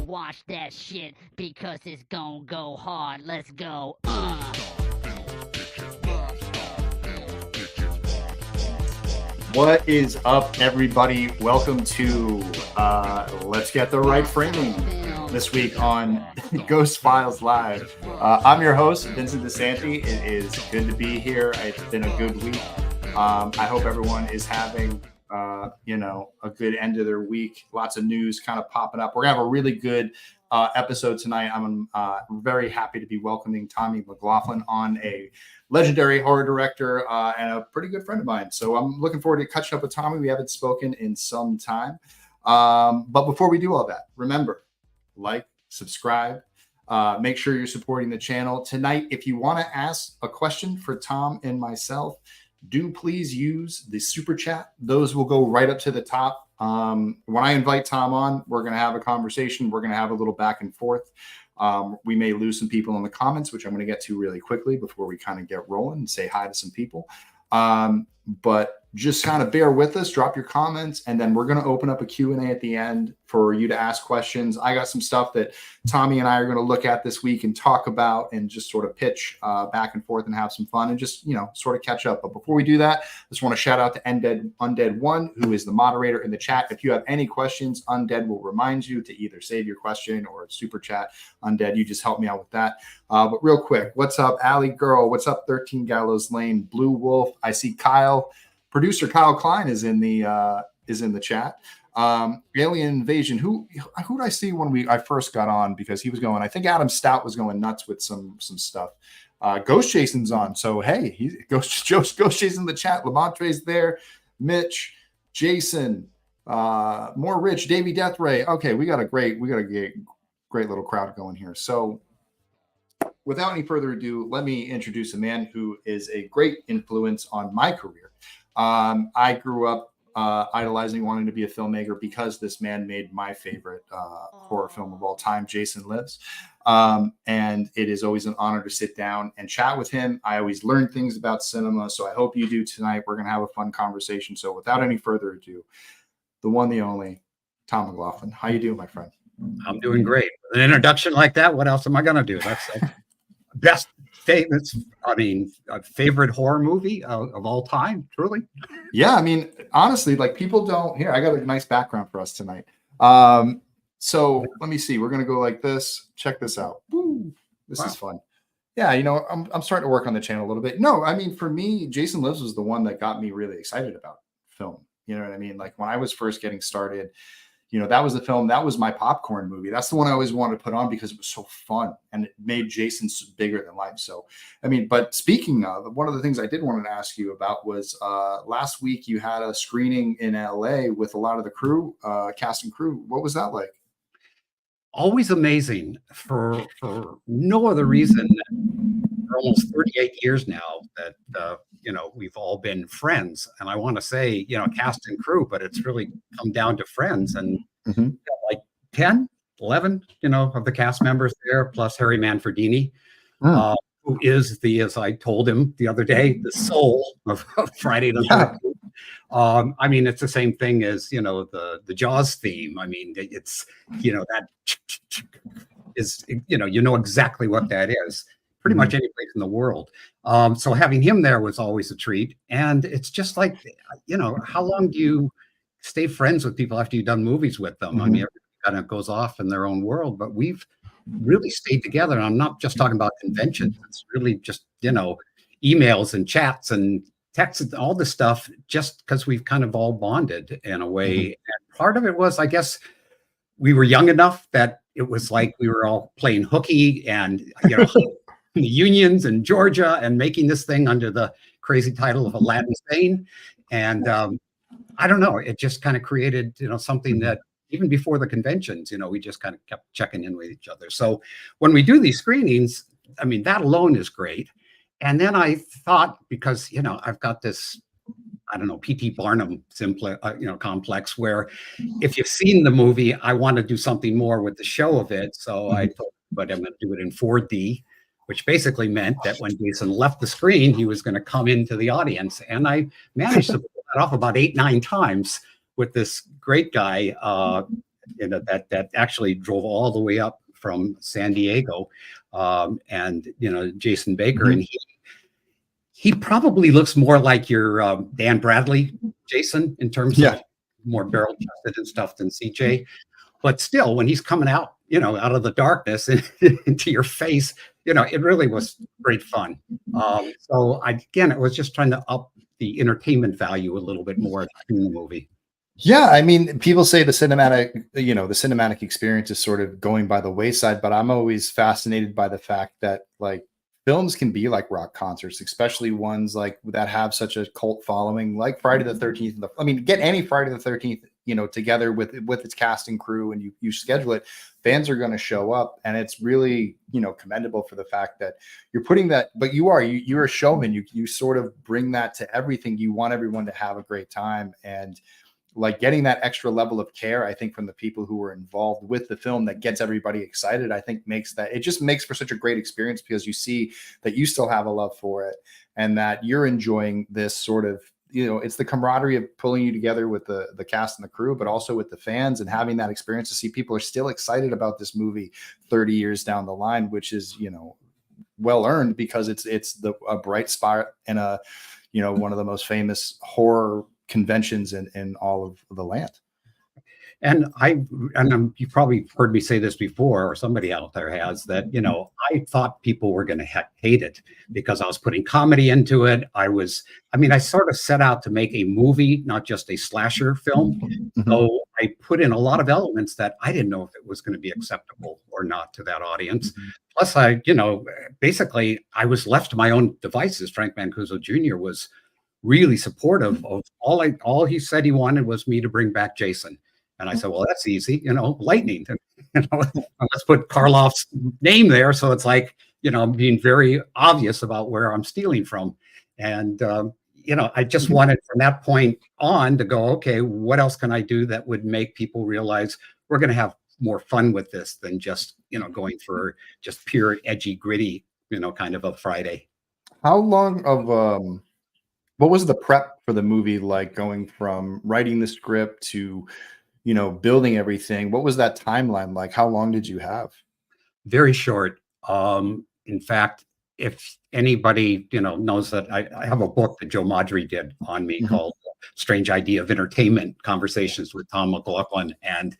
Watch that shit because it's gonna go hard. Let's go. What is up, everybody? Welcome to Let's Get the Right Framing this week on Ghost Files Live. I'm your host, Vincent DeSanti. It is good to be here. It's been a good week. I hope everyone is having a good end of their week. Lots of news kind of popping up. We're gonna have a really good episode tonight. I'm very happy to be welcoming Tom McGloughlin on, a legendary horror director and a pretty good friend of mine. So I'm looking forward to catching up with Tommy. We haven't spoken in some time. But before we do all that, remember, like, subscribe, make sure you're supporting the channel. Tonight, if you want to ask a question for Tom and myself, do please use the super chat. Those will go right up to the top. When I invite Tom on, we're going to have a conversation. We're going to have a little back and forth. We may lose some people in the comments, which I'm going to get to really quickly before we kind of get rolling and say hi to some people. But just kind of bear with us, drop your comments, and then we're going to open up a Q&A at the end for you to ask questions. I got some stuff that Tommy and I are going to look at this week and talk about and just sort of pitch back and forth and have some fun and just, sort of catch up. But before we do that, I just want to shout out to Undead1, who is the moderator in the chat. If you have any questions, Undead will remind you to either save your question or super chat. Undead, you just help me out with that. But real quick, what's up, Allie Girl? What's up, 13 Gallows Lane? Blue Wolf. I see Kyle. Producer Kyle Klein is in the chat. Alien Invasion. Who did I see when I first got on? Because he was going. I think Adam Stout was going nuts with some stuff. Ghost Jason's on. So hey, Ghost Jason in the chat. Lamontre's there. Mitch, Jason, more Rich, Davey Deathray. Okay, we got a great little crowd going here. So without any further ado, let me introduce a man who is a great influence on my career. I grew up idolizing, wanting to be a filmmaker because this man made my favorite horror film of all time, Jason Lives. And it is always an honor to sit down and chat with him. I always learn things about cinema, so I hope you do tonight. We're going to have a fun conversation. So without any further ado, the one, the only, Tom McGloughlin. How you doing, my friend? I'm doing great. An introduction like that, what else am I going to do? That's best favorite horror movie of all time, truly. Yeah, honestly, like, people don't here. I got a nice background for us tonight. So let me see. We're gonna go like this. Check this out. Woo, this is fun. Yeah, I'm starting to work on the channel a little bit. No, for me, Jason Lives was the one that got me really excited about film. You know what I mean? Like, when I was first getting started, that was the film. That was my popcorn movie. That's the one I always wanted to put on because it was so fun and it made Jason bigger than life. So, but speaking of, one of the things I did want to ask you about was last week you had a screening in LA with a lot of the crew, cast and crew. What was that like? Always amazing for no other reason than for almost 38 years now that, we've all been friends. And I want to say, cast and crew, but it's really come down to friends. And like 10, 11, of the cast members there, plus Harry Manfredini, who is as I told him the other day, the soul of Friday the 13th. It's the same thing as, the Jaws theme. It's, that is, exactly what that is. Pretty much any place in the world. So having him there was always a treat. And it's just like, how long do you stay friends with people after you've done movies with them? Everybody kind of goes off in their own world, but we've really stayed together. And I'm not just talking about conventions. It's really just, emails and chats and texts and all this stuff, just because we've kind of all bonded in a way. And part of it was, I guess, we were young enough that it was like we were all playing hooky and, the unions in Georgia and making this thing under the crazy title of Aladdin Sane. And I don't know, it just kind of created, something that, even before the conventions, we just kind of kept checking in with each other. So when we do these screenings, I mean, that alone is great. And then I thought, because, I've got this, I don't know, P.T. Barnum complex, where if you've seen the movie, I want to do something more with the show of it. So I thought, but I'm going to do it in 4D, which basically meant that when Jason left the screen, he was going to come into the audience. And I managed to pull that off about 8-9 times with this great guy, that actually drove all the way up from San Diego, and Jason Baker, and he probably looks more like your Dan Bradley Jason in terms of more barrel chested and stuff than CJ, but still, when he's coming out, out of the darkness into your face, it really was great fun. So it was just trying to up the entertainment value a little bit more in the movie. Yeah, I mean, people say the cinematic experience is sort of going by the wayside, but I'm always fascinated by the fact that like films can be like rock concerts, especially ones like that have such a cult following, like Friday the 13th. I mean, get any Friday the 13th, together with its cast and crew, and you schedule it, fans are going to show up, and it's really commendable for the fact that you're putting that. But you're a showman. You sort of bring that to everything. You want everyone to have a great time, and like getting that extra level of care, I think, from the people who were involved with the film that gets everybody excited, I think it just makes for such a great experience, because you see that you still have a love for it and that you're enjoying this sort of, it's the camaraderie of pulling you together with the cast and the crew, but also with the fans, and having that experience to see people are still excited about this movie 30 years down the line, which is, well earned, because it's a bright spot in one of the most famous horror conventions in all of the land. And you probably heard me say this before, or somebody out there has, that, I thought people were going to hate it because I was putting comedy into it. I sort of set out to make a movie, not just a slasher film. So I put in a lot of elements that I didn't know if it was going to be acceptable or not to that audience. Plus, basically I was left to my own devices. Frank Mancuso Jr. was really supportive of all he said he wanted was me to bring back Jason. And I said, well, that's easy, lightning. Let's put Karloff's name there. So it's like, I'm being very obvious about where I'm stealing from. And, I just wanted from that point on to go, okay, what else can I do that would make people realize we're going to have more fun with this than just, going for just pure edgy, gritty, kind of a Friday. How long of, what was the prep for the movie like, going from writing the script to, building everything? What was that timeline like? How long did you have? Very short. In fact, if anybody, knows that I have a book that Joe Maudry did on me called Strange Idea of Entertainment, Conversations with Tom McGloughlin. And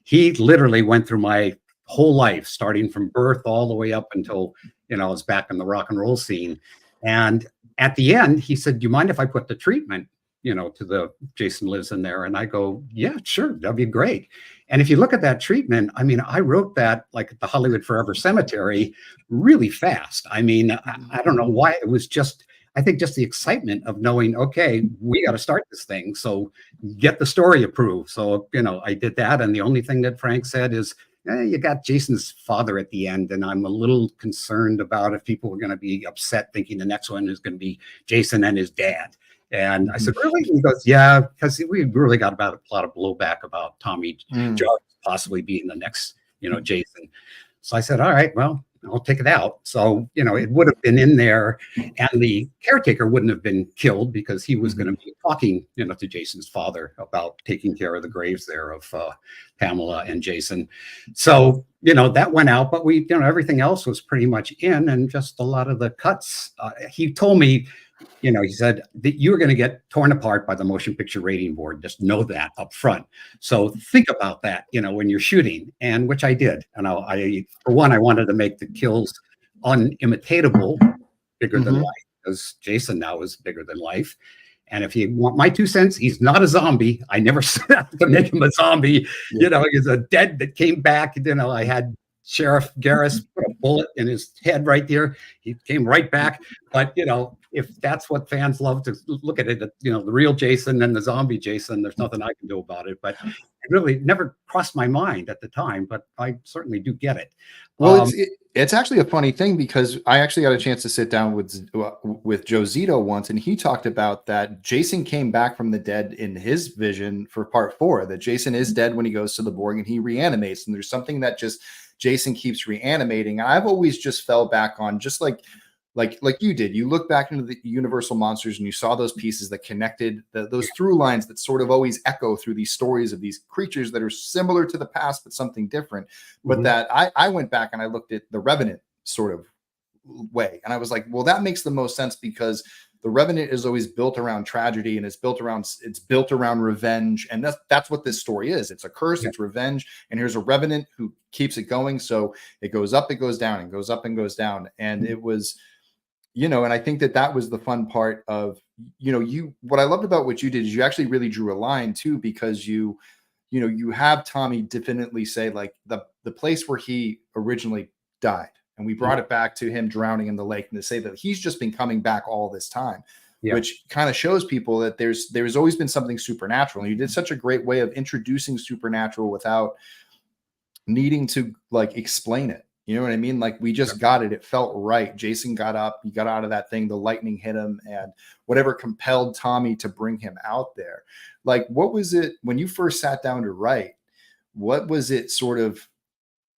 he literally went through my whole life, starting from birth all the way up until, I was back in the rock and roll scene. And at the end, he said, do you mind if I put the treatment, to the Jason Lives in there? And I go, yeah, sure, that'd be great. And if you look at that treatment, I wrote that like at the Hollywood Forever Cemetery really fast. I don't know why. It was just, I think, just the excitement of knowing, okay, we got to start this thing. So get the story approved. So, I did that. And the only thing that Frank said is, you got Jason's father at the end, and I'm a little concerned about if people were going to be upset thinking the next one is going to be Jason and his dad. And I said, really? And he goes, yeah, because we really got about a lot of blowback about Tommy Jarvis possibly being the next, Jason. So I said, all right, well, I'll take it out. So, it would have been in there, and the caretaker wouldn't have been killed because he was going to be talking, to Jason's father about taking care of the graves there of Pamela and Jason. So, that went out, but we, everything else was pretty much in, and just a lot of the cuts. He told me, he said that you were going to get torn apart by the motion picture rating board. Just know that up front. So think about that, when you're shooting, and which I did. And for one, I wanted to make the kills unimitatable, bigger than life, because Jason now is bigger than life. And if you want my 2 cents, he's not a zombie. I never set out to make him a zombie. He's a dead that came back. I had Sheriff Garris put a bullet in his head right there. He came right back. But, if that's what fans love to look at it, the real Jason and the zombie Jason, there's nothing I can do about it. But it really never crossed my mind at the time, but I certainly do get it. Well, it's actually a funny thing, because I actually got a chance to sit down with Joe Zito once, and he talked about that Jason came back from the dead in his vision for part 4, that Jason is dead when he goes to the Borg and he reanimates. And there's something that just Jason keeps reanimating. And I've always just fell back on, just like you did. You look back into the Universal monsters and you saw those pieces that connected, those through lines that sort of always echo through these stories of these creatures that are similar to the past, but something different. But that I went back and I looked at the Revenant sort of way. And I was like, well, that makes the most sense, because the Revenant is always built around tragedy, and it's built around revenge. And that's what this story is. It's a curse, it's revenge. And here's a Revenant who keeps it going. So it goes up, it goes down, and goes up and goes down. And it was, and I think that was the fun part of, what I loved about what you did is you actually really drew a line too, because you have Tommy definitely say, like, the place where he originally died, and we brought it back to him drowning in the lake, and to say that he's just been coming back all this time, which kind of shows people that there's always been something supernatural. And you did such a great way of introducing supernatural without needing to like explain it. You know what I mean? Like, we just got it. It felt right. Jason got up, he got out of that thing, the lightning hit him, and whatever compelled Tommy to bring him out there. Like, what was it when you first sat down to write? What was it sort of,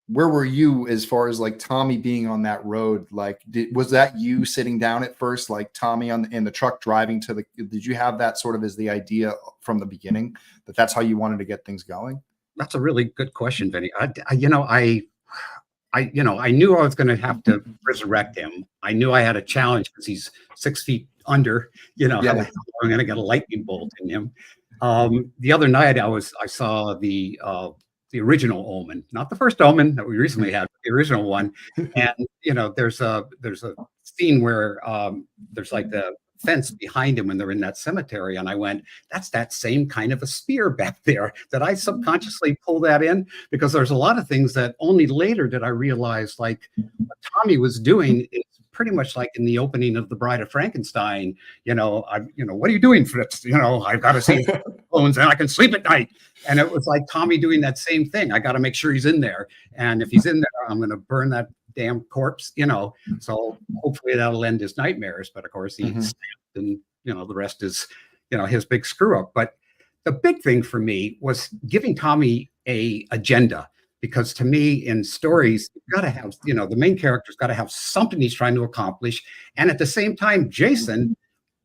where were you as far as like Tommy being on that road? Like, was that you sitting down at first, like Tommy in the truck driving to did you have that sort of as the idea from the beginning, that that's how you wanted to get things going? That's a really good question, Vinny. I knew I was going to have to resurrect him. I knew I had a challenge because he's 6 feet under, I'm going to get a lightning bolt in him. The other night I saw the original Omen, not the first Omen that we recently had, but the original one. And, there's a scene where there's like the fence behind him when they're in that cemetery. And I went, that's that same kind of a spear back there. That I subconsciously pull that in? Because there's a lot of things that only later did I realize, like, what Tommy was doing is pretty much like in the opening of The Bride of Frankenstein. What are you doing, Fritz? I've got to see bones and I can sleep at night. And it was like Tommy doing that same thing. I got to make sure he's in there. And if he's in there, I'm going to burn that damn corpse, so hopefully that'll end his nightmares. But of course he snapped, and the rest is his big screw up. But the big thing for me was giving Tommy a agenda, because to me, in stories, you've got to have, the main character's got to have something he's trying to accomplish. And at the same time, Jason,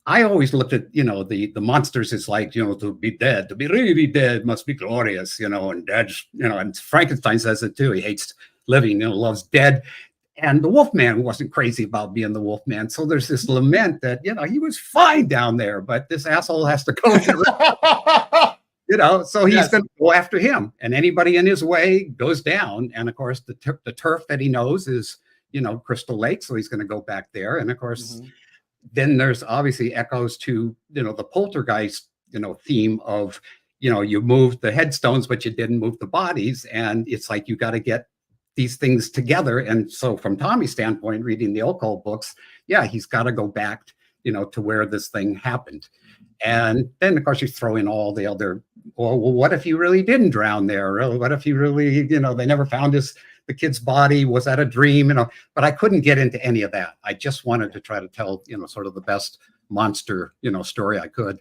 I always looked at, the monsters as like, to be dead, to be really dead must be glorious, and Dad's, and Frankenstein says it too. He hates living, loves dead. And the Wolfman wasn't crazy about being the Wolfman. So there's this lament that, he was fine down there, but this asshole has to go to so he's going to go after him, and anybody in his way goes down. And of course, the turf that he knows is, Crystal Lake. So he's going to go back there. And of course, then there's obviously echoes to, the poltergeist, theme of, you moved the headstones, but you didn't move the bodies. And it's like, you got to get these things together. And so from Tommy's standpoint, reading the occult books, he's got to go back, to where this thing happened. And then of course you throw in all the other, well, what if he really didn't drown there? Or what if he really, they never found the kid's body? Was that a dream? But I couldn't get into any of that. I just wanted to try to tell, sort of the best monster, story I could.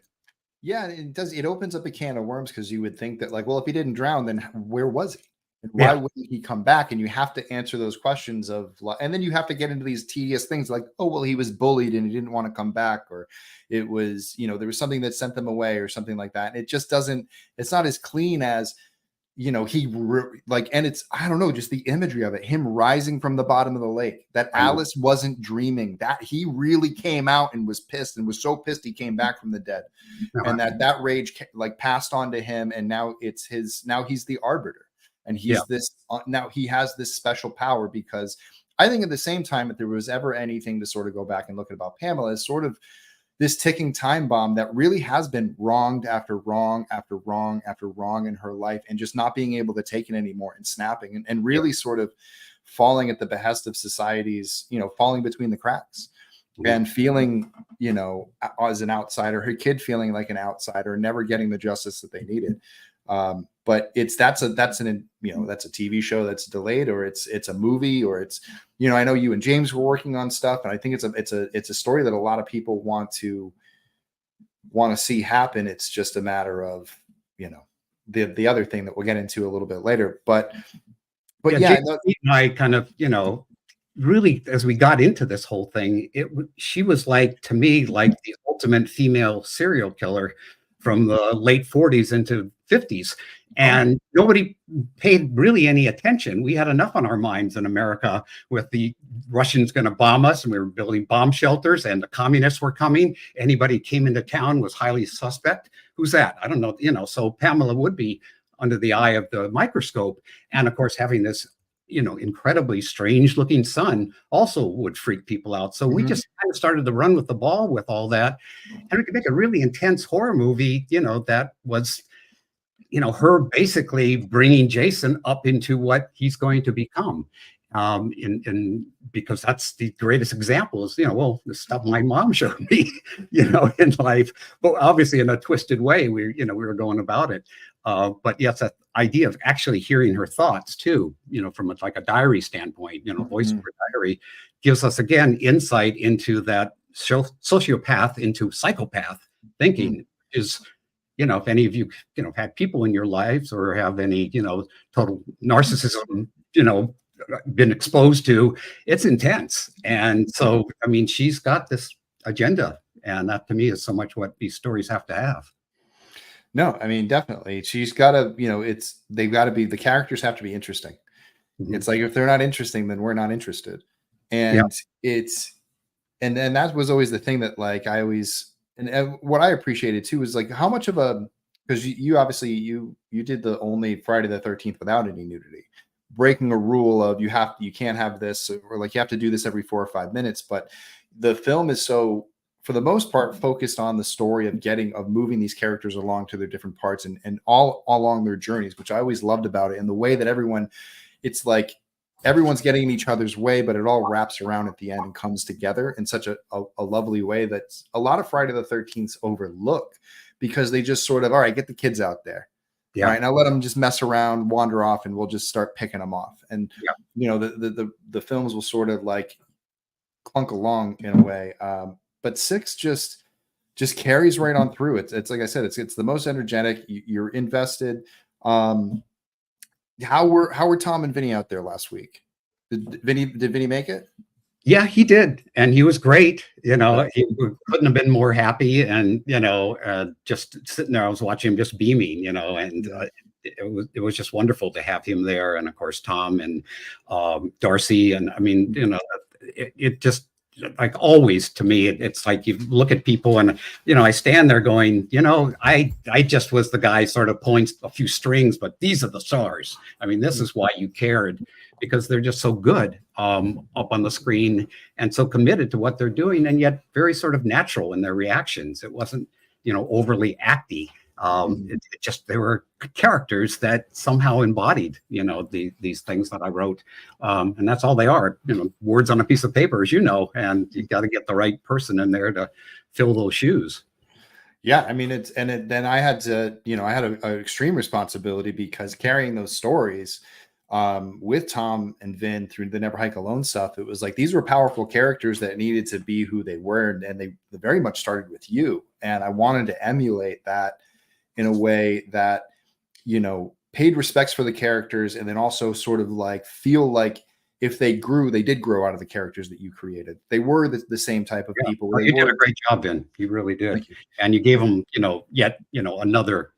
Yeah, it opens up a can of worms, because you would think that, like, well, if he didn't drown, then where was he? And why wouldn't he come back? And you have to answer those questions and then you have to get into these tedious things like, oh, well, he was bullied and he didn't want to come back, or it was, there was something that sent them away, or something like that. And it just it's not as clean as, and it's, I don't know, just the imagery of it, him rising from the bottom of the lake, that Alice wasn't dreaming, that he really came out and was pissed, and was so pissed he came back from the dead, and that rage like passed on to him. And now he's the arbiter. And he's now he has this special power, because I think at the same time, if there was ever anything to sort of go back and look at about Pamela, is sort of this ticking time bomb that really has been wronged after wrong after wrong after wrong in her life, and just not being able to take it anymore, and snapping and really sort of falling at the behest of society's, falling between the cracks and feeling, as an outsider, her kid feeling like an outsider, never getting the justice that they needed. But that's a TV show that's delayed, or it's a movie, or it's, I know you and James were working on stuff, and I think it's a story that a lot of people want to see happen. It's just a matter of, the other thing that we'll get into a little bit later. But yeah, I kind of, really, as we got into this whole thing, she was like, to me, like the ultimate female serial killer from the late 40s into 50s. And nobody paid really any attention. We had enough on our minds in America with the Russians going to bomb us, and we were building bomb shelters, and the communists were coming. Anybody came into town was highly suspect. Who's that? I don't know. So Pamela would be under the eye of the microscope. And of course, having this, incredibly strange looking son also would freak people out. So we just kind of started to run with the ball with all that. And we could make a really intense horror movie, that was, her basically bringing Jason up into what he's going to become. Because that's the greatest example is, the stuff my mom showed me, in life, but obviously in a twisted way, we were going about it. But yes, that idea of actually hearing her thoughts too, from a diary standpoint, voice over diary gives us again insight into that sociopath into psychopath thinking is, if any of you, had people in your lives or have any, total narcissism, been exposed to, it's intense. And so, she's got this agenda, and that to me is so much what these stories have to have. No, definitely. She's got to, the characters have to be interesting. It's like, if they're not interesting, then we're not interested. And and that was always the thing that, like, I always, and what I appreciated too was like how much of because you obviously you did the only Friday the 13th without any nudity, breaking a rule of you can't have this, or like you have to do this every 4 or 5 minutes. But the film is so, for the most part, focused on the story of moving these characters along to their different parts and all along their journeys, which I always loved about it. And the way that it's like everyone's getting in each other's way, but it all wraps around at the end and comes together in such a lovely way that a lot of Friday the 13th overlook, because they just sort of, all right, get the kids out there. Yeah. All right, now let them just mess around, wander off, and we'll just start picking them off. And the films will sort of like clunk along in a way. But 6 just carries right on through. It's like I said, it's the most energetic. You're invested. How were Tom and Vinny out there last week? Did Vinny make it? Yeah, he did, and he was great. He couldn't have been more happy, and just sitting there, I was watching him just beaming. And it was just wonderful to have him there, and of course Tom and Darcy, and it just, like always to me, it's like you look at people and I stand there going, I just was the guy sort of pulling a few strings, but these are the stars. This is why you cared, because they're just so good up on the screen and so committed to what they're doing, and yet very sort of natural in their reactions. It wasn't overly acty. It just, they were characters that somehow embodied these things that I wrote, and that's all they are, words on a piece of paper, as and you got to get the right person in there to fill those shoes. Yeah, then I had to, I had an extreme responsibility, because carrying those stories with Tom and Vin through the Never Hike Alone stuff, it was like these were powerful characters that needed to be who they were, and they very much started with you, and I wanted to emulate that in a way that, paid respects for the characters, and then also sort of like feel like if they did grow out of the characters that you created. They were the same type of people. You did a great job, Ben. You really did. You. And you gave them, yet, another,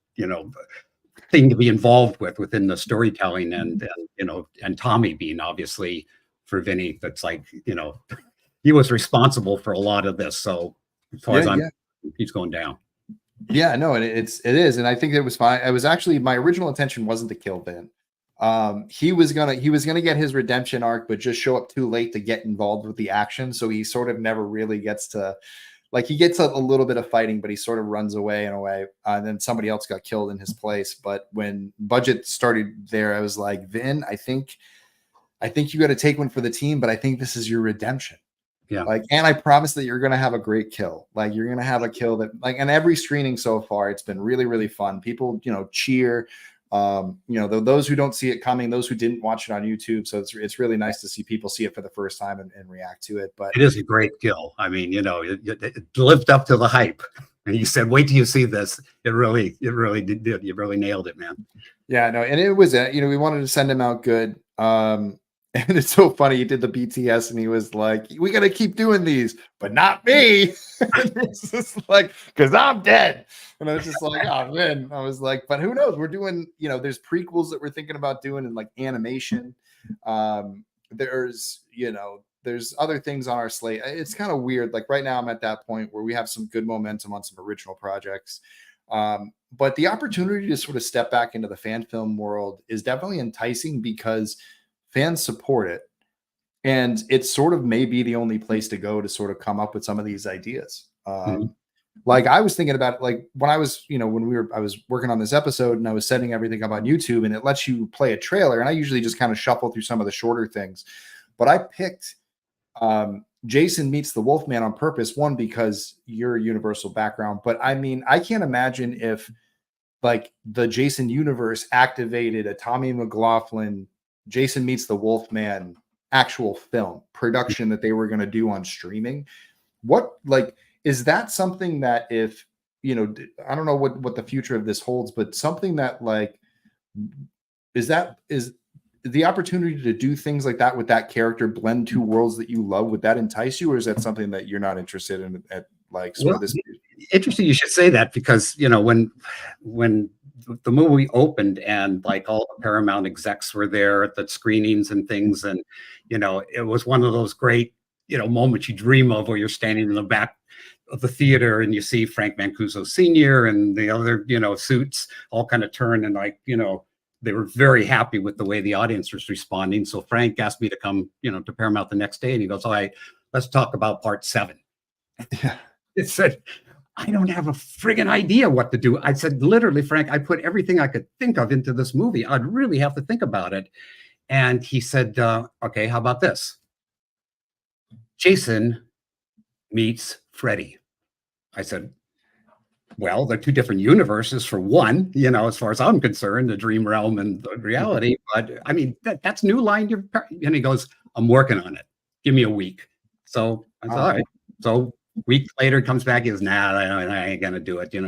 thing to be involved within the storytelling, and Tommy being obviously for Vinny, that's like, he was responsible for a lot of this. So as far as he's going down. Yeah, no, and it is, and I think it was fine. I was actually, my original intention wasn't to kill Vin. He was gonna get his redemption arc, but just show up too late to get involved with the action. So he sort of never really gets to, like, he gets a little bit of fighting, but he sort of runs away in a way. And then somebody else got killed in his place. But when budget started there, I was like, Vin, I think I think you got to take one for the team, but I think this is your redemption. Yeah. Like, and I promise that you're going to have a great kill. Like, you're going to have a kill that, like, and every screening so far, it's been really, really fun. People, cheer. Those who don't see it coming, those who didn't watch it on YouTube. So it's really nice to see people see it for the first time and react to it. But it is a great kill. I mean, it lived up to the hype. And you said, wait till you see this. It really did. You really nailed it, man. Yeah, no, and it was, we wanted to send him out good. And it's so funny. He did the BTS and he was like, we got to keep doing these, but not me. It's just like, because I'm dead. And I was just like, oh, man. I was like, but who knows? We're doing, there's prequels that we're thinking about doing in like animation. There's other things on our slate. It's kind of weird. Like right now I'm at that point where we have some good momentum on some original projects. But the opportunity to sort of step back into the fan film world is definitely enticing because fans support it. And it sort of may be the only place to go to sort of come up with some of these ideas. Like I was thinking about, like when I was, I was working on this episode and I was setting everything up on YouTube, and it lets you play a trailer. And I usually just kind of shuffle through some of the shorter things, but I picked Jason Meets the Wolfman on purpose. One, because you're a Universal background, but I mean, I can't imagine if like the Jason universe activated a Tommy McLoughlin Jason Meets the Wolfman actual film production that they were going to do on streaming. What, like, is that something that if, I don't know what the future of this holds, but something that like, is the opportunity to do things like that with that character, blend two worlds that you love, would that entice you? Or is that something that you're not interested in at like sort of this? Interesting you should say that, because, when the movie opened and like all the Paramount execs were there at the screenings and things, and it was one of those great moments you dream of, where you're standing in the back of the theater and you see Frank Mancuso Sr. and the other suits all kind of turn, and like they were very happy with the way the audience was responding. So Frank asked me to come to Paramount the next day, and he goes, all right, let's talk about part 7. Yeah. It said, I don't have a friggin' idea what to do. I said, literally, Frank, I put everything I could think of into this movie. I'd really have to think about it. And he said, okay, how about this? Jason meets Freddy. I said, well, they're two different universes for one, as far as I'm concerned, the dream realm and the reality. But I mean, that's New Line. And he goes, I'm working on it. Give me a week. So I said, all right. So week later, comes back. He goes, nah, I ain't gonna do it. You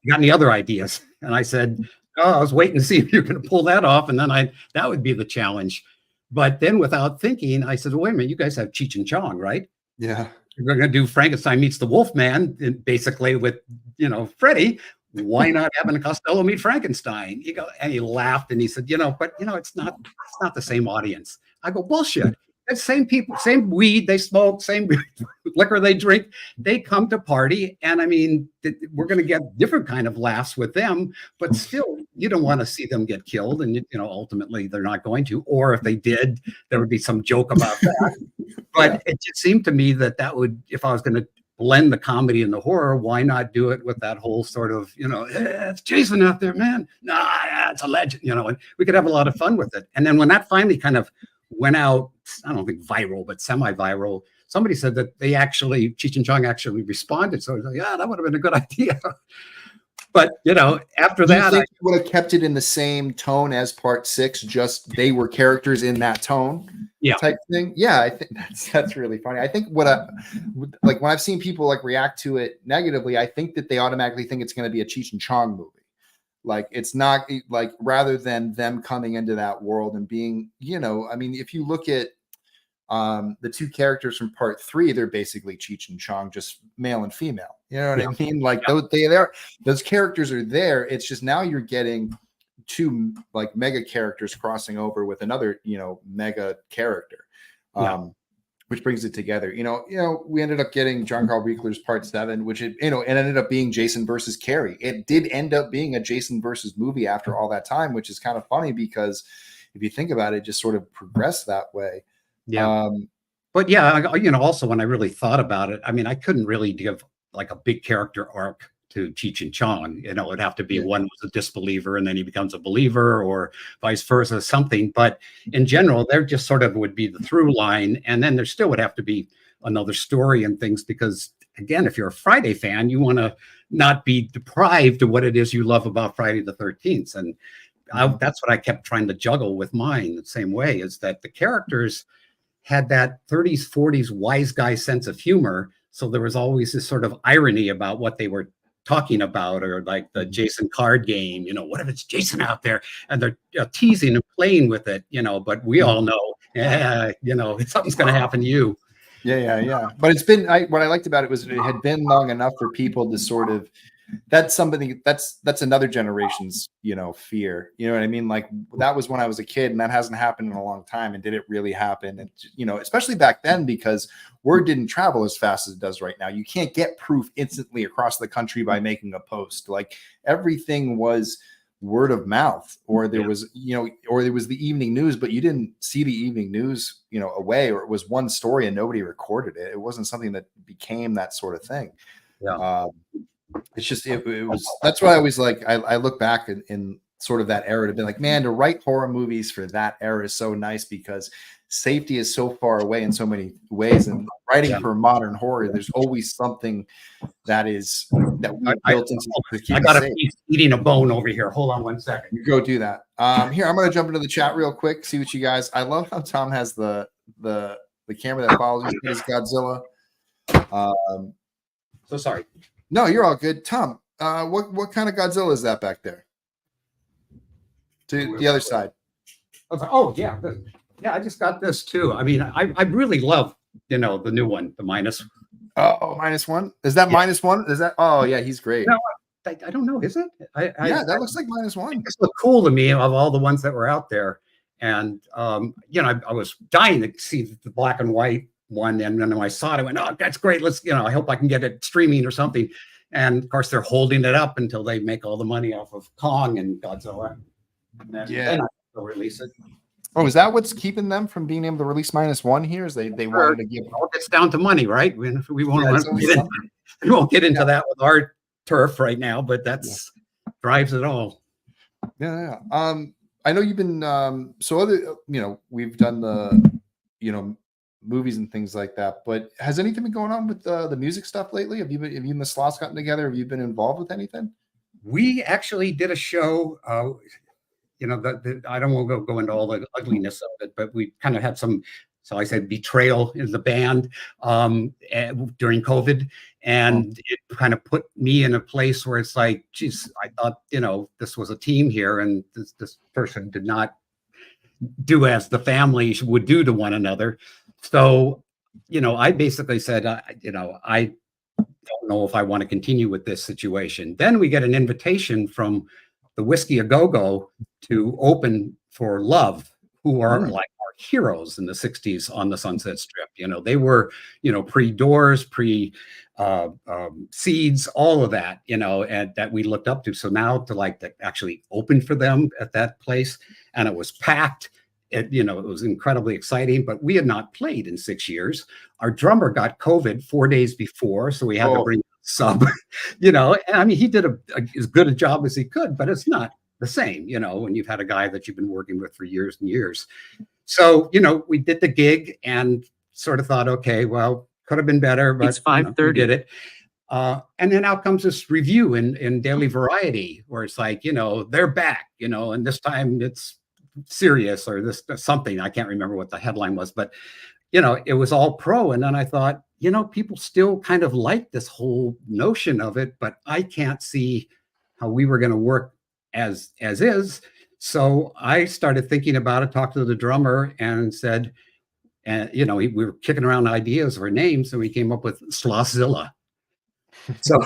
got any other ideas? And I said, oh, I was waiting to see if you're gonna pull that off, and then that would be the challenge. But then, without thinking, I said, well, wait a minute, you guys have Cheech and Chong, right? Yeah. You're gonna do Frankenstein Meets the Wolfman, basically with Freddy. Why not having Costello meet Frankenstein? And he laughed and he said, but it's not the same audience. I go, bullshit. It's same people, same weed they smoke, same liquor they drink. They come to party, and I mean, we're going to get different kind of laughs with them, but still, you don't want to see them get killed, and ultimately they're not going to. Or if they did, there would be some joke about that. But it just seemed to me that would, if I was going to blend the comedy and the horror, why not do it with that whole sort of, it's Jason out there, man. Nah, it's a legend, and we could have a lot of fun with it. And then when that finally kind of went out, I don't think viral, but semi-viral, somebody said that Cheech and Chong actually responded. So I was like, yeah, that would have been a good idea. But, after that, you would have kept it in the same tone as part 6, just they were characters in that tone type thing. Yeah, I think that's really funny. I think when I've seen people like react to it negatively, I think that they automatically think it's going to be a Cheech and Chong movie. Like, it's not like, rather than them coming into that world and being, I mean, if you look at the two characters from part 3, they're basically Cheech and Chong, just male and female. You know what I mean? Like those characters are there. It's just now you're getting two like mega characters crossing over with another, mega character. Which brings it together. We ended up getting John Carl Buechler's part 7, which it ended up being Jason versus Carrie. It did end up being a Jason versus movie after all that time, which is kind of funny because if you think about it, just sort of progressed that way. Yeah. But yeah, also when I really thought about it, I mean, I couldn't really give like a big character arc to Cheech and Chong. You know, it'd have to be one was a disbeliever and then he becomes a believer, or vice versa, something. But in general, there just sort of would be the through line, and then there still would have to be another story and things, because again, if you're a Friday fan, you want to not be deprived of what it is you love about Friday the 13th. And that's what I kept trying to juggle with mine the same way, is that the characters had that 30s, 40s wise guy sense of humor. So there was always this sort of irony about what they were talking about, or like the Jason card game, you know, what if it's Jason out there, and they're teasing and playing with it, you know, but we all know, you know, something's going to happen to you. Yeah. But it's been, what I liked about it was it had been long enough for people to sort of, that's something that's another generation's, you know, fear. You know what I mean? Like that was when I was a kid, and that hasn't happened in a long time. And did it really happen? And, you know, especially back then, because word didn't travel as fast as it does right now. You can't get proof instantly across the country by making a post. Like everything was word of mouth, or there was, you know, or there was the evening news, but you didn't see the evening news, you know, away, or it was one story and nobody recorded it. It wasn't something that became that sort of thing. It's just, it was, that's why I always like, I look back in sort of that era to be like, man, to write horror movies for that era is so nice, because safety is so far away in so many ways. And writing for modern horror, there's always something that we built into to keep I got safe. a piece eating a bone over here. Hold on one second. You go do that. Here, I'm going to jump into the chat real quick, see what you guys, I love how Tom has the camera that follows you. It's Godzilla. So sorry. No, you're all good. Tom, what kind of Godzilla is that back there? To the other side. Oh, yeah. Yeah, I just got this too. I mean, I really love, you know, the new one, the minus. Oh, -1? Is that -1? Is that? Oh, yeah, he's great. No, I don't know. Is it? Yeah, that looks like -1. It's look cool to me of all the ones that were out there. And, you know, I was dying to see the black and white one, and then when I saw it, I went, oh, that's great. Let's, you know, I hope I can get it streaming or something. And of course, they're holding it up until they make all the money off of Kong and Godzilla. And then they'll release it. Oh, is that what's keeping them from being able to release -1 here? Is they wanted to give? All gets down to money, right? We won't get into that with our turf right now, but that's drives it all. Yeah. I know you've been so other, you know, we've done the, you know, movies and things like that, but has anything been going on with the music stuff lately? Have you and the Sloths gotten together? Have you been involved with anything? We actually did a show. You know, I don't want to go into all the ugliness of it, but we kind of had some, so I said, betrayal in the band during COVID. And it kind of put me in a place where it's like, geez, I thought, you know, this was a team here, and this person did not do as the family would do to one another. So, you know, I basically said, you know, I don't know if I want to continue with this situation. Then we get an invitation from the Whiskey A Go-Go to open for Love, who are like our heroes in the 60s on the Sunset Strip. You know, they were, you know, pre-Doors, Seeds, all of that, you know, and that we looked up to. So now to actually open for them at that place, and it was packed. You know, it was incredibly exciting, but we had not played in 6 years. Our drummer got COVID 4 days before, so we had to bring sub, you know, and I mean, he did as good a job as he could, but it's not the same, you know, when you've had a guy that you've been working with for years and years. So, you know, we did the gig and sort of thought, okay, well, could have been better, but it's 5:30. We did it. And then out comes this review in Daily Variety, where it's like, you know, they're back, you know, and this time it's serious, or this something. I can't remember what the headline was, but, you know, it was all pro. And then I thought, you know, people still kind of like this whole notion of it, but I can't see how we were going to work as is. So I started thinking about it, talked to the drummer, and said, and you know, we were kicking around ideas for names, and we came up with Slothzilla. So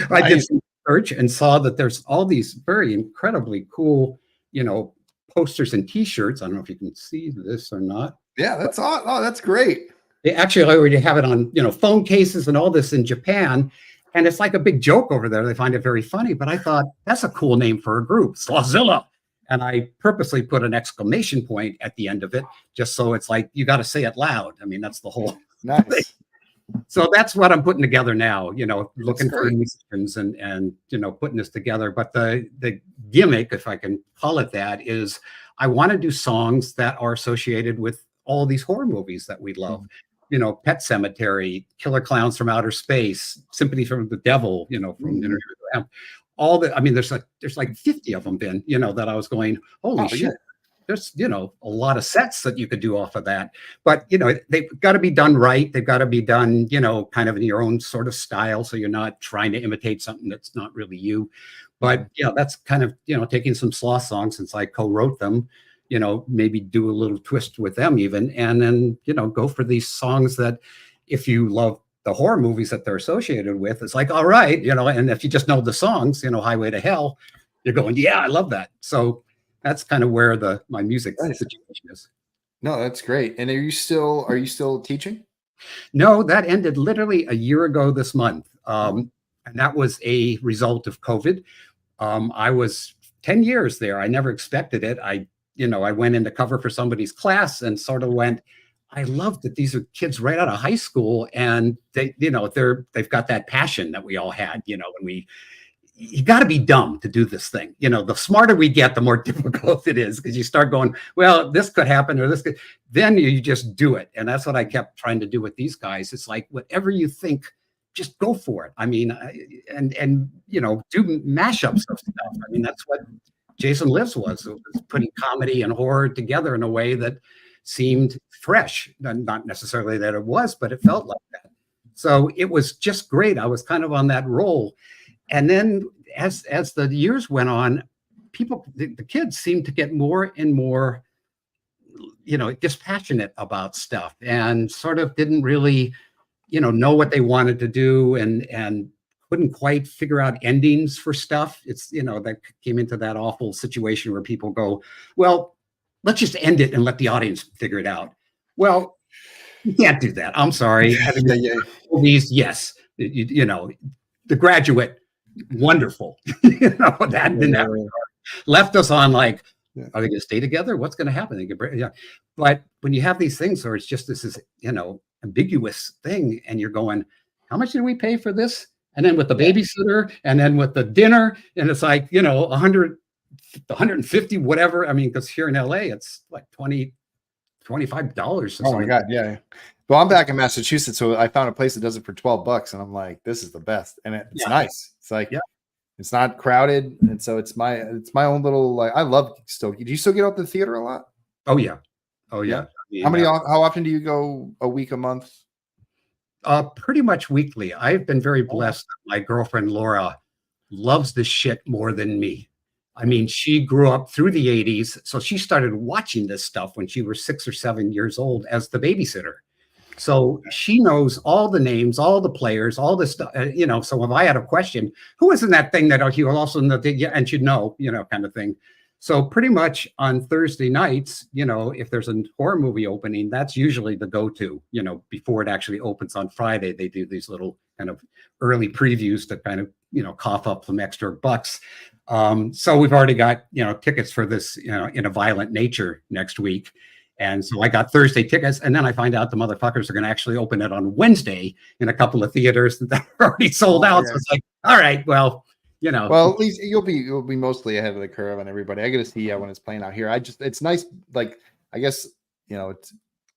I did some research and saw that there's all these very incredibly cool, you know, posters and T-shirts. I don't know if you can see this or not. Yeah, that's all. Oh, that's great. They actually already have it on, you know, phone cases and all this in Japan. And it's like a big joke over there. They find it very funny. But I thought, that's a cool name for a group, Slothzilla. And I purposely put an exclamation point at the end of it, just so it's like, you got to say it loud. I mean, that's the whole nice thing. So that's what I'm putting together now, looking for great. musicians and putting this together. But the gimmick, if I can call it that, is I want to do songs that are associated with all these horror movies that we love. Pet Cemetery, Killer Clowns from Outer Space, Sympathy from the Devil, from Interview with Them. All the, I mean, there's like 50 of them been, that I was going, holy shit. There's, a lot of sets that you could do off of that. But, they've got to be done right. They've got to be done, kind of in your own sort of style. So you're not trying to imitate something that's not really you. But, that's kind of, taking some sloth songs since I co-wrote them, maybe do a little twist with them even. And then, go for these songs that if you love the horror movies that they're associated with, it's like, all right, and if you just know the songs, Highway to Hell, you're going, yeah, I love that. So that's kind of where my music situation is. No, that's great. And are you still teaching? No, that ended literally a year ago this month. And that was a result of COVID. I was 10 years there. I never expected it. I went in to cover for somebody's class and sort of went, I love that these are kids right out of high school. And they've got that passion that we all had, when you got to be dumb to do this thing. The smarter we get, the more difficult it is, because you start going, well, this could happen or this could, then you just do it. And that's what I kept trying to do with these guys. It's like, whatever you think, just go for it. I mean, and do mashups of stuff. I mean, that's what Jason Lives was putting comedy and horror together in a way that seemed fresh. Not necessarily that it was, but it felt like that. So it was just great. I was kind of on that roll. And then as the years went on, the kids seemed to get more and more, dispassionate about stuff and sort of didn't really, know what they wanted to do and couldn't quite figure out endings for stuff. It's, that came into that awful situation where people go, well, let's just end it and let the audience figure it out. Well, you can't do that. I'm sorry. Movies, yes. The Graduate, wonderful. That didn't happen. Left us on like, are they going to stay together? What's going to happen? But when you have these things where it's just this is, ambiguous thing, and you're going, how much did we pay for this? And then with the babysitter, and then with the dinner, and it's like, 100, 150, whatever. I mean, because here in LA, it's like $20, $25. Oh my God. Yeah. Well, I'm back in Massachusetts, so I found a place that does it for $12, and I'm like, this is the best. And it's nice. It's like, it's not crowded. And so it's my own little, like, I love still. Do you still get out to the theater a lot? Oh yeah. Oh yeah. I mean, how often do you go? A week, a month? Pretty much weekly. I've been very blessed. My girlfriend Laura loves this shit more than me. I mean, she grew up through the 80s, so she started watching this stuff when she was 6 or 7 years old as the babysitter. So she knows all the names, all the players, all this stuff. So if I had a question, who was in that thing that he was also in the, and she'd know, kind of thing. So pretty much on Thursday nights, if there's a horror movie opening, that's usually the go-to, before it actually opens on Friday. They do these little kind of early previews to kind of, cough up some extra bucks. So we've already got, tickets for this, In a Violent Nature next week. And so I got Thursday tickets, and then I find out the motherfuckers are going to actually open it on Wednesday in a couple of theaters that are already sold out. So it's like, all right, well, Well, at least you'll be mostly ahead of the curve on everybody. I got to see when it's playing out here. It's nice. Like, I guess,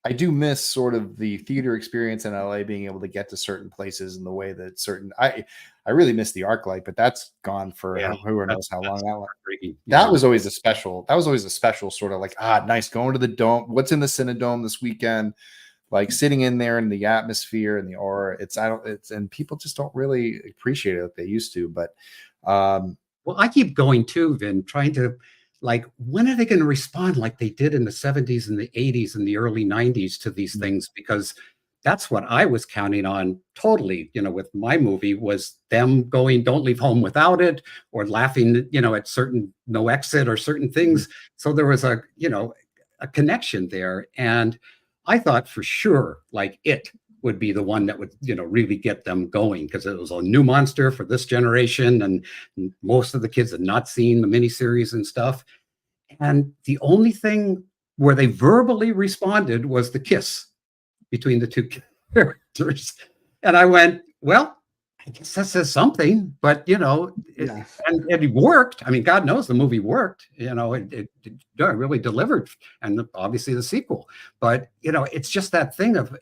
I do miss sort of the theater experience in LA, being able to get to certain places in the way that I really miss the ArcLight, but that's gone for who knows how long that was. That was always a special sort of like, nice going to the dome. What's in the Cinedome this weekend? Like sitting in there in the atmosphere and the aura. And people just don't really appreciate it like they used to. But well, I keep going too, Vin, trying to, like, when are they going to respond like they did in the 70s and the 80s and the early 90s to these things? Because that's what I was counting on totally, with my movie, was them going, don't leave home without it, or laughing, at certain no exit or certain things. So there was a connection there. And I thought for sure, like, it would be the one that would, really get them going, because it was a new monster for this generation. And most of the kids had not seen the miniseries and stuff. And the only thing where they verbally responded was the kiss between the two characters. And I went, well, I guess that says something, but and it worked. I mean, God knows the movie worked. It really delivered, and obviously the sequel. But it's just that thing of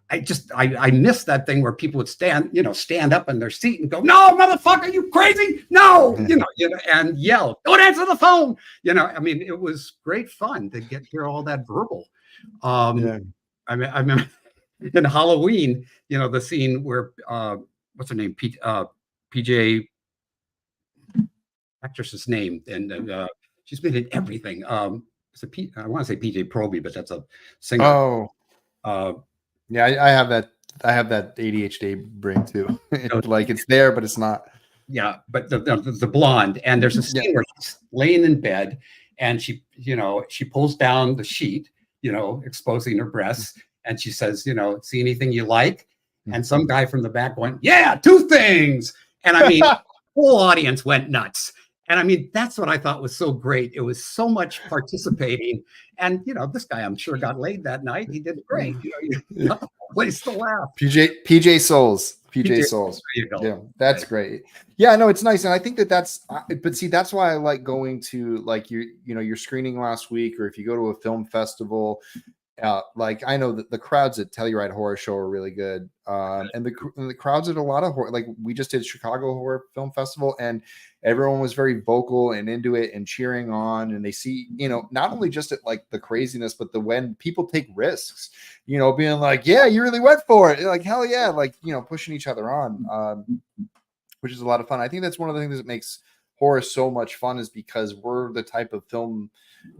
I miss that thing where people would stand up in their seat and go, "No, motherfucker, you crazy? No!" And yell, "Don't answer the phone!" I mean, it was great fun to hear all that verbal. I mean, I remember in Halloween, the scene where what's her name, PJ, actress's name, and she's been in everything. I want to say PJ Proby, but that's a singer. Yeah, I have that. I have that ADHD brain too. Like it's there, but it's not. Yeah, but the blonde, and there's a scene where she's laying in bed, and she pulls down the sheet, exposing her breasts, and she says, "See anything you like?" And some guy from the back went, "Yeah, 2 things." And I mean, the whole audience went nuts. And I mean, that's what I thought was so great. It was so much participating. And, this guy, I'm sure, got laid that night. He did great. Place to laugh. PJ Souls. Yeah, that's great. Yeah, no, it's nice. And I think but see, that's why I like going to like your screening last week, or if you go to a film festival, like I know that the crowds at Telluride Horror Show are really good. And the crowds at a lot of horror, like we just did Chicago Horror Film Festival, and everyone was very vocal and into it and cheering on. And they see, not only just at like the craziness, but when people take risks, being like, "Yeah, you really went for it." Like, hell yeah. Like, pushing each other on, which is a lot of fun. I think that's one of the things that makes horror so much fun, is because we're the type of film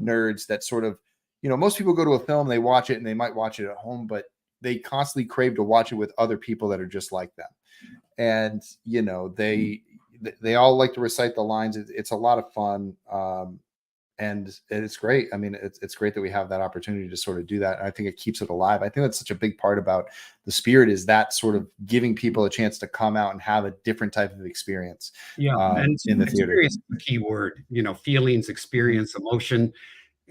nerds that sort of, most people go to a film, they watch it, and they might watch it at home, but they constantly crave to watch it with other people that are just like them. And, they all like to recite the lines. It's a lot of fun. And it's great. I mean, it's great that we have that opportunity to sort of do that. And I think it keeps it alive. I think that's such a big part about the Spirit, is that sort of giving people a chance to come out and have a different type of experience. Yeah. And in the theater. Experience is the key word, feelings, experience, emotion.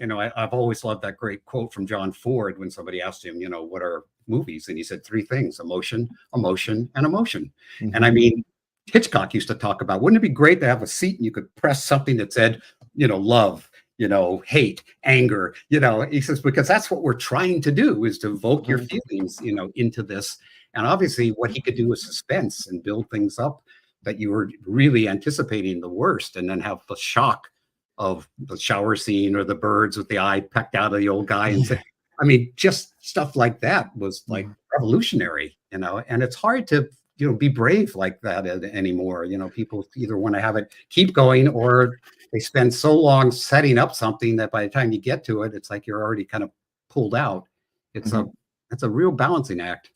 I've always loved that great quote from John Ford when somebody asked him, what are movies? And he said 3 things: emotion, emotion, and emotion. Mm-hmm. And I mean, Hitchcock used to talk about, wouldn't it be great to have a seat and you could press something that said, love, hate, anger, he says, because that's what we're trying to do, is to evoke your feelings, into this. And obviously what he could do is suspense and build things up that you were really anticipating the worst, and then have the shock of the shower scene or the birds with the eye pecked out of the old guy. And I mean, just stuff like that was like revolutionary, and it's hard to, be brave like that anymore. People either want to have it keep going, or they spend so long setting up something that by the time you get to it, it's like you're already kind of pulled out. It's a real balancing act.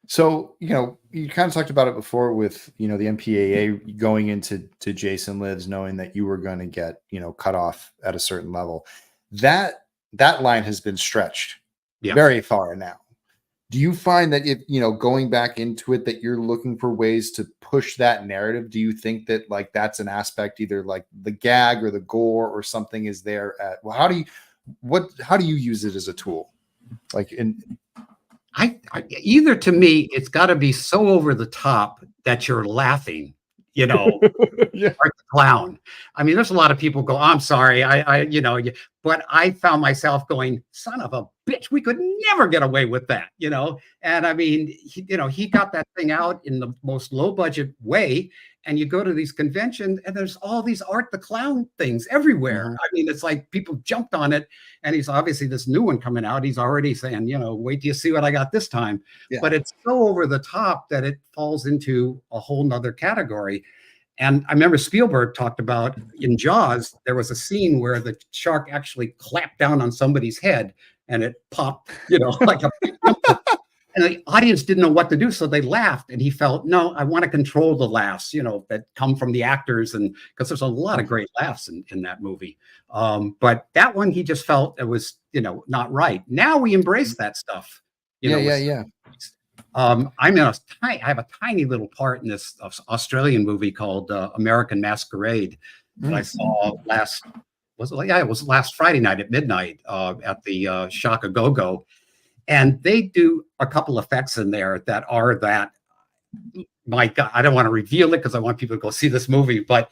So, you kind of talked about it before with, the MPAA going into Jason Lives, knowing that you were going to get, cut off at a certain level. That line has been stretched very far now. Do you find that if, going back into it, that you're looking for ways to push that narrative? Do you think that like that's an aspect, either like the gag or the gore or something is there at, well, how do you use it as a tool? Like I either, to me, it's got to be so over the top that you're laughing, Art the Clown. I mean, there's a lot of people go, "I'm sorry, but I found myself going, son of a bitch, we could never get away with that, And I mean, he got that thing out in the most low budget way. And you go to these conventions, and there's all these Art the Clown things everywhere. Mm-hmm. I mean, it's like people jumped on it, and he's obviously this new one coming out. He's already saying, wait till you see what I got this time. Yeah. But it's so over the top that it falls into a whole nother category. And I remember Spielberg talked about in Jaws, there was a scene where the shark actually clapped down on somebody's head and it popped, like a and the audience didn't know what to do. So they laughed, and he felt, no, I want to control the laughs, that come from the actors. And because there's a lot of great laughs in that movie. But that one, he just felt it was, not right. Now we embrace that stuff. Yeah. I have a tiny little part in this Australian movie called American Masquerade that I saw it was last Friday night at midnight at the Shaka Go-Go. And they do a couple effects in there that are that, my God, I don't want to reveal it because I want people to go see this movie, but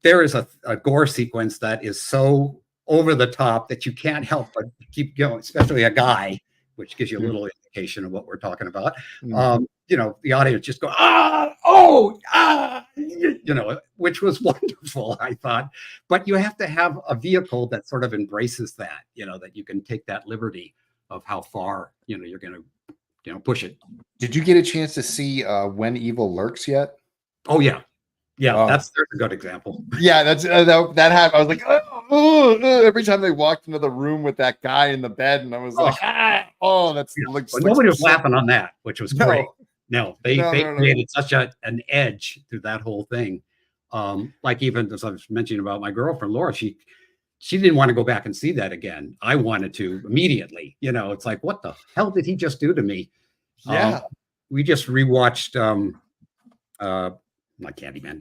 there is a gore sequence that is so over the top that you can't help but keep going, especially a guy, which gives you a little indication of what we're talking about. The audience just go, which was wonderful, I thought. But you have to have a vehicle that sort of embraces that, that you can take that liberty of how far, you're going to, push it. Did you get a chance to see When Evil Lurks yet? Oh, yeah. Yeah, that's a good example. Yeah, that's that happened. I was like, every time they walked into the room with that guy in the bed, and I was like, that's like. But nobody was laughing on that, which was great. No, they created such an edge through that whole thing. Like even as I was mentioning about my girlfriend Laura, she didn't want to go back and see that again. I wanted to immediately. It's like, what the hell did he just do to me? Yeah, we just rewatched. Not Candyman,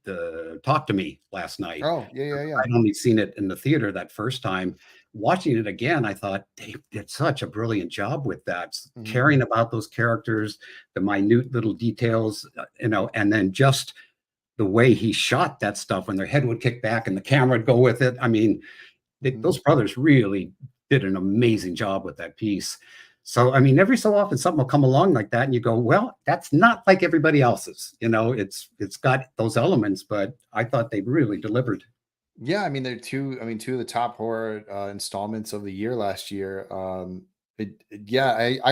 the Talk to Me last night. Oh, yeah. I'd only seen it in the theater that first time. Watching it again, I thought they did such a brilliant job with that, caring about those characters, the minute little details, and then just the way he shot that stuff when their head would kick back and the camera would go with it. I mean, those brothers really did an amazing job with that piece. So, I mean, every so often something will come along like that and you go, well, that's not like everybody else's, it's got those elements, but I thought they really delivered. Yeah. I mean, they're two of the top horror installments of the year last year. I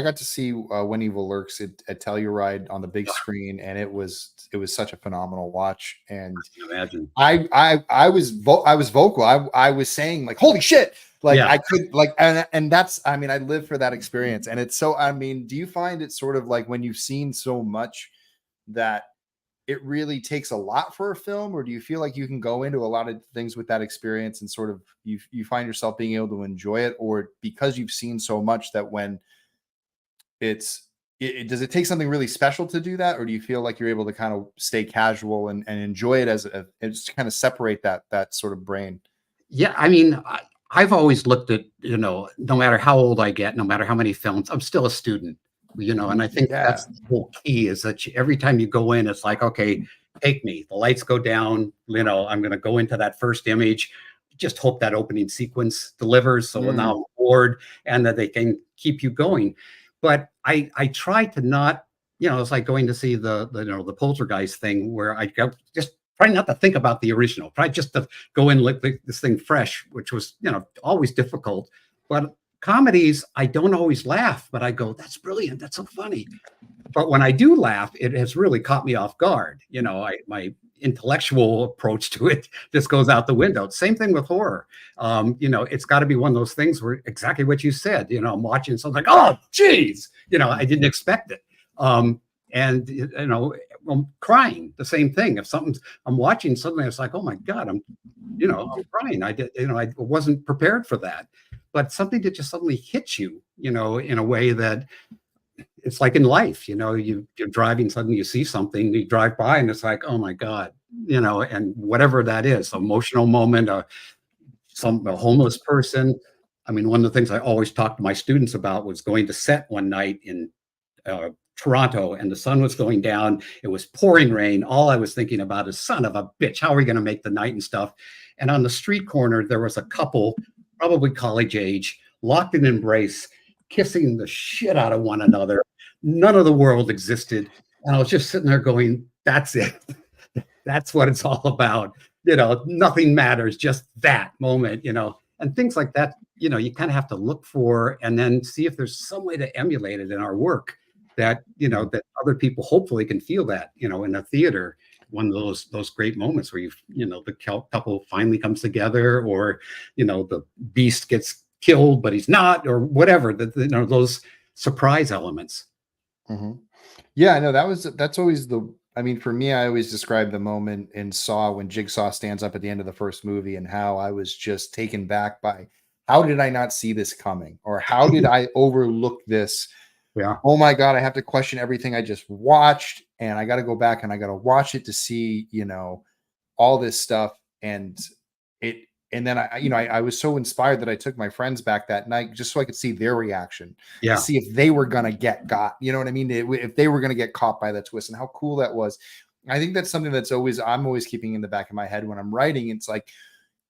got to see When Evil Lurks at Telluride on the big screen, and it was such a phenomenal watch. And I can imagine. I was vocal. I was saying like, holy shit. Like I could like, and that's, I mean, I live for that experience. And it's so, I mean, do you find it sort of like when you've seen so much that it really takes a lot for a film, or do you feel like you can go into a lot of things with that experience and sort of you find yourself being able to enjoy it, or because you've seen so much that when does it take something really special to do that, or do you feel like you're able to kind of stay casual and enjoy it and just kind of separate that sort of brain? Yeah, I mean, I've always looked at, no matter how old I get, no matter how many films, I'm still a student, and I think that's the whole key is that every time you go in, it's like, okay, take me, the lights go down, I'm going to go into that first image, just hope that opening sequence delivers. So now I'm bored and that they can keep you going. But I try to not, it's like going to see the Poltergeist thing where I go just try not to think about the original, try just to go in like this thing fresh, which was, always difficult. But comedies, I don't always laugh, but I go, that's brilliant. That's so funny. But when I do laugh, it has really caught me off guard. My intellectual approach to it just goes out the window. Same thing with horror. It's got to be one of those things where exactly what you said, I'm watching something like, oh, geez, I didn't expect it. I'm crying, the same thing. If I'm watching something, it's like, oh my God, I'm crying. I wasn't prepared for that. But something that just suddenly hits you, in a way that it's like in life, you're driving, suddenly you see something, you drive by and it's like, oh my God, and whatever that is, emotional moment, a homeless person. I mean, one of the things I always talk to my students about was going to set one night in Toronto, and the sun was going down. It was pouring rain. All I was thinking about is, son of a bitch, how are we going to make the night and stuff? And on the street corner, there was a couple, probably college age, locked in embrace, kissing the shit out of one another. None of the world existed. And I was just sitting there going, that's it. That's what it's all about. Nothing matters, just that moment, and things like that, you kind of have to look for and then see if there's some way to emulate it in our work that, that other people hopefully can feel that, in a theater, one of those great moments where the couple finally comes together, or, the beast gets killed, but he's not, or whatever, those surprise elements. Mm-hmm. Yeah, I know that's always I mean, for me, I always describe the moment in Saw when Jigsaw stands up at the end of the first movie and how I was just taken back by, how did I not see this coming? Or how did I overlook this? Yeah. Oh my God, I have to question everything I just watched, and I got to go back and I got to watch it to see, all this stuff. And And then I was so inspired that I took my friends back that night just so I could see their reaction, to see if they were gonna get got. You know what I mean? If they were gonna get caught by that twist, and how cool that was. I think that's something that's I'm always keeping in the back of my head when I'm writing. It's like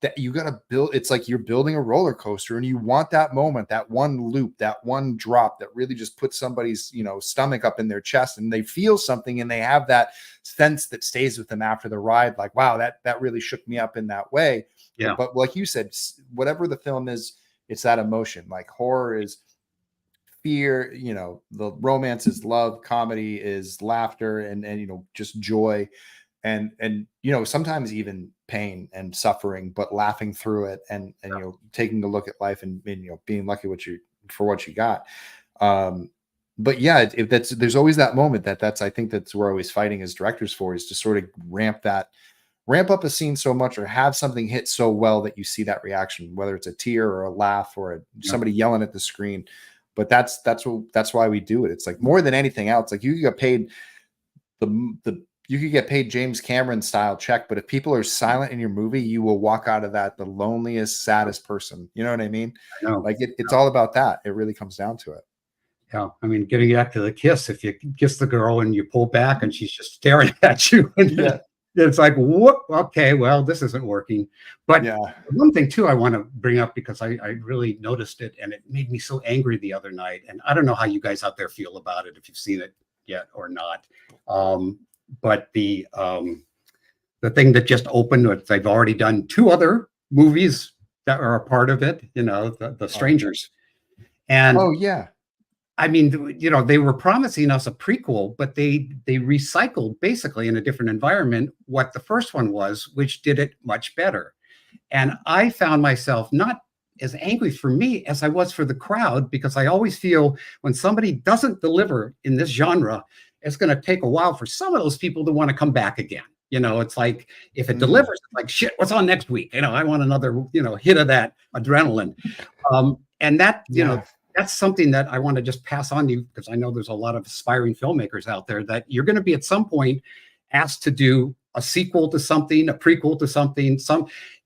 that you got to build. It's like you're building a roller coaster, and you want that moment, that one loop, that one drop that really just puts somebody's stomach up in their chest, and they feel something, and they have that sense that stays with them after the ride. Like, wow, that really shook me up in that way. Yeah. But like you said, whatever the film is, it's that emotion. Like horror is fear, the romance is love, comedy is laughter, and just joy, and sometimes even pain and suffering, but laughing through it, and taking a look at life, and being lucky for what you got. But yeah, there's always that moment I think that's we're always fighting as directors for, is to sort of ramp up a scene so much, or have something hit so well that you see that reaction, whether it's a tear or a laugh or somebody yelling at the screen. But that's why we do it. It's like more than anything else. Like you could get paid you could get paid James Cameron style check, but if people are silent in your movie, you will walk out of that the loneliest, saddest person. You know what I mean? I know. Like it's all about that. It really comes down to it. Yeah, I mean, getting back to the kiss, if you kiss the girl and you pull back and she's just staring at you, and it's like, what? Okay, well, this isn't working. But one thing too, I want to bring up, because I really noticed it, and it made me so angry the other night. And I don't know how you guys out there feel about it, if you've seen it yet or not. But the thing that just opened, they've already done 2 other movies that are a part of it. The Strangers, and I mean, they were promising us a prequel, but they recycled basically in a different environment what the first one was, which did it much better. And I found myself not as angry for me as I was for the crowd, because I always feel when somebody doesn't deliver in this genre, it's going to take a while for some of those people to want to come back again. It's like, if it delivers, it's like, shit, what's on next week? I want another, hit of that adrenaline. And that, that's something that I want to just pass on to you, because I know there's a lot of aspiring filmmakers out there that you're going to be at some point asked to do a sequel to something, a prequel to something.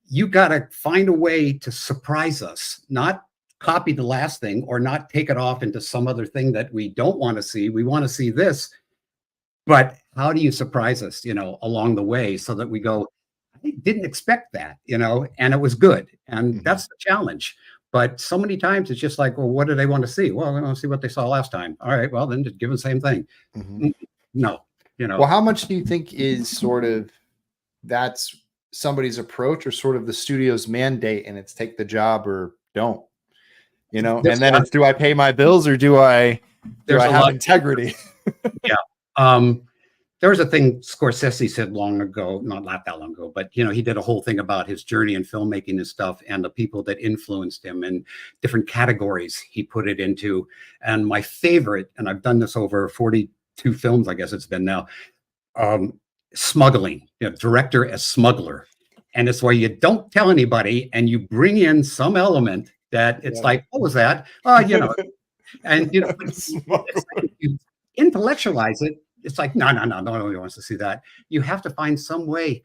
You got to find a way to surprise us, not copy the last thing, or not take it off into some other thing that we don't want to see. We want to see this, but how do you surprise us, along the way, so that we go, I didn't expect that, and it was good. And that's the challenge. But so many times it's just like, well, what do they want to see? Well, they want to see what they saw last time. All right, well, then just give them the same thing. No, Well, how much do you think is sort of that's somebody's approach, or sort of the studio's mandate, and it's take the job or don't? And then it's, do I pay my bills, or do I have integrity? There was a thing Scorsese said long ago, not that long ago, but he did a whole thing about his journey in filmmaking and stuff, and the people that influenced him, and different categories he put it into. And my favorite, and I've done this over 42 films, I guess it's been now, smuggling, director as smuggler. And it's where you don't tell anybody, and you bring in some element that it's like, what was that? And it's like, if you intellectualize it, it's like, no one wants to see that. You have to find some way.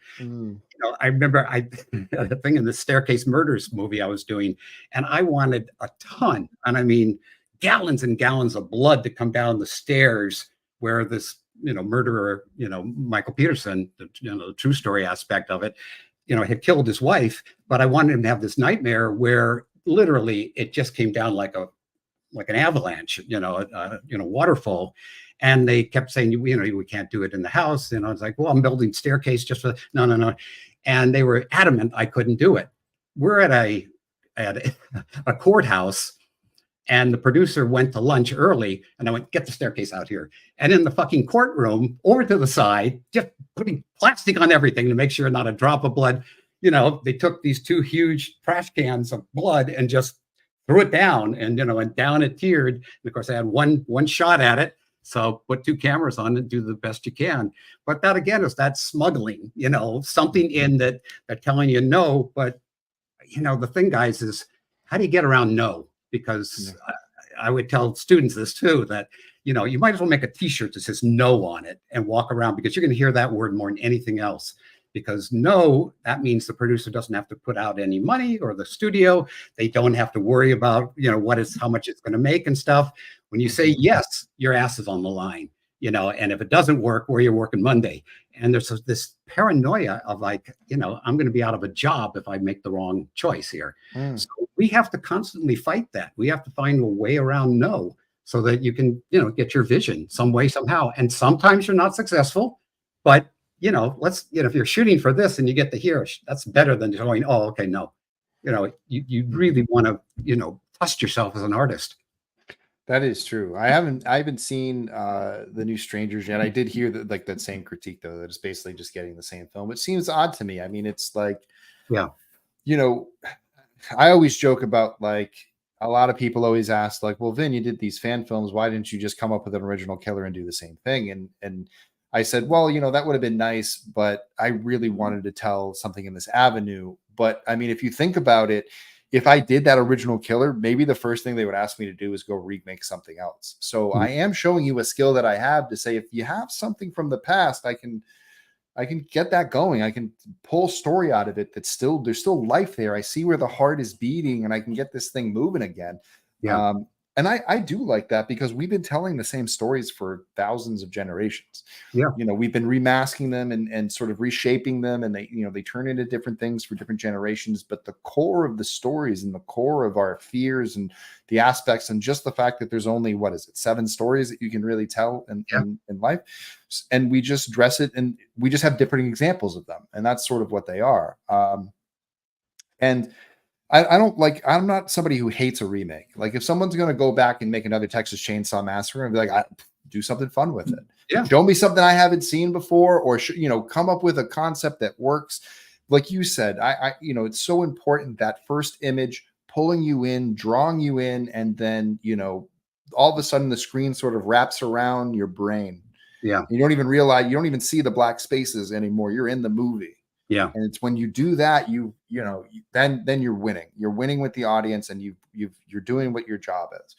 I remember the thing in the Staircase Murders movie I was doing, and I wanted a ton, and I mean gallons and gallons of blood to come down the stairs where this murderer, Michael Peterson, the true story aspect of it, had killed his wife. But I wanted him to have this nightmare where literally it just came down like an avalanche, waterfall. And they kept saying, we can't do it in the house. I was like, well, I'm building staircase just for no. And they were adamant I couldn't do it. We're at a courthouse, and the producer went to lunch early, and I went, get the staircase out here. And in the fucking courtroom, over to the side, just putting plastic on everything to make sure not a drop of blood. They took these 2 huge trash cans of blood and just threw it down, and and down it tiered. And of course, I had one shot at it. So put 2 cameras on and do the best you can. But that again is that smuggling, something in that they're telling you no. But the thing, guys, is how do you get around no? Because I would tell students this too, that you might as well make a t-shirt that says no on it and walk around, because you're going to hear that word more than anything else. because no, that means the producer doesn't have to put out any money, or the studio. They don't have to worry about, how much it's going to make and stuff. When you say yes, your ass is on the line, and if it doesn't work, where you're working Monday. And there's this paranoia of like, I'm going to be out of a job if I make the wrong choice here. So we have to constantly fight that. We have to find a way around no, so that you can, get your vision some way, somehow. And sometimes you're not successful, but if you're shooting for this and you get the here, that's better than going, oh, okay, no. You really want to, trust yourself as an artist. That is true. I haven't seen the new Strangers yet. I did hear that same critique though, that it's basically just getting the same film. It seems odd to me. I mean, it's like, yeah, I always joke about, like, a lot of people always ask, like, well, Vin, you did these fan films. Why didn't you just come up with an original killer and do the same thing? And I said, well, that would have been nice, but I really wanted to tell something in this avenue. But I mean, if you think about it, if I did that original killer, maybe the first thing they would ask me to do is go remake something else. So I am showing you a skill that I have to say, if you have something from the past, I can get that going. I can pull story out of it there's still life there. I see where the heart is beating, and I can get this thing moving again. Yeah. And I do like that, because we've been telling the same stories for thousands of generations. Yeah. We've been remasking them and sort of reshaping them, and they turn into different things for different generations. But the core of the stories and the core of our fears and the aspects, and just the fact that there's only, 7 stories that you can really tell in life. And we just dress it, and we just have different examples of them. And that's sort of what they are. And I'm not somebody who hates a remake. Like, if someone's going to go back and make another Texas Chainsaw Massacre, and be like, do something fun with it. Yeah. Show me something I haven't seen before, or, come up with a concept that works. Like you said, it's so important, that first image, pulling you in, drawing you in, and then, all of a sudden the screen sort of wraps around your brain. Yeah. You don't even realize, you don't even see the black spaces anymore. You're in the movie. Yeah. And it's when you do that, then you're winning. You're winning with the audience, and you're doing what your job is.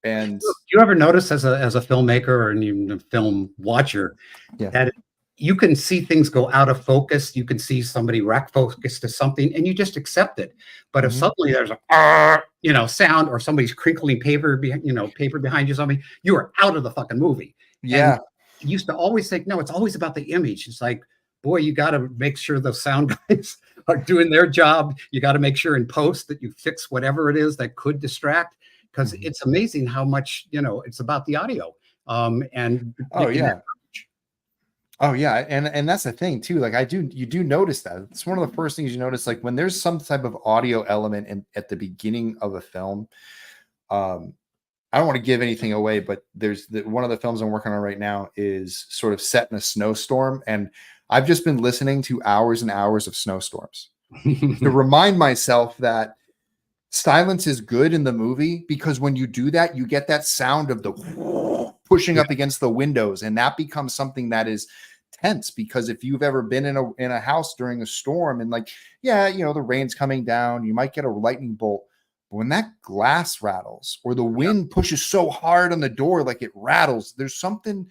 And do you ever notice as a filmmaker, or even a film watcher, that you can see things go out of focus? You can see somebody rack focus to something, and you just accept it. But if suddenly there's a sound, or somebody's crinkling paper behind you, something, you are out of the fucking movie. Yeah. And I used to always think, no, it's always about the image. It's like, boy, you got to make sure the sound guys are doing their job. You got to make sure in post that you fix whatever it is that could distract, because it's amazing how much, it's about the audio. And and that's the thing too. Like, you do notice that. It's one of the first things you notice, like when there's some type of audio element at the beginning of a film. I don't want to give anything away, but there's one of the films I'm working on right now is sort of set in a snowstorm, and I've just been listening to hours and hours of snowstorms to remind myself that silence is good in the movie, because when you do that, you get that sound of the pushing up against the windows, and that becomes something that is tense. Because if you've ever been in a house during a storm, and the rain's coming down, you might get a lightning bolt. But when that glass rattles, or the wind pushes so hard on the door, like it rattles, there's something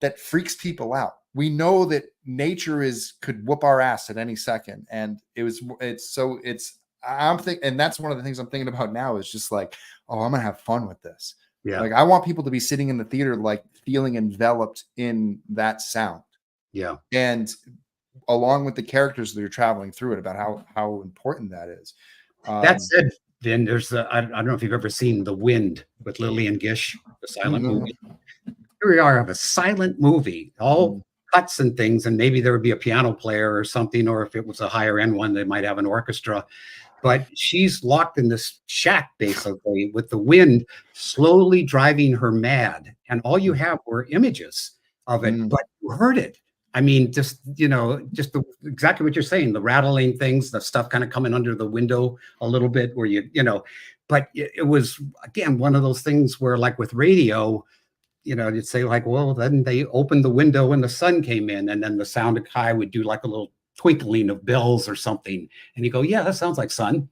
that freaks people out. We know that nature could whoop our ass at any second. And I'm thinking, and that's one of the things I'm thinking about now, is just like, oh, I'm going to have fun with this. Yeah. Like, I want people to be sitting in the theater, like feeling enveloped in that sound. Yeah. And along with the characters that are traveling through it, about how important that is. That said, Vin, there's I don't know if you've ever seen The Wind with Lillian Gish, the silent movie. Here we are, have a silent movie, all cuts and things, and maybe there would be a piano player or something, or if it was a higher end one, they might have an orchestra. But she's locked in this shack, basically, with the wind slowly driving her mad. And all you have were images of it, but you heard it. I mean, exactly what you're saying, the rattling things, the stuff kind of coming under the window a little bit, where but it was, again, one of those things where, like with radio, you'd say like, well, then they opened the window and the sun came in, and then the sound guy would do like a little twinkling of bells or something. And you go, yeah, that sounds like sun.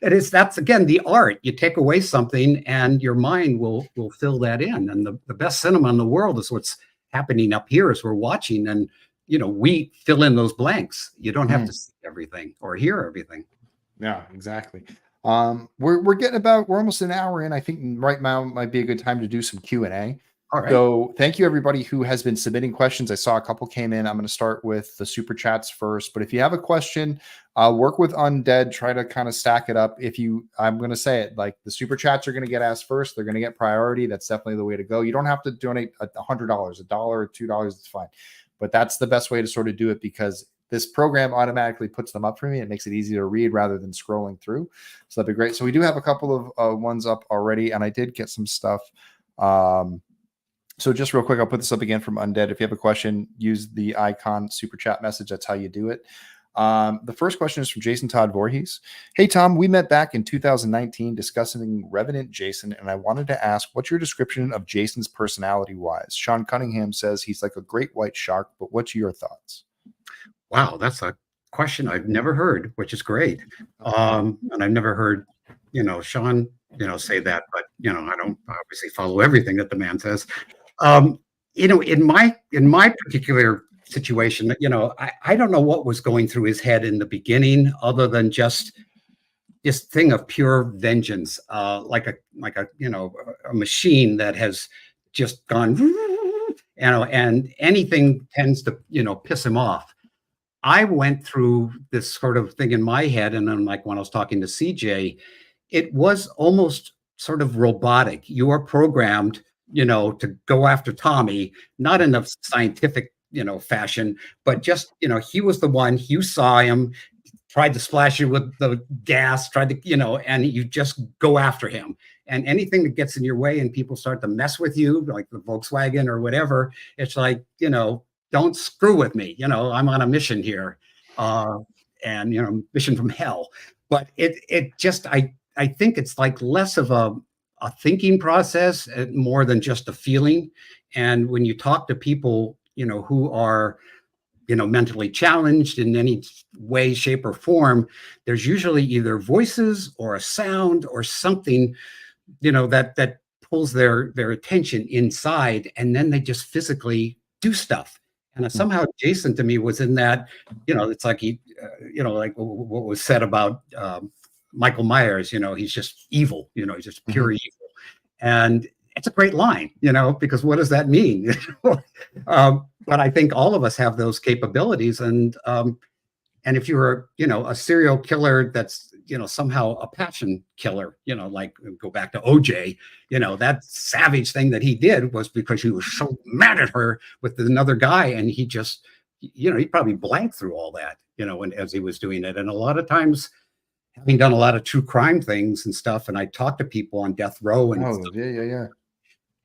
That's again, the art. You take away something and your mind will fill that in. And the best cinema in the world is what's happening up here as we're watching. And, we fill in those blanks. You don't have to see everything or hear everything. Yeah, exactly. We're almost an hour in. I think right now might be a good time to do some Q&A. All right. So thank you everybody who has been submitting questions. I saw a couple came in. I'm going to start with the super chats first, but if you have a question, work with Undead, try to kind of stack it up. I'm going to say it, like, the super chats are going to get asked first. They're going to get priority. That's definitely the way to go. You don't have to donate $100, $1 or $2. It's fine. But that's the best way to sort of do it, because this program automatically puts them up for me. It makes it easy to read rather than scrolling through. So that'd be great. So we do have a couple of ones up already, and I did get some stuff. So just real quick, I'll put this up again from Undead. If you have a question, use the icon super chat message. That's how you do it. The first question is from Jason Todd Voorhees. Hey, Tom, we met back in 2019 discussing Revenant Jason, and I wanted to ask, what's your description of Jason's personality-wise? Sean Cunningham says he's like a great white shark, but what's your thoughts? Wow, that's a question I've never heard, which is great. And I've never heard, Sean, say that, but, I don't obviously follow everything that the man says. In my particular situation, I don't know what was going through his head in the beginning, other than just this thing of pure vengeance, like a machine that has just gone, and anything tends to, piss him off. I went through this sort of thing in my head, and then, like, when I was talking to CJ, it was almost sort of robotic. You are programmed, to go after Tommy, not in a scientific, fashion, but just, he was the one. You saw him, tried to splash you with the gas, tried to, and you just go after him. And anything that gets in your way and people start to mess with you, like the Volkswagen or whatever, it's like, don't screw with me. I'm on a mission here, and, mission from hell. But it just, I think it's like less of a thinking process, more than just a feeling. And when you talk to people, who are, mentally challenged in any way, shape, or form, there's usually either voices or a sound or something, that pulls their attention inside, and then they just physically do stuff. And somehow Jason, to me, was in that, it's like he, like what was said about Michael Myers, he's just evil, he's just pure evil. And it's a great line, because what does that mean? But I think all of us have those capabilities. And if you're, a serial killer that's, somehow a passion killer, like go back to OJ, that savage thing that he did was because he was so mad at her with another guy. And he just, he probably blanked through all that, as he was doing it. And a lot of times, having done a lot of true crime things and stuff, and I talk to people on death row and stuff, yeah.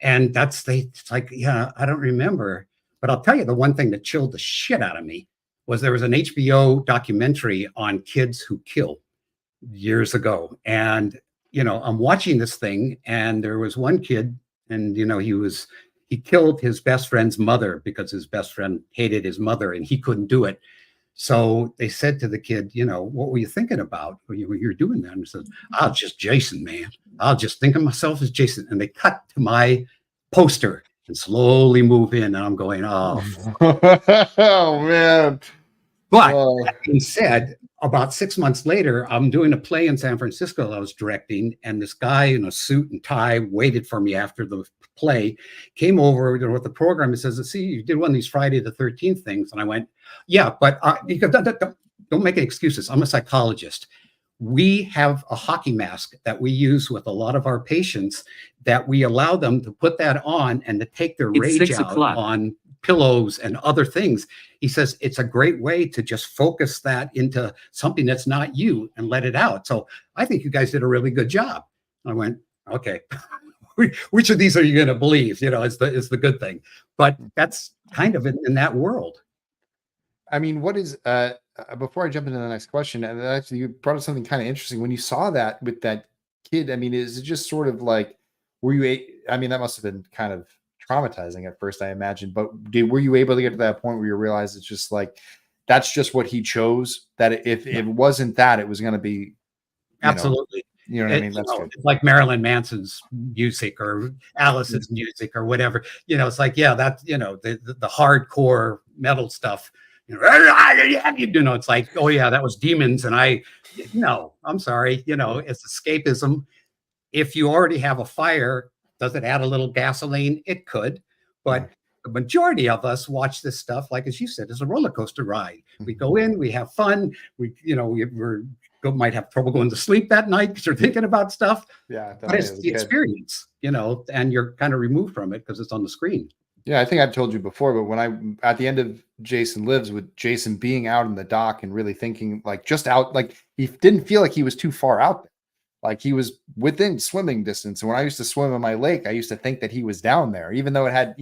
And it's like, I don't remember. But I'll tell you, the one thing that chilled the shit out of me was there was an HBO documentary on kids who kill years ago. And, I'm watching this thing, and there was one kid, and, he killed his best friend's mother because his best friend hated his mother and he couldn't do it. So they said to the kid, what were you thinking about when you're doing that? And he said, I'll just Jason, man. I'll just think of myself as Jason. And they cut to my poster and slowly move in. And I'm going, oh, oh man. But that being said, about 6 months later, I'm doing a play in San Francisco I was directing. And this guy in a suit and tie waited for me after the play, came over with the program and says, see, you did one of these Friday the 13th things. And I went, yeah, but don't make any excuses. I'm a psychologist. We have a hockey mask that we use with a lot of our patients that we allow them to put that on and to take their rage out on pillows and other things. He says it's a great way to just focus that into something that's not you and let it out. So I think you guys did a really good job. I went, okay. Which of these are you going to believe? It's the good thing. But that's kind of in that world. I mean, what is before I jump into the next question, and actually you brought up something kind of interesting when you saw that with that kid. I mean, is it just sort of like, I mean, that must have been kind of traumatizing at first, I imagine. But were you able to get to that point where you realize it's just like that's just what he chose? That if it wasn't that, it was going to be absolutely. You know what I mean? That's good. It's like Marilyn Manson's music or Alice's music or whatever. It's like, yeah, that's, the hardcore metal stuff. It's like, oh yeah, that was demons. And I'm sorry, it's escapism. If you already have a fire, does it add a little gasoline? It could, but the majority of us watch this stuff, like as you said, as a roller coaster ride. We go in, we have fun. We might have trouble going to sleep that night because you're thinking about stuff. Yeah, but it's the experience, and you're kind of removed from it because it's on the screen. Yeah, I think I've told you before, but when at the end of Jason Lives, with Jason being out in the dock and really thinking like just out, like he didn't feel like he was too far out there. Like he was within swimming distance. And when I used to swim in my lake, I used to think that he was down there, even though it had,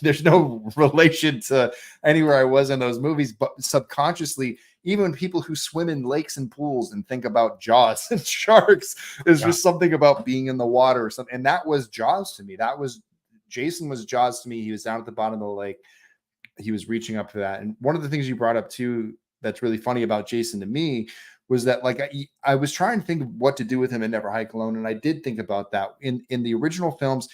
there's no relation to anywhere I was in those movies. But subconsciously, even when people who swim in lakes and pools and think about Jaws and sharks, there's just something about being in the water or something. And that was Jaws to me. Jason was Jaws to me. He was down at the bottom of the lake. He was reaching up for that. And one of the things you brought up too, that's really funny about Jason to me, was that like I was trying to think of what to do with him in Never Hike Alone, and I did think about that. In the original films,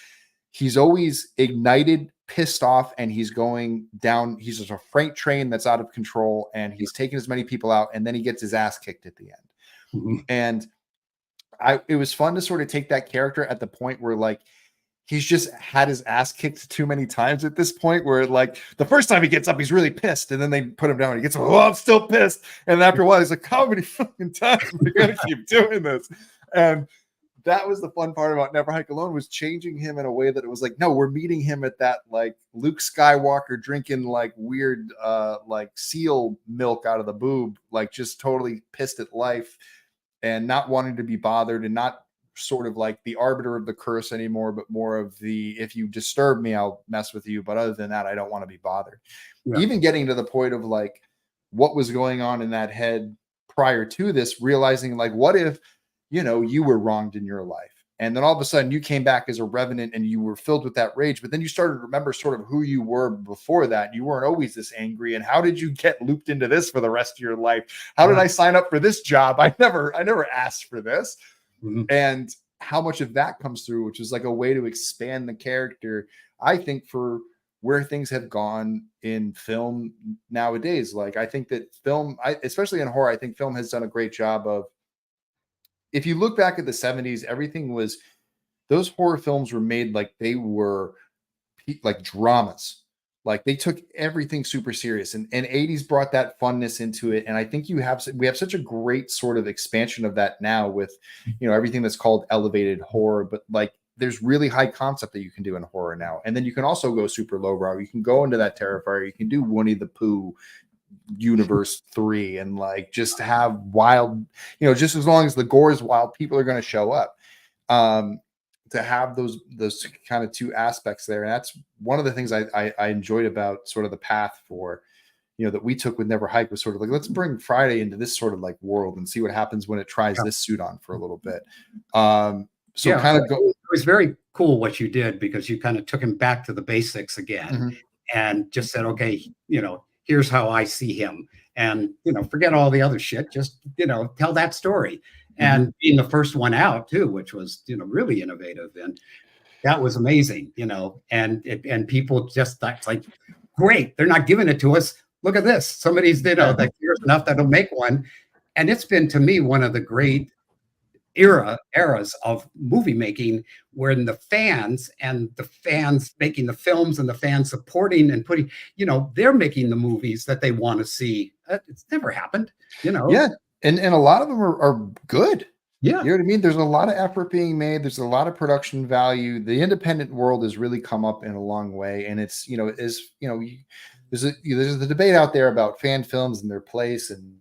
he's always ignited, pissed off, and he's going down. He's just a freight train that's out of control, and he's taking as many people out, and then he gets his ass kicked at the end. And it was fun to sort of take that character at the point where like he's just had his ass kicked too many times at this point, where like the first time he gets up, he's really pissed. And then they put him down and he gets, oh, I'm still pissed. And after a while, he's like, how many fucking times are we going to keep doing this? And that was the fun part about Never Hike Alone, was changing him in a way that it was like, no, we're meeting him at that like Luke Skywalker drinking like weird like seal milk out of the boob, like just totally pissed at life and not wanting to be bothered, and not sort of like the arbiter of the curse anymore, but more of the, if you disturb me, I'll mess with you. But other than that, I don't want to be bothered. Yeah. Even getting to the point of like what was going on in that head prior to this, realizing like, what if, you were wronged in your life, and then all of a sudden you came back as a revenant and you were filled with that rage, but then you started to remember sort of who you were before that. You weren't always this angry. And how did you get looped into this for the rest of your life? How did I sign up for this job? I never asked for this. And how much of that comes through, which is like a way to expand the character, I think, for where things have gone in film nowadays. Like, I think that film, especially in horror, I think film has done a great job of, if you look back at the 70s, everything was, those horror films were made like they were like dramas. Like they took everything super serious, and 80s brought that funness into it. And I think we have such a great sort of expansion of that now with, everything that's called elevated horror, but like there's really high concept that you can do in horror now. And then you can also go super lowbrow. You can go into that Terrifier. You can do Winnie the Pooh Universe 3 and like just have wild, just as long as the gore is wild, people are going to show up. To have those kind of two aspects there. And that's one of the things I enjoyed about sort of the path for, that we took with Never Hike, was sort of like, let's bring Friday into this sort of like world and see what happens when it tries this suit on for a little bit. It was very cool what you did, because you kind of took him back to the basics again and just said, okay, here's how I see him, and, forget all the other shit, just, tell that story. And being the first one out too, which was, really innovative, and that was amazing, and people just, that's like, great, they're not giving it to us. Look at this. Somebody's, that cares enough that'll make one. And it's been, to me, one of the great eras of movie making, where the fans making the films and the fans supporting and putting, they're making the movies that they want to see. It's never happened, Yeah. And a lot of them are good. Yeah. You know what I mean? There's a lot of effort being made. There's a lot of production value. The independent world has really come up in a long way. And it's, there's the debate out there about fan films and their place. And,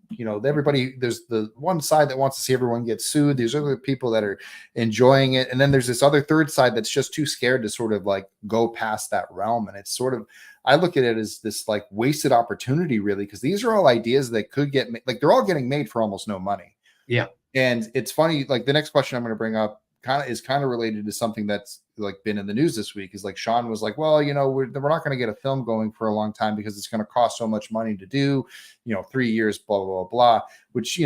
everybody, there's the one side that wants to see everyone get sued. There's other people that are enjoying it. And then there's this other third side that's just too scared to sort of like go past that realm. And it's sort of, I look at it as this like wasted opportunity, really, because these are all ideas that could get, like, they're all getting made for almost no money. Yeah. And it's funny, like the next question I'm going to bring up kind of related to something that's like been in the news this week. Is like Sean was like, well, we're not going to get a film going for a long time because it's going to cost so much money to do, 3 years, blah, blah, blah, which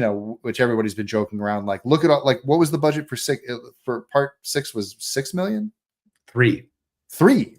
everybody's been joking around. Like, look at all, like, what was the budget for part 6 was 6 million? 3.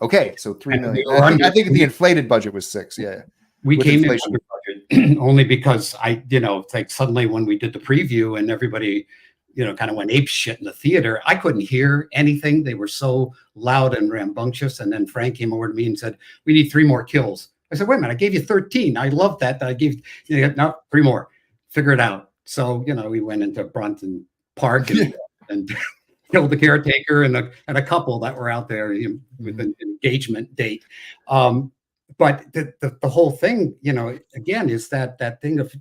Okay. So 3 million. I think the inflated budget was 6. Yeah. We came in under budget only because like suddenly when we did the preview and everybody, kind of went ape shit in the theater, I couldn't hear anything. They were so loud and rambunctious. And then Frank came over to me and said, we need 3 more kills. I said, wait a minute, I gave you 13. I love that. I gave, no, 3 more. Figure it out. So, we went into Brunton Park and killed the caretaker and a couple that were out there with an engagement date. But the whole thing, again, is that thing of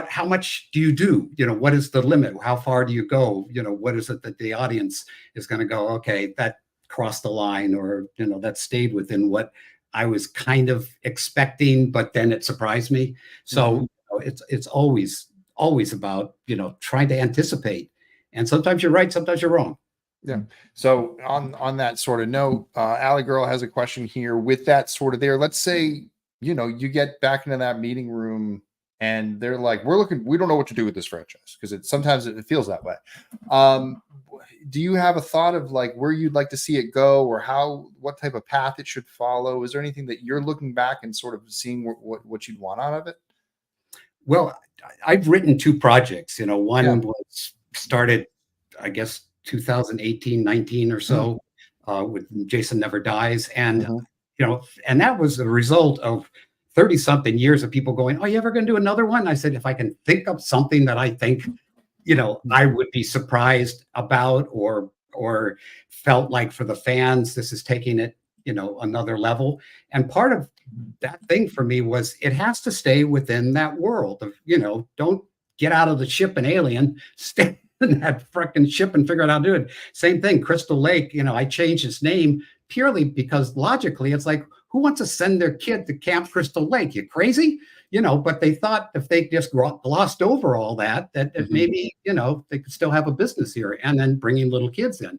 how much do you do? What is the limit? How far do you go? What is it that the audience is going to go, okay, that crossed the line, or, that stayed within what I was kind of expecting, but then it surprised me. So it's always about, trying to anticipate. And sometimes you're right, sometimes you're wrong. Yeah. So on that sort of note, Alley Girl has a question here with that sort of there. Let's say, you get back into that meeting room and they're like, we don't know what to do with this franchise, because sometimes it feels that way. Do you have a thought of like where you'd like to see it go, or what type of path it should follow? Is there anything that you're looking back and sort of seeing what you'd want out of it? Well, I've written 2 projects. One was started, I guess, 2018, 19 or so, with Jason Never Dies. And, and that was a result of 30 something years of people going, oh, you ever going to do another one? I said, if I can think of something that I think, I would be surprised about, or felt like for the fans, this is taking it, another level. And part of that thing for me was it has to stay within that world of, don't get out of the ship and Alien, stay in that freaking ship and figure out how to do it. Same thing, Crystal Lake, I changed its name purely because logically it's like, who wants to send their kid to Camp Crystal Lake? You crazy? But they thought if they just glossed over all that maybe, they could still have a business here, and then bringing little kids in.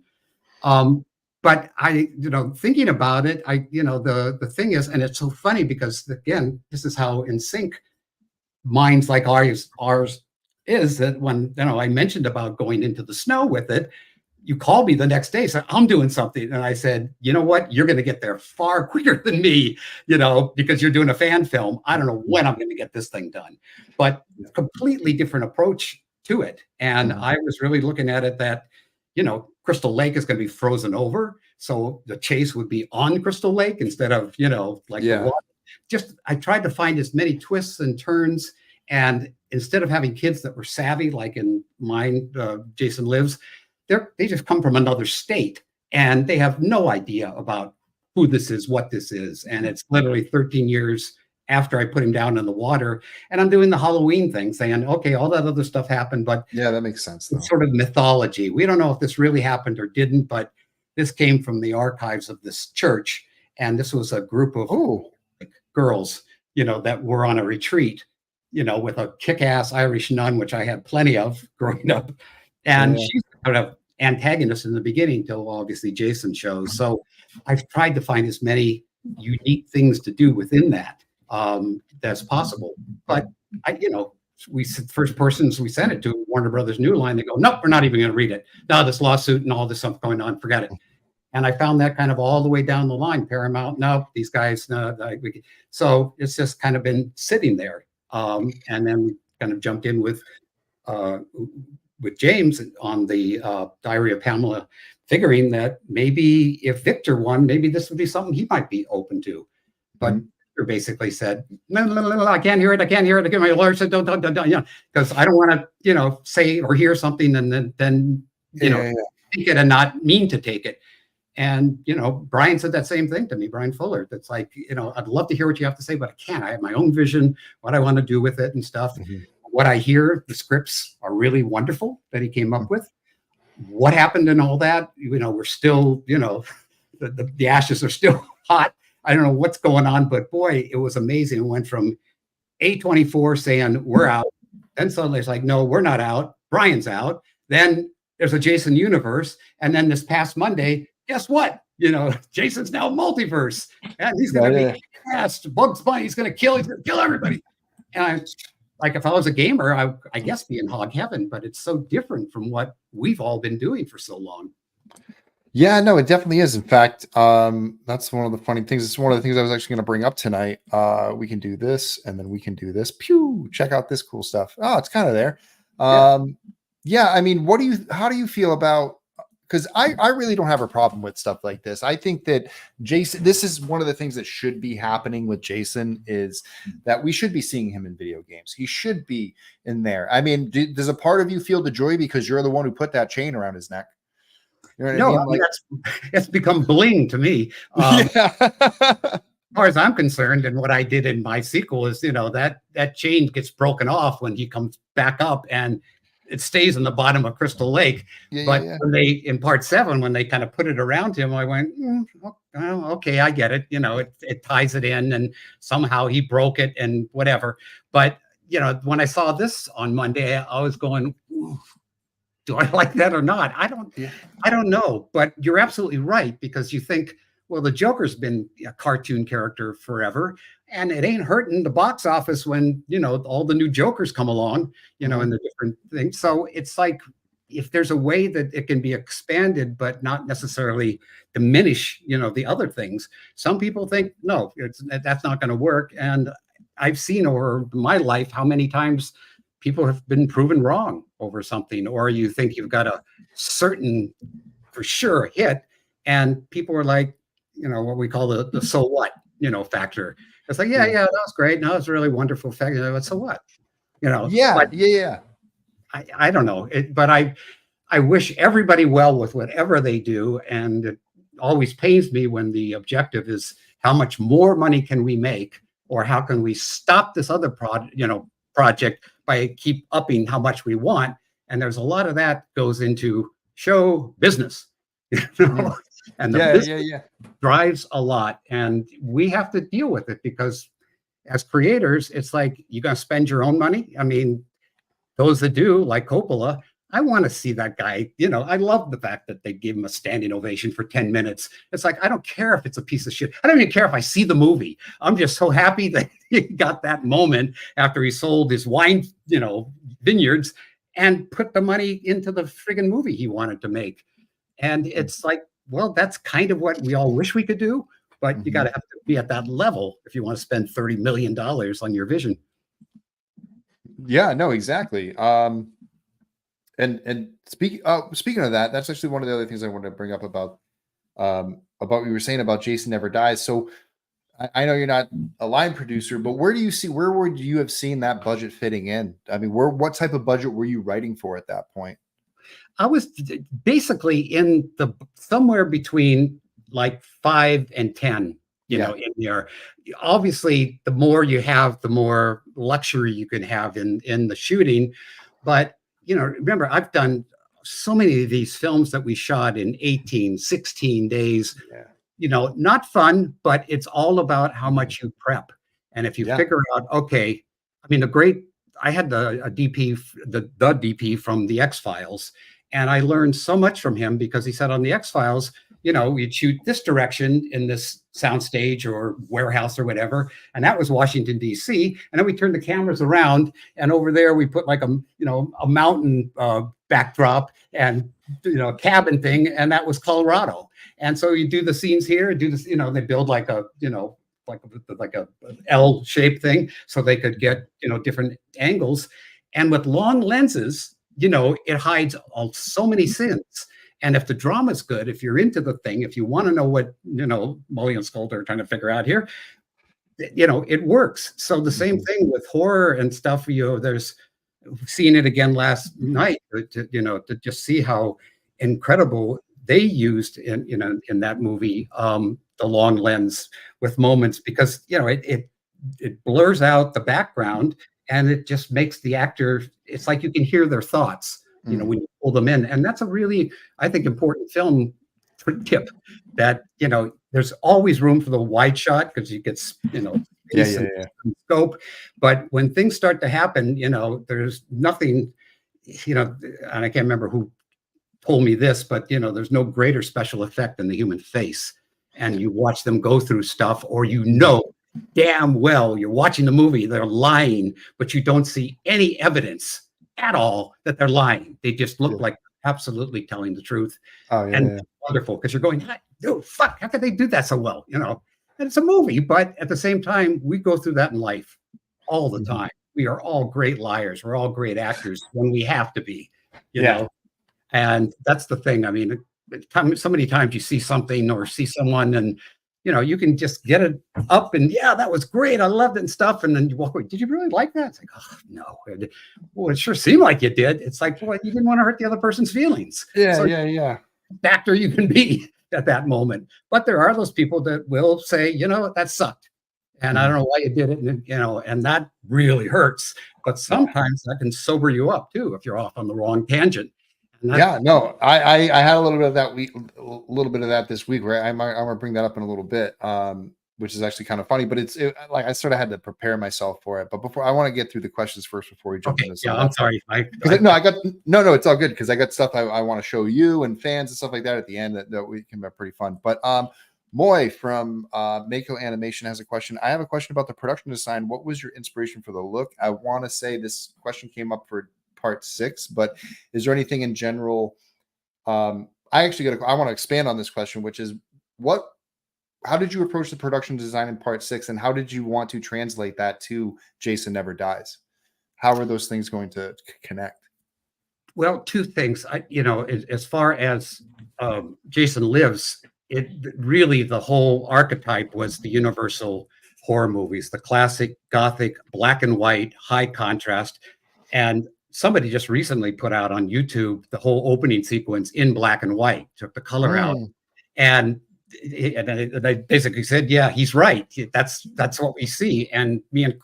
But I, thinking about it, the thing is, and it's so funny because, again, this is how in sync minds like ours is, that when, I mentioned about going into the snow with it, you called me the next day, said, I'm doing something. And I said, you know what? You're going to get there far quicker than me, because you're doing a fan film. I don't know when I'm going to get this thing done, but completely different approach to it. And I was really looking at it that, Crystal Lake is going to be frozen over. So the chase would be on Crystal Lake instead of, just, I tried to find as many twists and turns. And instead of having kids that were savvy, like in mine, Jason Lives, they just come from another state and they have no idea about who this is, what this is. And it's literally 13 years after I put him down in the water, and I'm doing the Halloween thing saying, okay, all that other stuff happened, but yeah, that makes sense. Though. It's sort of mythology. We don't know if this really happened or didn't, but this came from the archives of this church. And this was a group of girls, that were on a retreat, with a kick-ass Irish nun, which I had plenty of growing up. And she's kind of antagonist in the beginning till obviously Jason shows. So I've tried to find as many unique things to do within that as possible. But we first persons we sent it to, Warner Brothers New Line, they go, nope, we're not even going to read it. No, this lawsuit and all this stuff going on, forget it. And I found that kind of all the way down the line. Paramount, no, these guys, no. So it's just kind of been sitting there. And then we kind of jumped in with James on the Diary of Pamela, figuring that maybe if Victor won, maybe this would be something he might be open to. But Victor basically said, no, I can't hear it. I can't hear it. Again, my lawyer said, don't, because I don't want to, say or hear something and then take it and not mean to take it. And, Brian said that same thing to me, Brian Fuller. That's like, I'd love to hear what you have to say, but I can't. I have my own vision, what I want to do with it and stuff. What I hear, the scripts are really wonderful that he came up with. What happened and all that, we're still, the ashes are still hot. I don't know what's going on, but boy, it was amazing. It went from A24 saying we're out. Then suddenly it's like, no, we're not out. Brian's out. Then there's a Jason universe. And then this past Monday, guess what? Jason's now multiverse, and he's going to be cast. Bugs Bunny, he's going to kill everybody. And if I was a gamer, I guess be in hog heaven, but it's so different from what we've all been doing for so long. Yeah, no, it definitely is. In fact, that's one of the funny things. It's one of the things I was actually going to bring up tonight. We can do this, and then we can do this. Pew! Check out this cool stuff. Oh, it's kind of there. Yeah, I mean, how do you feel about? Because I really don't have a problem with stuff like this. I think that Jason, this is one of the things that should be happening with Jason, is that we should be seeing him in video games. He should be in there. I mean, does a part of you feel the joy because you're the one who put that chain around his neck? You know what I mean? It's become bling to me. Yeah. As far as I'm concerned, and what I did in my sequel is, that chain gets broken off when he comes back up, and it stays in the bottom of Crystal Lake. When they, in part 7, when they kind of put it around him, I went, okay, I get it. It ties it in, and somehow he broke it and whatever. But, when I saw this on Monday, I was going, do I like that or not? I don't know. But you're absolutely right, because you think, well, the Joker's been a cartoon character forever, and it ain't hurting the box office when, all the new Jokers come along, and the different things. So it's like, if there's a way that it can be expanded, but not necessarily diminish, the other things, some people think, no, that's not going to work. And I've seen over my life how many times people have been proven wrong over something, or you think you've got a certain, for sure, hit, and people are like, what we call the so what, factor. It's like, yeah, that was great. No, it's a really wonderful fact. So what? Yeah. I don't know. But I wish everybody well with whatever they do. And it always pains me when the objective is how much more money can we make, or how can we stop this other project by keep upping how much we want. And there's a lot of that goes into show business. And the business drives a lot, and we have to deal with it, because as creators, it's like, you got to spend your own money. I mean, those that do, like Coppola, I want to see that guy. I love the fact that they gave him a standing ovation for 10 minutes. It's like, I don't care if it's a piece of shit. I don't even care if I see the movie. I'm just so happy that he got that moment after he sold his wine, vineyards, and put the money into the friggin' movie he wanted to make. And it's like, well, that's kind of what we all wish we could do, but you got to have to be at that level if you want to spend $30 million on your vision. Yeah, no, exactly. And speaking of that, that's actually one of the other things I wanted to bring up about what you were saying about Jason Never Dies. So I know you're not a line producer, but where would you have seen that budget fitting in? I mean, what type of budget were you writing for at that point? I was basically in somewhere between like 5 and 10, in there. Obviously, the more you have, the more luxury you can have in the shooting. But, remember, I've done so many of these films that we shot in 18, 16 days. Not fun, but it's all about how much you prep. And if you figure out, okay, I mean, I had a DP, the DP from the X-Files. And I learned so much from him, because he said on the X-Files, you'd shoot this direction in this soundstage or warehouse or whatever. And that was Washington, D.C. And then we turned the cameras around, and over there we put like a mountain backdrop and, a cabin thing. And that was Colorado. And so you do the scenes here, they build like a L-shaped thing so they could get, different angles. And with long lenses, it hides so many sins. And if the drama's good, if you're into the thing, if you want to know what, Mully and Sculter are trying to figure out here, it works. So the same thing with horror and stuff, we've seen it again last night, to just see how incredible they used in that movie, the long lens with moments, because, it blurs out the background, and it just makes the actor, it's like you can hear their thoughts, when you pull them in. And that's a really, I think, important film tip, that, there's always room for the wide shot, because you get, space and scope. But when things start to happen, there's nothing, and I can't remember who pull me this, but there's no greater special effect than the human face. And you watch them go through stuff, or damn well you're watching the movie, they're lying, but you don't see any evidence at all that they're lying. They just look like absolutely telling the truth. It's wonderful because you're going, oh, fuck, how could they do that so well? And it's a movie, but at the same time, we go through that in life all the time. We are all great liars. We're all great actors when we have to be, you know. And that's the thing. I mean, so many times you see something or see someone and, you can just get it up and, that was great. I loved it and stuff. And then you walk away. Did you really like that? It's like, oh, no. Well, it sure seemed like you did. It's like, well, you didn't want to hurt the other person's feelings. Actor you can be at that moment. But there are those people that will say, that sucked. And I don't know why you did it. And, and that really hurts. But sometimes that can sober you up, too, if you're off on the wrong tangent. I had a little bit of that this week, where I'm going to bring that up in a little bit, which is actually kind of funny, but like I sort of had to prepare myself for it. But before, I want to get through the questions first before we jump into I'm sorry. It's all good because I got stuff I want to show you and fans and stuff like that at the end that we can be pretty fun. But Moy from Mako Animation has a question. I have a question about the production design. What was your inspiration for the look? I want to say this question came up for part 6, but is there anything in general? I want to expand on this question, which is how did you approach the production design in part 6, and how did you want to translate that to Jason Never Dies? How are those things going to connect? Well, two things. As far as Jason Lives, it really, the whole archetype was the universal horror movies, the classic Gothic, black and white, high contrast. And somebody just recently put out on YouTube the whole opening sequence in black and white, took the color out. And I basically said, yeah, he's right. That's what we see. And me and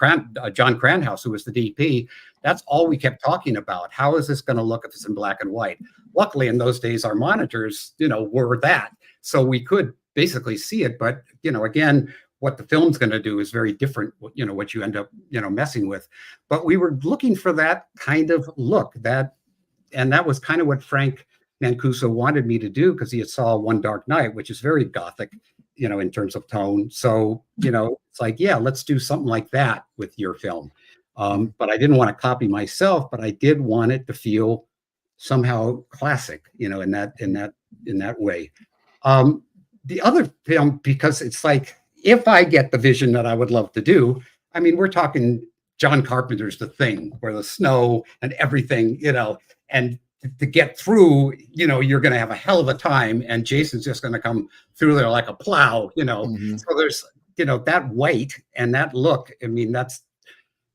John Cranhouse, who was the DP, that's all we kept talking about. How is this going to look if it's in black and white? Luckily, in those days, our monitors, were that. So we could basically see it. But, again, what the film's going to do is very different, what you end up, messing with. But we were looking for that kind of look, and that was kind of what Frank Mancuso wanted me to do, because he had saw One Dark Night, which is very Gothic, in terms of tone. So, it's like, yeah, let's do something like that with your film. But I didn't want to copy myself, but I did want it to feel somehow classic, in that way. The other film, because it's like, if I get the vision that I would love to do, I mean, we're talking John Carpenter's The Thing, where the snow and everything, and to get through, you're going to have a hell of a time, and Jason's just going to come through there like a plow, So there's, that weight and that look. I mean, that's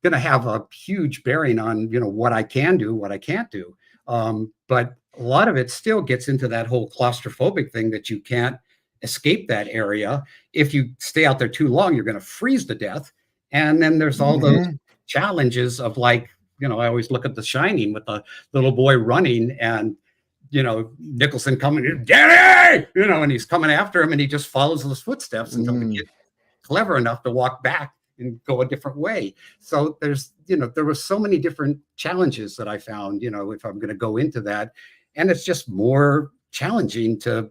going to have a huge bearing on, what I can do, what I can't do. But a lot of it still gets into that whole claustrophobic thing, that you can't escape that area. If you stay out there too long, you're going to freeze to death. And then there's all those challenges of, like, I always look at The Shining with the little boy running, and Nicholson coming, Danny, and he's coming after him, and he just follows those footsteps until the kid clever enough to walk back and go a different way. So there's, there were so many different challenges that I found, if I'm going to go into that, and it's just more challenging to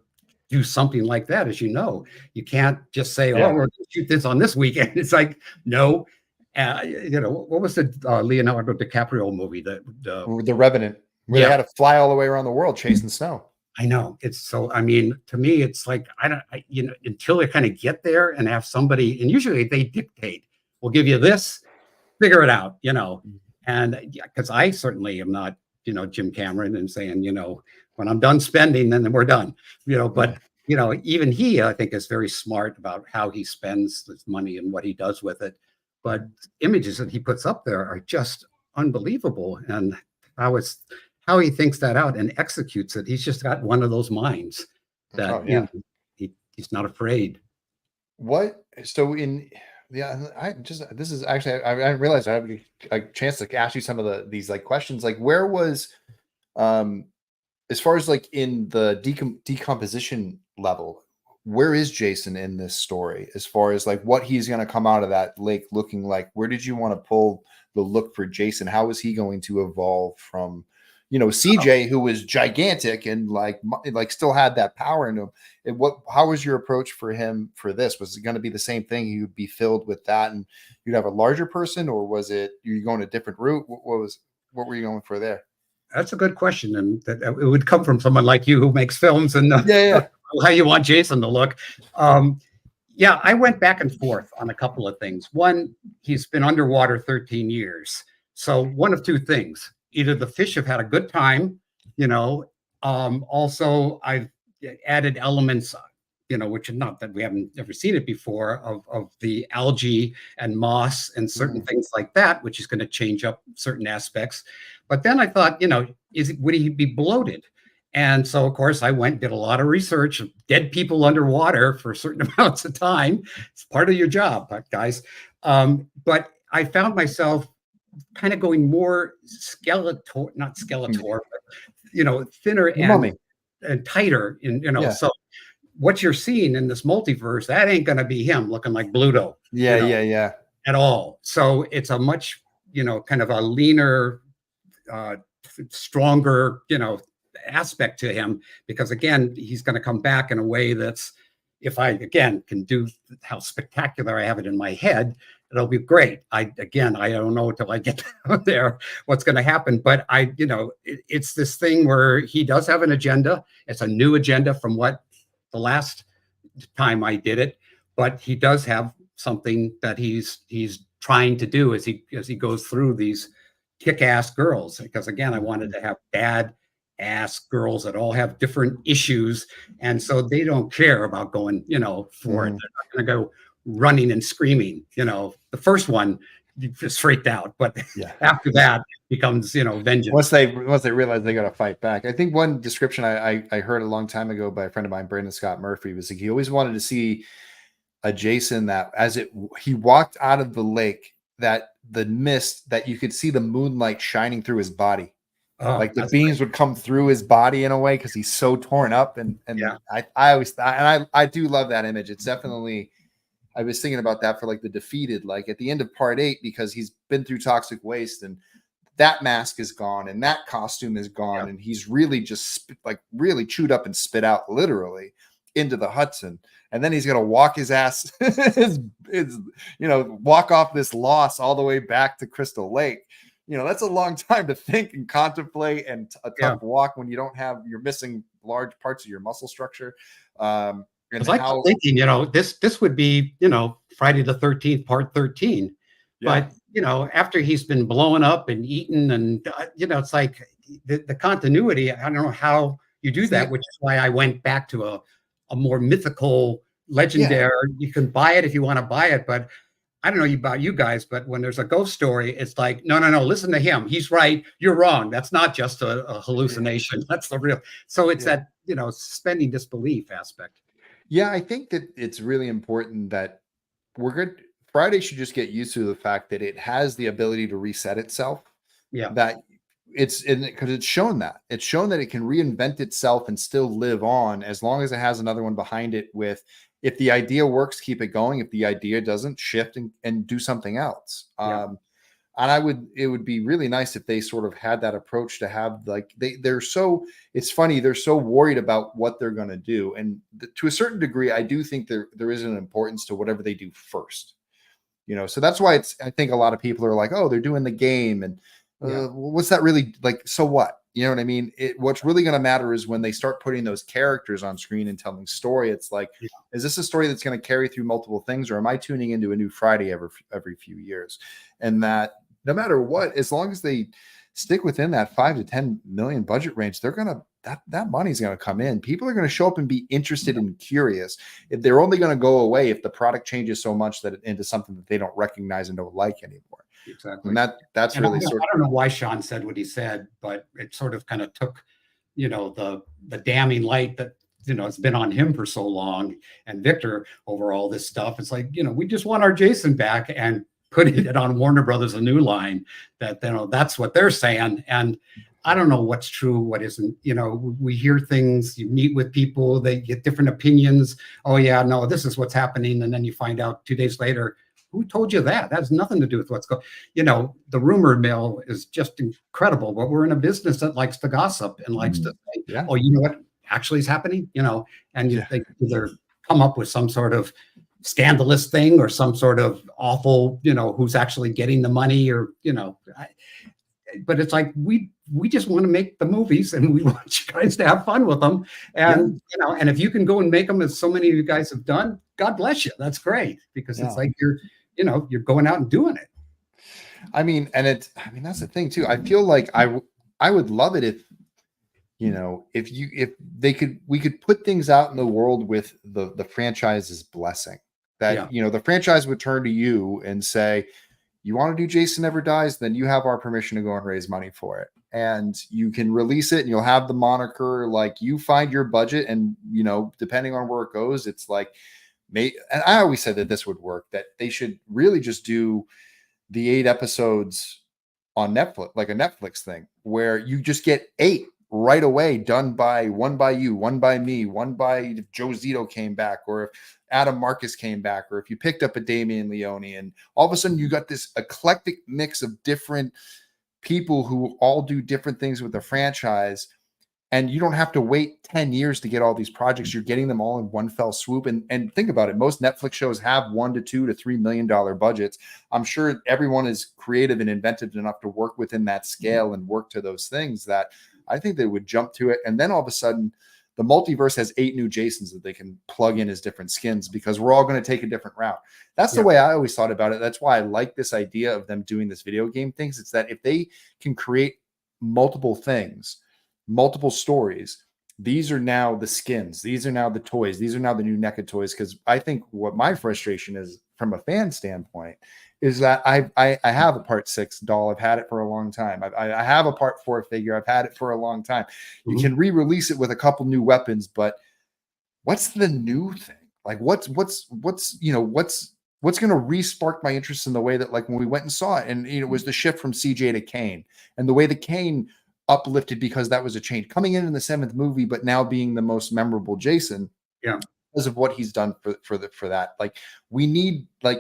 do something like that. As you can't just say, oh, we're going to shoot this on this weekend. It's like, no. What was the Leonardo DiCaprio movie, The Revenant, where they had to fly all the way around the world chasing snow? I know. It's so, I mean, to me, it's like, until they kind of get there and have somebody, and usually they dictate, we'll give you this, figure it out, and because I certainly am not, Jim Cameron and saying, when I'm done spending, then we're done, but, even he, I think, is very smart about how he spends his money and what he does with it. But images that he puts up there are just unbelievable, and how he thinks that out and executes it. He's just got one of those minds that he's not afraid. This is actually, I realized I have a chance to ask you some of these like questions. Like, where was, as far as like in the decomposition level, where is Jason in this story, as far as like what he's going to come out of that lake looking like? Where did you want to pull the look for Jason? How is he going to evolve from, CJ, who was gigantic and like still had that power in him. How was your approach for him for this? Was it going to be the same thing? He would be filled with that and you'd have a larger person, or was it you going a different route? What were you going for there? That's a good question, and that it would come from someone like you who makes films and how you want Jason to look. Yeah, I went back and forth on a couple of things. One, he's been underwater 13 years. So one of two things: either the fish have had a good time, also I've added elements, which are not that we haven't ever seen it before, of the algae and moss and certain things like that, which is going to change up certain aspects. But then I thought, would he be bloated? And so, of course, I went and did a lot of research of dead people underwater for certain amounts of time. It's part of your job, guys. But I found myself kind of going more not skeletor, but, thinner and tighter. So what you're seeing in this multiverse, that ain't going to be him looking like Bluto. Yeah. At all. So it's a much, kind of a leaner, stronger, aspect to him, because again, he's going to come back in a way that's, if I again can do how spectacular I have it in my head, it'll be great. I don't know until I get out there what's going to happen, but it's this thing where he does have an agenda. It's a new agenda from what the last time I did it, but he does have something that he's trying to do as he goes through these kick-ass girls, because again, I wanted to have bad-ass girls that all have different issues, and so they don't care about going, for it. They're not going to go running and screaming. The first one just freaked out, but after that becomes, vengeance. Once they realize they got to fight back. I think one description I heard a long time ago by a friend of mine, Brandon Scott Murphy, was like he always wanted to see a Jason that he walked out of the lake, that the mist, that you could see the moonlight shining through his body. Like the beams would come through his body in a way because he's so torn up. And I always thought, and I do love that image. It's definitely, I was thinking about that for like the Defeated, like at the end of part 8, because he's been through toxic waste and that mask is gone and that costume is gone. And he's really just really chewed up and spit out literally into the Hudson. And then he's going to walk his ass, walk off this loss all the way back to Crystal Lake. That's a long time to think and contemplate, and a tough walk when you're missing large parts of your muscle structure. It's like thinking, this would be, Friday the 13th, part 13. Yeah. But, after he's been blown up and eaten and, it's like the continuity, I don't know how you do that, which is why I went back to a more mythical, legendary. You can buy it if you want to buy it, but I don't know about you guys, but when there's a ghost story, it's like, no, listen to him. He's right. You're wrong. That's not just a hallucination. That's the real. So it's that, suspending disbelief aspect. Yeah, I think that it's really important that Friday should just get used to the fact that it has the ability to reset itself. Yeah. That because it's shown that it can reinvent itself and still live on, as long as it has another one behind it with, if the idea works, keep it going. If the idea doesn't, shift and do something else. And it would be really nice if they sort of had that approach to have, like, it's funny. They're so worried about what they're going to do. And to a certain degree, I do think there is an importance to whatever they do first, so that's why I think a lot of people are like, oh, they're doing the game. And what's that really like? So what? You know what I mean? What's really going to matter is when they start putting those characters on screen and telling story. It's like, is this a story that's going to carry through multiple things, or am I tuning into a new Friday every few years? And that no matter what, as long as they stick within that 5 to 10 million budget range, they're going to, that money's going to come in. People are going to show up and be interested and curious. If they're only going to go away if the product changes so much that into something that they don't recognize and don't like anymore. Exactly. And that's really I don't know why Sean said what he said, but it sort of kind of took, the damning light that, it's been on him for so long, and Victor over all this stuff. It's like, we just want our Jason back, and putting it on Warner Brothers, a new line that, that's what they're saying. And I don't know what's true, what isn't. We hear things, you meet with people, they get different opinions. Oh yeah, no, this is what's happening. And then you find out 2 days later, Who told you that? That has nothing to do with what's going. The rumor mill is just incredible. But we're in a business that likes to gossip and likes to say, "Oh, you know what actually is happening?" And they either come up with some sort of scandalous thing or some sort of awful, who's actually getting the money, or but it's like we just want to make the movies, and we want you guys to have fun with them. And and if you can go and make them, as so many of you guys have done, God bless you. That's great, because it's like you're going out and doing it. I mean, that's the thing too. I feel like I would love it if we could put things out in the world with the franchise's blessing, that the franchise would turn to you and say, you want to do Jason Never Dies, then you have our permission to go and raise money for it. And you can release it and you'll have the moniker, like, you find your budget, and, depending on where it goes, it's like, and I always said that this would work, that they should really just do the 8 episodes on Netflix, like a Netflix thing, where you just get 8 right away, done by one by you, one by me, one by if Joe Zito came back, or if Adam Marcus came back, or if you picked up a Damian Leone, and all of a sudden you got this eclectic mix of different people who all do different things with the franchise, and you don't have to wait 10 years to get all these projects. You're getting them all in one fell swoop. And think about it. Most Netflix shows have $1 to $2 to $3 million budgets. I'm sure everyone is creative and inventive enough to work within that scale and work to those things, that I think they would jump to it. And then all of a sudden, the multiverse has 8 new Jasons that they can plug in as different skins, because we're all going to take a different route. That's the way I always thought about it. That's why I like this idea of them doing this video game things. It's that if they can create multiple things, multiple stories, these are now the skins. These are now the toys. These are now the new NECA toys. Because I think what my frustration is from a fan standpoint is that I have a Part 6 doll. I've had it for a long time. I have a Part 4 figure. I've had it for a long time. You can re-release it with a couple new weapons, but what's the new thing? Like what's going to re-spark my interest in the way that, like, when we went and saw it, and it was the shift from CJ to Kane, and the way that Kane uplifted, because that was a change coming in the 7th movie, but now being the most memorable Jason, because of what he's done for that. Like, we need, like,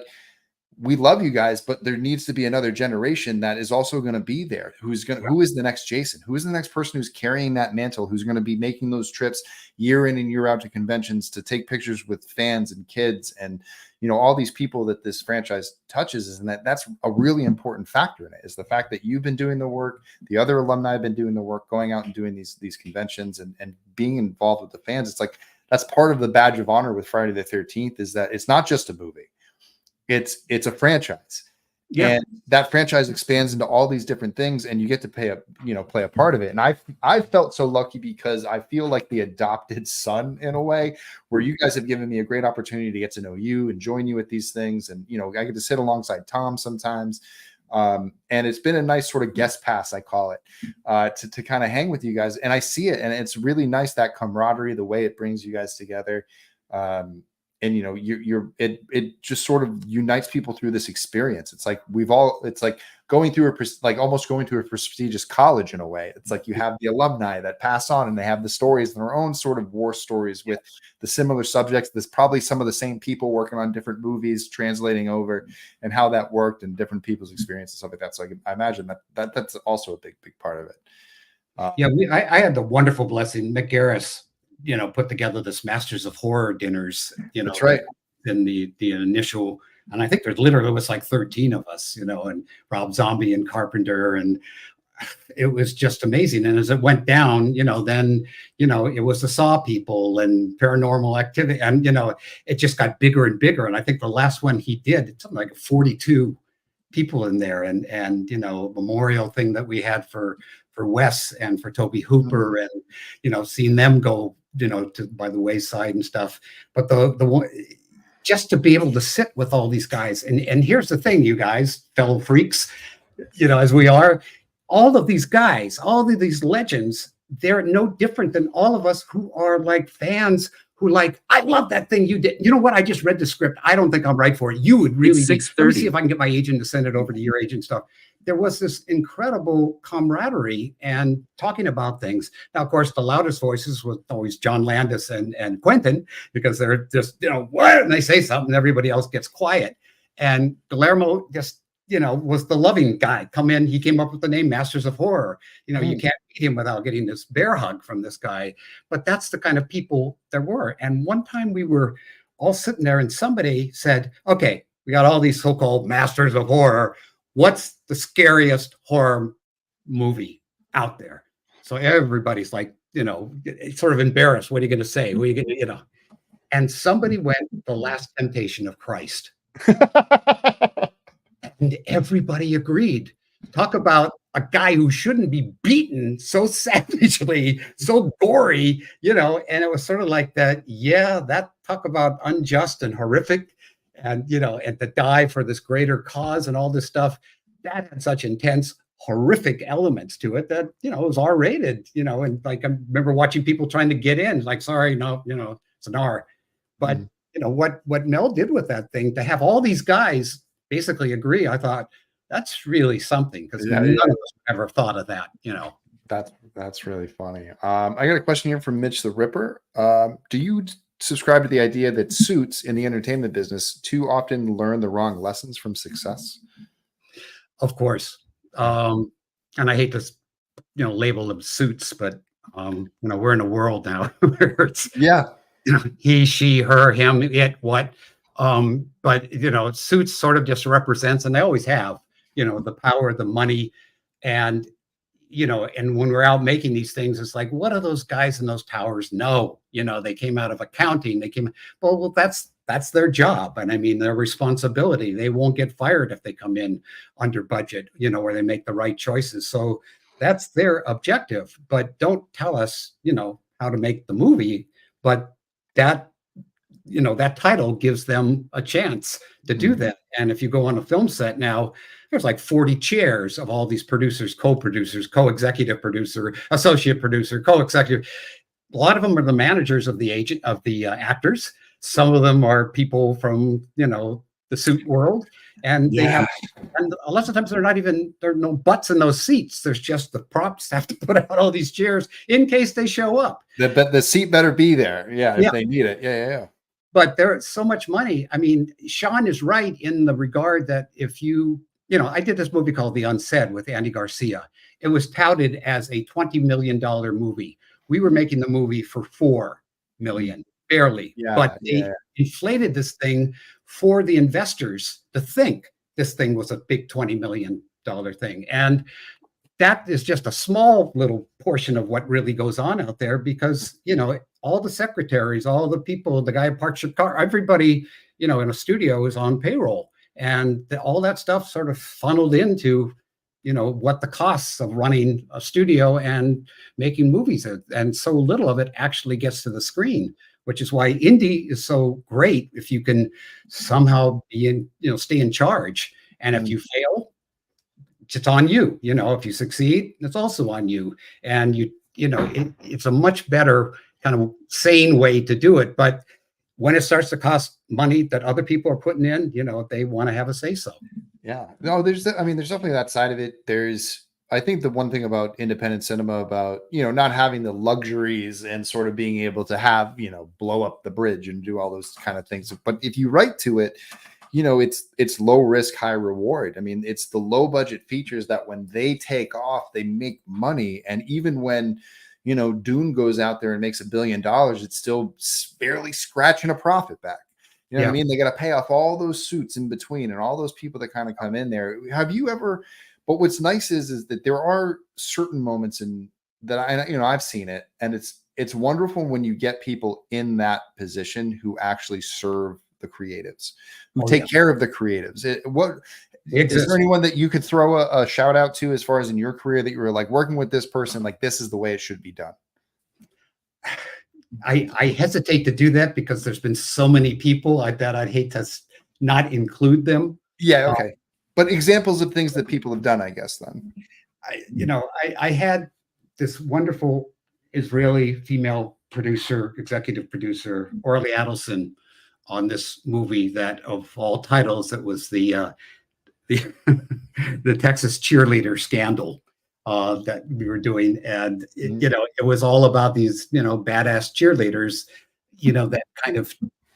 we love you guys, but there needs to be another generation that is also going to be there. Who is the next Jason? Who is the next person who's carrying that mantle? Who's going to be making those trips year in and year out to conventions to take pictures with fans and kids and, all these people that this franchise touches? And that's a really important factor in it, is the fact that you've been doing the work. The other alumni have been doing the work, going out and doing these conventions and being involved with the fans. It's like, that's part of the badge of honor with Friday the 13th, is that it's not just a movie. It's a franchise, and that franchise expands into all these different things, and you get to play a part of it. And I felt so lucky, because I feel like the adopted son in a way, where you guys have given me a great opportunity to get to know you and join you at these things. And, I get to sit alongside Tom sometimes. And it's been a nice sort of guest pass, I call it, to kind of hang with you guys. And I see it, and it's really nice, that camaraderie, the way it brings you guys together. And it just sort of unites people through this experience. It's like it's like going through almost going to a prestigious college in a way. It's like you have the alumni that pass on, and they have the stories, their own sort of war stories with the similar subjects. There's probably some of the same people working on different movies, translating over, and how that worked, and different people's experience and stuff like that. So I imagine that's also a big part of it. I had the wonderful blessing, Mick Garris, put together this Masters of Horror dinners, that's right. In the initial, and I think there literally was like 13 of us, and Rob Zombie and Carpenter, and it was just amazing. And as it went down, then, it was the Saw people and Paranormal Activity, and, it just got bigger and bigger. And I think the last one he did, it's something like 42 people in there, and memorial thing that we had for Wes and for Toby Hooper, and, seeing them go, by the wayside and stuff. But the one, just to be able to sit with all these guys. And here's the thing, you guys, fellow freaks, as we are, all of these guys, all of these legends, they're no different than all of us who are like fans who like, I love that thing you did. You know what? I just read the script. I don't think I'm right for it. You would really be. Let me see if I can get my agent to send it over to your agent stuff. There was this incredible camaraderie and talking about things. Now, of course, the loudest voices was always John Landis and Quentin, because they're just, what? And they say something, everybody else gets quiet. And Guillermo just, was the loving guy. Come in, he came up with the name Masters of Horror. You can't meet him without getting this bear hug from this guy. But that's the kind of people there were. And one time we were all sitting there and somebody said, okay, we got all these so-called Masters of Horror. What's the scariest horror movie out there? So everybody's like, sort of embarrassed. What are you going to say? What are you going to, And somebody went, The Last Temptation of Christ. And everybody agreed. Talk about a guy who shouldn't be beaten so savagely, so gory, and it was sort of like that. Yeah, that talk about unjust and horrific and, and to die for this greater cause and all this stuff. That had such intense, horrific elements to it that, it was R-rated, and like I remember watching people trying to get in, like, sorry, no, it's an R. But, what Mel did with that thing, to have all these guys basically agree, I thought that's really something, because none of us ever thought of that, That's really funny. I got a question here from Mitch the Ripper. Do you subscribe to the idea that suits in the entertainment business too often learn the wrong lessons from success? Of course. And I hate to, label them suits, but, we're in a world now where it's, he, she, her, him, it, what. But, suits sort of just represents, and they always have, the power, the money. And, and when we're out making these things, it's like, what do those guys in those towers know? They came out of accounting. Well, that's their job. And I mean, their responsibility. They won't get fired if they come in under budget, where they make the right choices. So that's their objective. But don't tell us, how to make the movie. But that title gives them a chance to do that. And if you go on a film set now, there's like 40 chairs of all these producers, co-producers, co-executive producer, associate producer, co-executive. A lot of them are the managers of the actors. Some of them are people from, the suit world. And they have, and a lot of times there are no butts in those seats. There's just the props have to put out all these chairs in case they show up. The seat better be there. If they need it. Yeah. But there's so much money. I mean, Sean is right in the regard that if I did this movie called The Unsaid with Andy Garcia. It was touted as a $20 million movie. We were making the movie for $4 million, barely. But they inflated this thing for the investors to think this thing was a big $20 million thing. And that is just a small little portion of what really goes on out there, because, all the secretaries, all the people, the guy who parks your car, everybody, in a studio is on payroll. And all that stuff sort of funneled into, what the costs of running a studio and making movies are. And so little of it actually gets to the screen, which is why indie is so great if you can somehow stay in charge. And if you fail, it's on you. If you succeed, it's also on you. And it's a much better kind of sane way to do it. But when it starts to cost money that other people are putting in, they want to have a say so. Yeah. No, there's definitely that side of it. I think the one thing about independent cinema about, not having the luxuries and sort of being able to have, blow up the bridge and do all those kind of things. But if you write to it, it's low risk, high reward. I mean, it's the low budget features that when they take off, they make money. And even when, Dune goes out there and makes $1 billion, it's still barely scratching a profit back. You know what I mean? They got to pay off all those suits in between and all those people that kind of come in there. Have you ever, but what's nice is that there are certain moments I've seen it, and it's wonderful when you get people in that position who actually serve the creatives, who take care of the creatives. Is there anyone that you could throw a shout out to as far as in your career that you were like working with this person, like this is the way it should be done? I hesitate to do that because there's been so many people that I'd hate to not include them. Yeah. Okay. But examples of things that people have done, I guess, then. I had this wonderful Israeli female producer, executive producer, Orly Adelson, on this movie that of all titles, it was the Texas cheerleader scandal that we were doing. And, it was all about these, badass cheerleaders, that kind of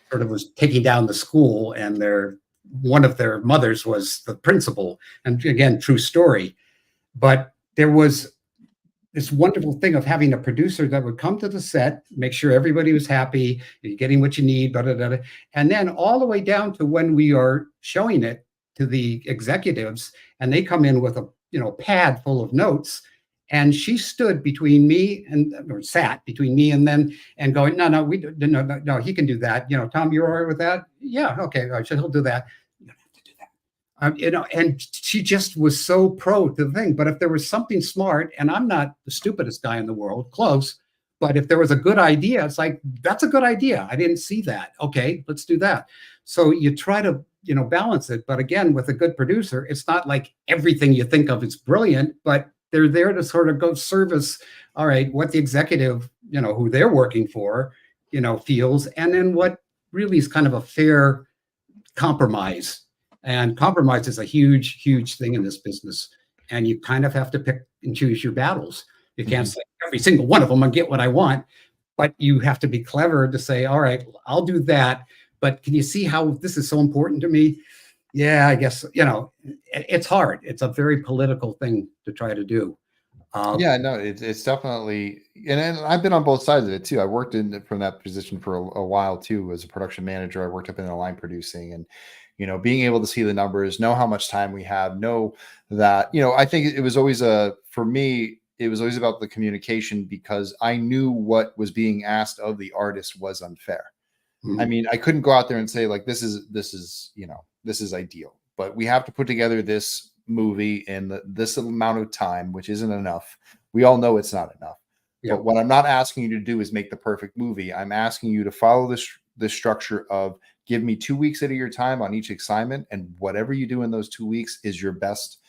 sort of was taking down the school, and they're, one of their mothers was the principal, and again, true story. But there was this wonderful thing of having a producer that would come to the set, make sure everybody was happy, you're getting what you need, blah, blah, blah, and then all the way down to when we are showing it to the executives, and they come in with a pad full of notes, and she stood between me or sat between me and them, and going, no, he can do that. Tom, you're all right with that? Yeah, okay, he'll do that. And she just was so pro to the thing. But if there was something smart, and I'm not the stupidest guy in the world, close, but if there was a good idea, it's like, that's a good idea. I didn't see that. Okay, let's do that. So you try to, balance it. But again, with a good producer, it's not like everything you think of is brilliant, but they're there to sort of go service, all right, what the executive, who they're working for, feels, and then what really is kind of a fair compromise. And compromise is a huge, huge thing in this business. And you kind of have to pick and choose your battles. You can't say every single one of them and get what I want, but you have to be clever to say, all right, I'll do that. But can you see how this is so important to me? Yeah, I guess, it's hard. It's a very political thing to try to do. Yeah, no, it's definitely, and I've been on both sides of it too. I worked from that position for a while too, as a production manager. I worked up in the line producing, and being able to see the numbers, know how much time we have, know that, I think it was always for me, it was always about the communication, because I knew what was being asked of the artist was unfair. I mean, I couldn't go out there and say like, this is ideal, but we have to put together this movie in this amount of time, which isn't enough. We all know it's not enough. Yeah. But what I'm not asking you to do is make the perfect movie. I'm asking you to follow this structure of, give me 2 weeks out of your time on each assignment, and whatever you do in those 2 weeks is your best.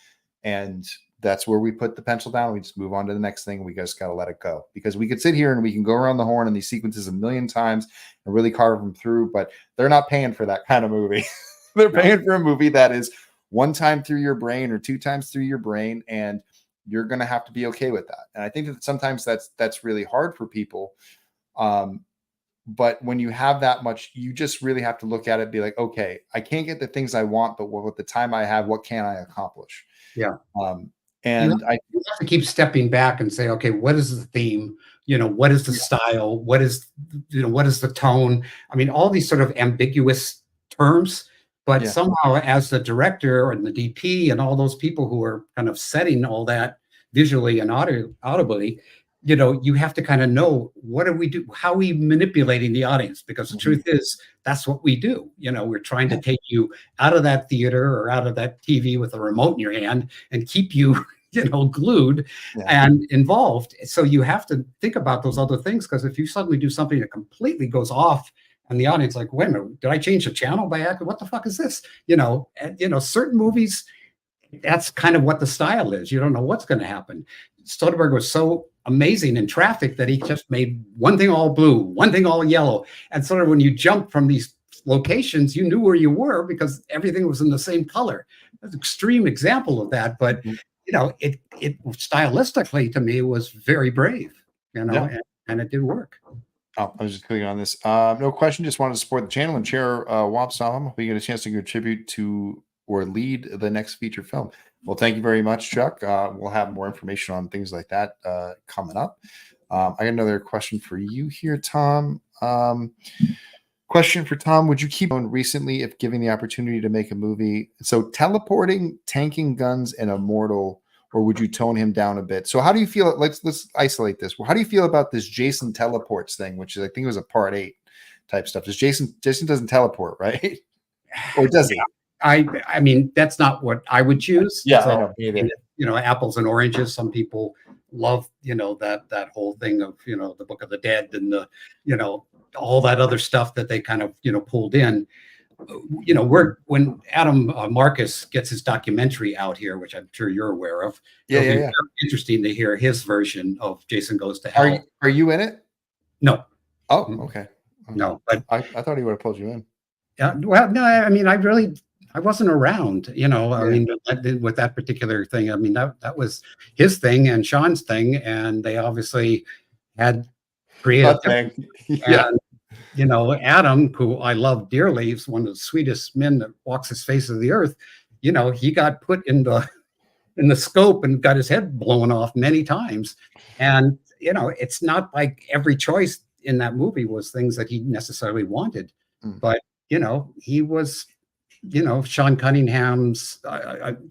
And that's where we put the pencil down. We just move on to the next thing. We just got to let it go, because we could sit here and we can go around the horn in these sequences a million times and really carve them through, but they're not paying for that kind of movie. They're paying for a movie that is one time through your brain or 2 times through your brain, and you're going to have to be okay with that. And I think that sometimes that's really hard for people. But when you have that much, you just really have to look at it, be like, okay, I can't get the things I want, but with the time I have, what can I accomplish? Yeah. And you have to keep stepping back and say, okay, what is the theme? What is the style? What is the tone? I mean, all these sort of ambiguous terms, but somehow as the director and the DP and all those people who are kind of setting all that visually and audibly, you have to kind of know, what do we do? How are we manipulating the audience? Because the truth is, that's what we do. We're trying to take you out of that theater or out of that TV with a remote in your hand and keep you, glued and involved. So you have to think about those other things, because if you suddenly do something that completely goes off and the audience like, wait a minute, did I change the channel by accident? What the fuck is this? Certain movies, that's kind of what the style is. You don't know what's going to happen. Soderbergh was so amazing in Traffic that he just made one thing all blue, one thing all yellow. And sort of when you jump from these locations, you knew where you were because everything was in the same color. That's an extreme example of that. But, it stylistically to me was very brave, and it did work. Oh, I was just clicking on this. No question. Just wanted to support the channel and share wompstomp. Hope you get a chance to contribute to or lead the next feature film. Well, thank you very much, Chuck. We'll have more information on things like that coming up. I got another question for you here, Tom. Question for Tom. Would you keep on recently if given the opportunity to make a movie? So teleporting, tanking guns, and immortal, or would you tone him down a bit? So how do you feel? Let's isolate this. Well, how do you feel about this Jason teleports thing, which is, I think it was a part 8 type stuff. Jason doesn't teleport, right? Or does he? I mean, that's not what I would choose. Yeah, so, apples and oranges. Some people love, that whole thing of, the Book of the Dead and the, all that other stuff that they kind of, pulled in. When Adam Marcus gets his documentary out here, which I'm sure you're aware of, it'll be very interesting to hear his version of Jason Goes to Hell. Are you in it? No. Oh, okay. No, but I thought he would have pulled you in. Yeah. Well, no, I mean, I wasn't around, I mean, with that particular thing. I mean, that was his thing and Sean's thing, and they obviously had created. you know, Adam, who I love dearly, is one of the sweetest men that walks this face of the earth. You know, he got put in the scope and got his head blown off many times. And, you know, it's not like every choice in that movie was things that he necessarily wanted. But, you know, he was, you know, Sean Cunningham's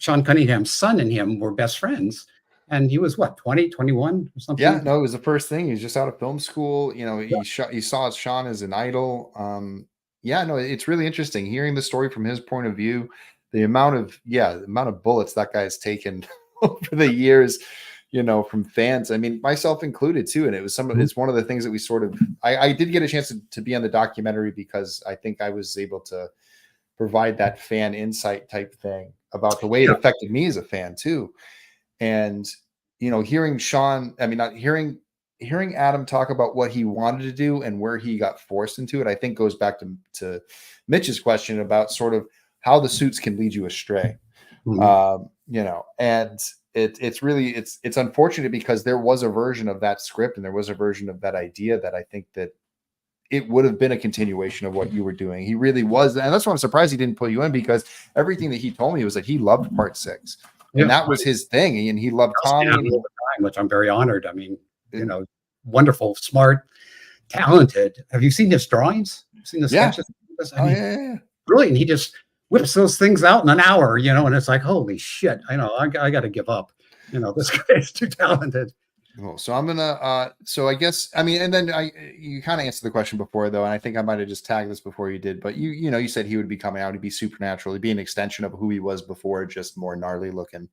son and him were best friends. And he was what, 20, 21 or something? Yeah, no, it was the first thing. He was just out of film school. You know, he saw Sean as an idol. Yeah, no, it's really interesting hearing the story from his point of view. The amount of bullets that guy's taken over the years, you know, from fans. I mean, myself included too. And it was it's one of the things that we sort of, I did get a chance to be on the documentary because I think I was able to provide that fan insight type thing about the way it affected me as a fan too. And, you know, hearing Adam talk about what he wanted to do and where he got forced into it, I think goes back to Mitch's question about sort of how the suits can lead you astray. You know, and it's unfortunate because there was a version of that script and there was a version of that idea that I think that it would have been a continuation of what you were doing. He really was. And that's why I'm surprised he didn't pull you in, because everything that he told me was that he loved part 6. And that was his thing. And he loved Tommy. All the time, which I'm very honored. I mean, you know, wonderful, smart, talented. Have you seen his drawings? Seen the sketches? I mean, brilliant. He just whips those things out in an hour, you know, and it's like, holy shit. I know, I got to give up. You know, this guy is too talented. Well, so I'm gonna so I guess, I mean, and then you kind of answered the question before though, and I think I might have just tagged this before you did, but you know, you said he would be coming out, he'd be supernatural, he'd be an extension of who he was before, just more gnarly looking.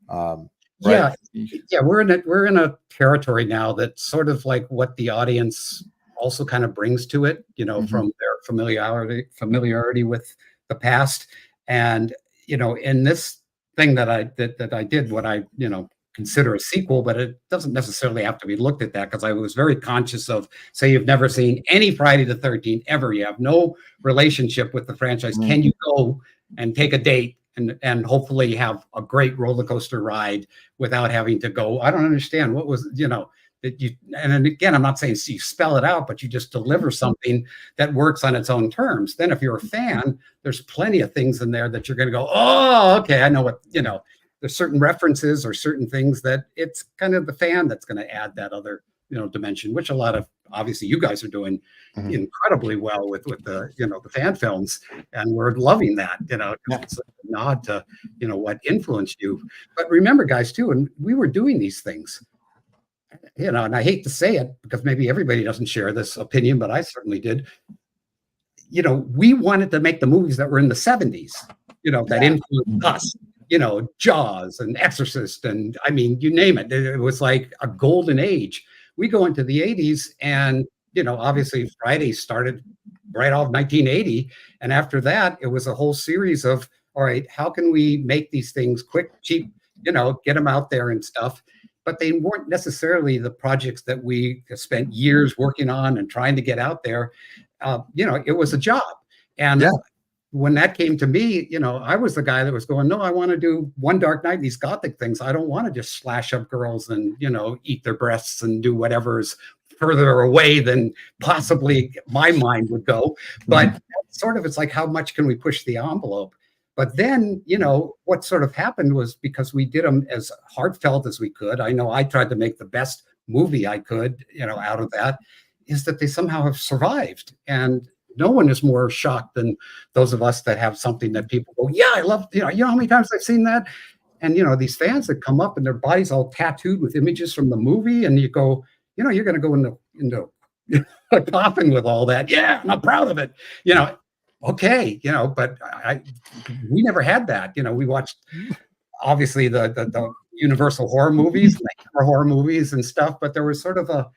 Right? Yeah, we're in a territory now that's sort of like what the audience also kind of brings to it, you know, from their familiarity with the past. And, you know, in this thing that I did, what I, you know, consider a sequel, but it doesn't necessarily have to be looked at that, because I was very conscious of, say you've never seen any Friday the 13th ever, you have no relationship with the franchise. Can you go and take a date and hopefully have a great roller coaster ride without having to go, I don't understand what was, you know, that you, and again, I'm not saying you spell it out, but you just deliver something that works on its own terms. Then if you're a fan, there's plenty of things in there that you're going to go, oh, okay, I know what, you know, there's certain references or certain things that it's kind of the fan that's going to add that other, you know, dimension, which a lot of, obviously you guys are doing incredibly well with the, you know, the fan films, and we're loving that, you know, it's a nod to, you know, what influenced you. But remember, guys, too, and we were doing these things, you know, and I hate to say it because maybe everybody doesn't share this opinion, but I certainly did. You know, we wanted to make the movies that were in the 70s, you know, that influenced us. You know, Jaws and Exorcist, and I mean, you name it. It was like a golden age. We go into the 80s, and, you know, obviously Friday started right off 1980. And after that, it was a whole series of, all right, how can we make these things quick, cheap, you know, get them out there and stuff. But they weren't necessarily the projects that we spent years working on and trying to get out there. You know, it was a job. And when that came to me, you know, I was the guy that was going, no, I want to do One Dark Night, these gothic things. I don't want to just slash up girls and, you know, eat their breasts and do whatever is further away than possibly my mind would go. But sort of, it's like, how much can we push the envelope? But then, you know, what sort of happened was, because we did them as heartfelt as we could, I know I tried to make the best movie I could, you know, out of that, is that they somehow have survived. And no one is more shocked than those of us that have something that people go, yeah, I love, you know how many times I've seen that? And, you know, these fans that come up and their bodies all tattooed with images from the movie, and you go, you know, you're going to go into a coffin with all that. Yeah, and I'm proud of it. You know, okay, you know, but we never had that. You know, we watched obviously the Universal horror movies, like horror movies and stuff, but there was sort of a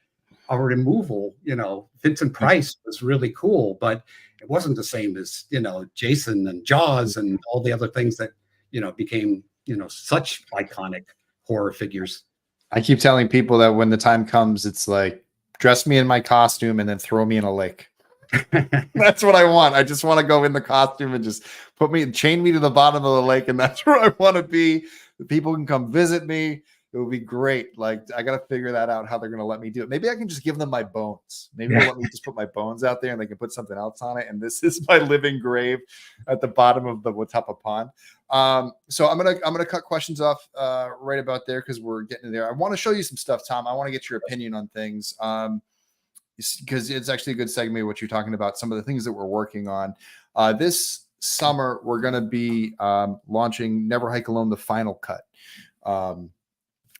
removal. You know, Vincent Price was really cool, but it wasn't the same as, you know, Jason and Jaws and all the other things that, you know, became, you know, such iconic horror figures. I keep telling people that when the time comes, it's like, dress me in my costume and then throw me in a lake. That's what I want. I just want to go in the costume and just chain me to the bottom of the lake, and that's where I want to be. The people can come visit me. It would be great. Like, I got to figure that out, how they're going to let me do it. Maybe I can just give them my bones. Maybe they'll let me just put my bones out there and they can put something else on it. And this is my living grave at the bottom of the Watapa Pond. So I'm gonna cut questions off right about there because we're getting there. I want to show you some stuff, Tom. I want to get your opinion on things. Because it's actually a good segue what you're talking about, some of the things that we're working on. This summer, we're going to be launching Never Hike Alone, the final cut,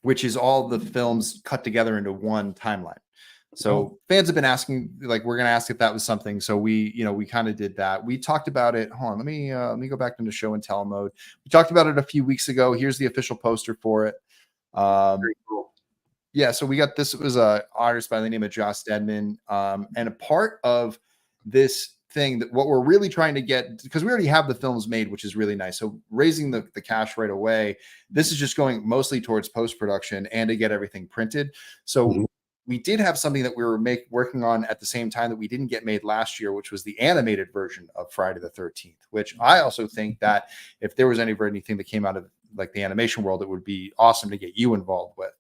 which is all the films cut together into one timeline. So fans have been asking, like, we're going to ask if that was something. So we kind of did that. We talked about it. Hold on, let me go back into show and tell mode. We talked about it a few weeks ago. Here's the official poster for it. Very cool. Yeah, so we got this. It was an artist by the name of Josh Stedman. And a part of this thing that what we're really trying to get, because we already have the films made, which is really nice. So raising the cash right away, this is just going mostly towards post-production and to get everything printed. So we did have something that we were working on at the same time that we didn't get made last year, which was the animated version of Friday the 13th, which I also think that if there was anything that came out of like the animation world, it would be awesome to get you involved with.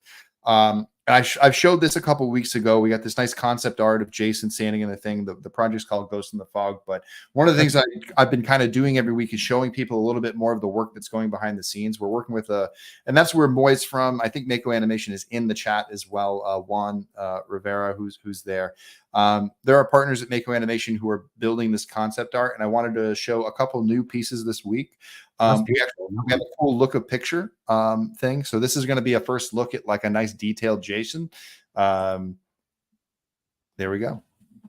I've showed this a couple of weeks ago. We got this nice concept art of Jason standing in the thing. The project's called Ghost in the Fog. But one of the things I've been kind of doing every week is showing people a little bit more of the work that's going behind the scenes. We're working with and that's where Moy's from. I think Mako Animation is in the chat as well. Juan Rivera, who's there. There are partners at Mako Animation who are building this concept art, and I wanted to show a couple new pieces this week. We have a cool look of picture thing. So this is going to be a first look at like a nice detailed Jason. There we go.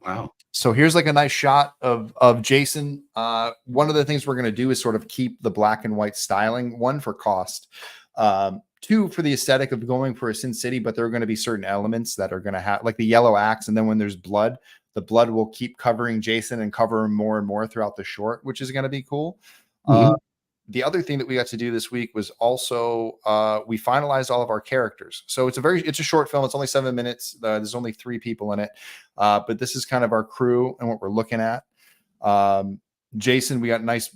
Wow. So here's like a nice shot of Jason. One of the things we're going to do is sort of keep the black and white styling, one for cost, two for the aesthetic of going for a Sin City, but there are going to be certain elements that are going to have like the yellow axe. And then when there's blood, the blood will keep covering Jason and cover him more and more throughout the short, which is going to be cool. The other thing that we got to do this week was also we finalized all of our characters. So it's a short film. It's only 7 minutes. There's only 3 people in it. But this is kind of our crew and what we're looking at. Jason, we got nice,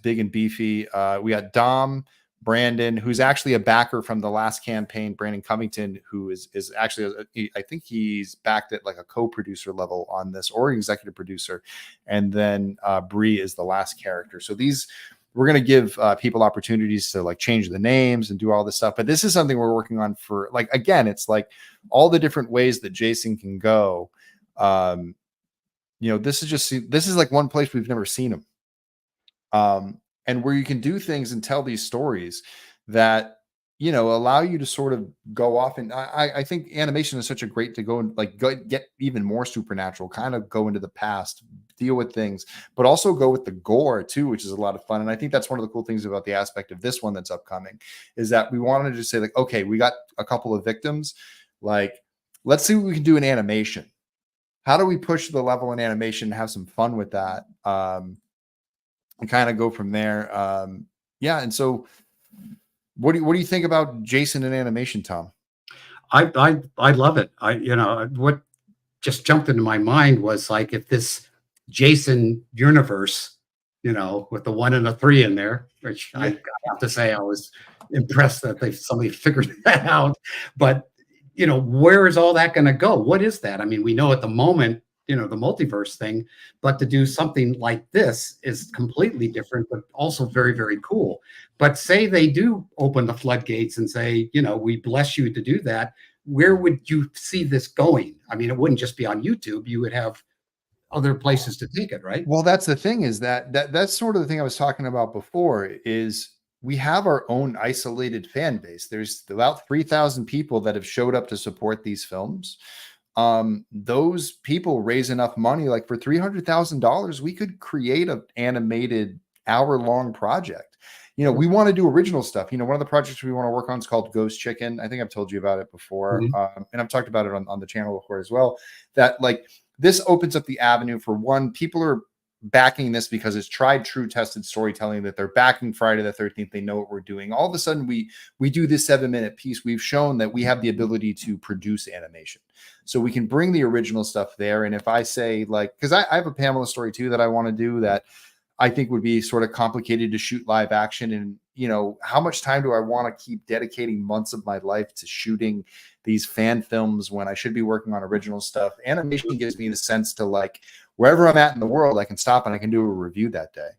big and beefy. We got Dom, Brandon, who's actually a backer from the last campaign, Brandon Covington, who is actually, I think he's backed at like a co-producer level on this or executive producer. And then Bree is the last character. So we're going to give people opportunities to like change the names and do all this stuff. But this is something we're working on for like, again, it's like all the different ways that Jason can go. This is like one place we've never seen him. And where you can do things and tell these stories that, allow you to sort of go off. And I think animation is such a great to go and like get even more supernatural, kind of go into the past, deal with things, but also go with the gore too, which is a lot of fun. And I think that's one of the cool things about the aspect of this one that's upcoming is that we wanted to say like, okay, we got a couple of victims. Like, let's see what we can do in animation. How do we push the level in animation and have some fun with that? And kind of go from there. And so what do you think about Jason in animation, Tom? I love it. What just jumped into my mind was like if this Jason universe, with the 1 and a 3 in there, which I have to say I was impressed that somebody figured that out. But where is all that going to go? What is that? I mean, we know at the moment, the multiverse thing, but to do something like this is completely different, but also very, very cool. But say they do open the floodgates and say, we bless you to do that. Where would you see this going? I mean, it wouldn't just be on YouTube. You would have other places to take it, right? Well, that's the thing is that's sort of the thing I was talking about before is we have our own isolated fan base. There's about 3,000 people that have showed up to support these films. Those people raise enough money, like for $300,000, we could create an animated hour-long project. We want to do original stuff. One of the projects we want to work on is called Ghost Chicken. I think I've told you about it before. And I've talked about it on the channel before as well, that like this opens up the avenue for one, people are backing this because it's tried, true, tested storytelling, that they're backing Friday the 13th. They know what we're doing. All of a sudden we do this 7-minute piece. We've shown that we have the ability to produce animation. So we can bring the original stuff there. And if I say like, because I have a Pamela story too that I want to do that I think would be sort of complicated to shoot live action. And, how much time do I want to keep dedicating months of my life to shooting these fan films when I should be working on original stuff? Animation gives me the sense to, like, wherever I'm at in the world, I can stop and I can do a review that day.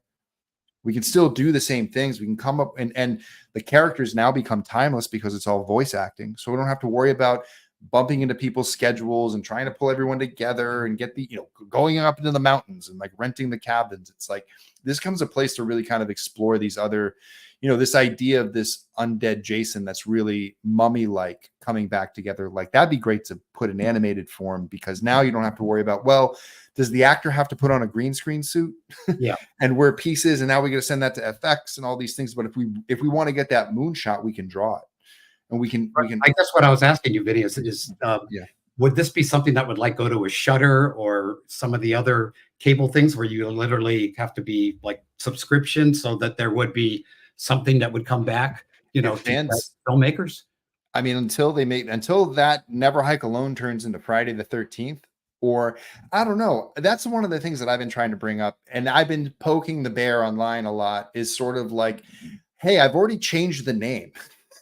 We can still do the same things. We can come up and the characters now become timeless because it's all voice acting. So we don't have to worry about bumping into people's schedules and trying to pull everyone together and get the, going up into the mountains and like renting the cabins. It's like, this comes a place to really kind of explore these other, this idea of this undead Jason that's really mummy-like coming back together. Like, that'd be great to put in animated form, because now you don't have to worry about, well, does the actor have to put on a green screen suit yeah, and wear pieces? And now we got to send that to FX and all these things. But if we want to get that moonshot, we can draw it. And we can. I guess what I was asking you, Vinny, is would this be something that would like go to a Shudder or some of the other cable things where you literally have to be like subscription, so that there would be something that would come back, fans, filmmakers? I mean, until that Never Hike Alone turns into Friday the 13th, or I don't know. That's one of the things that I've been trying to bring up, and I've been poking the bear online a lot, is sort of like, hey, I've already changed the name.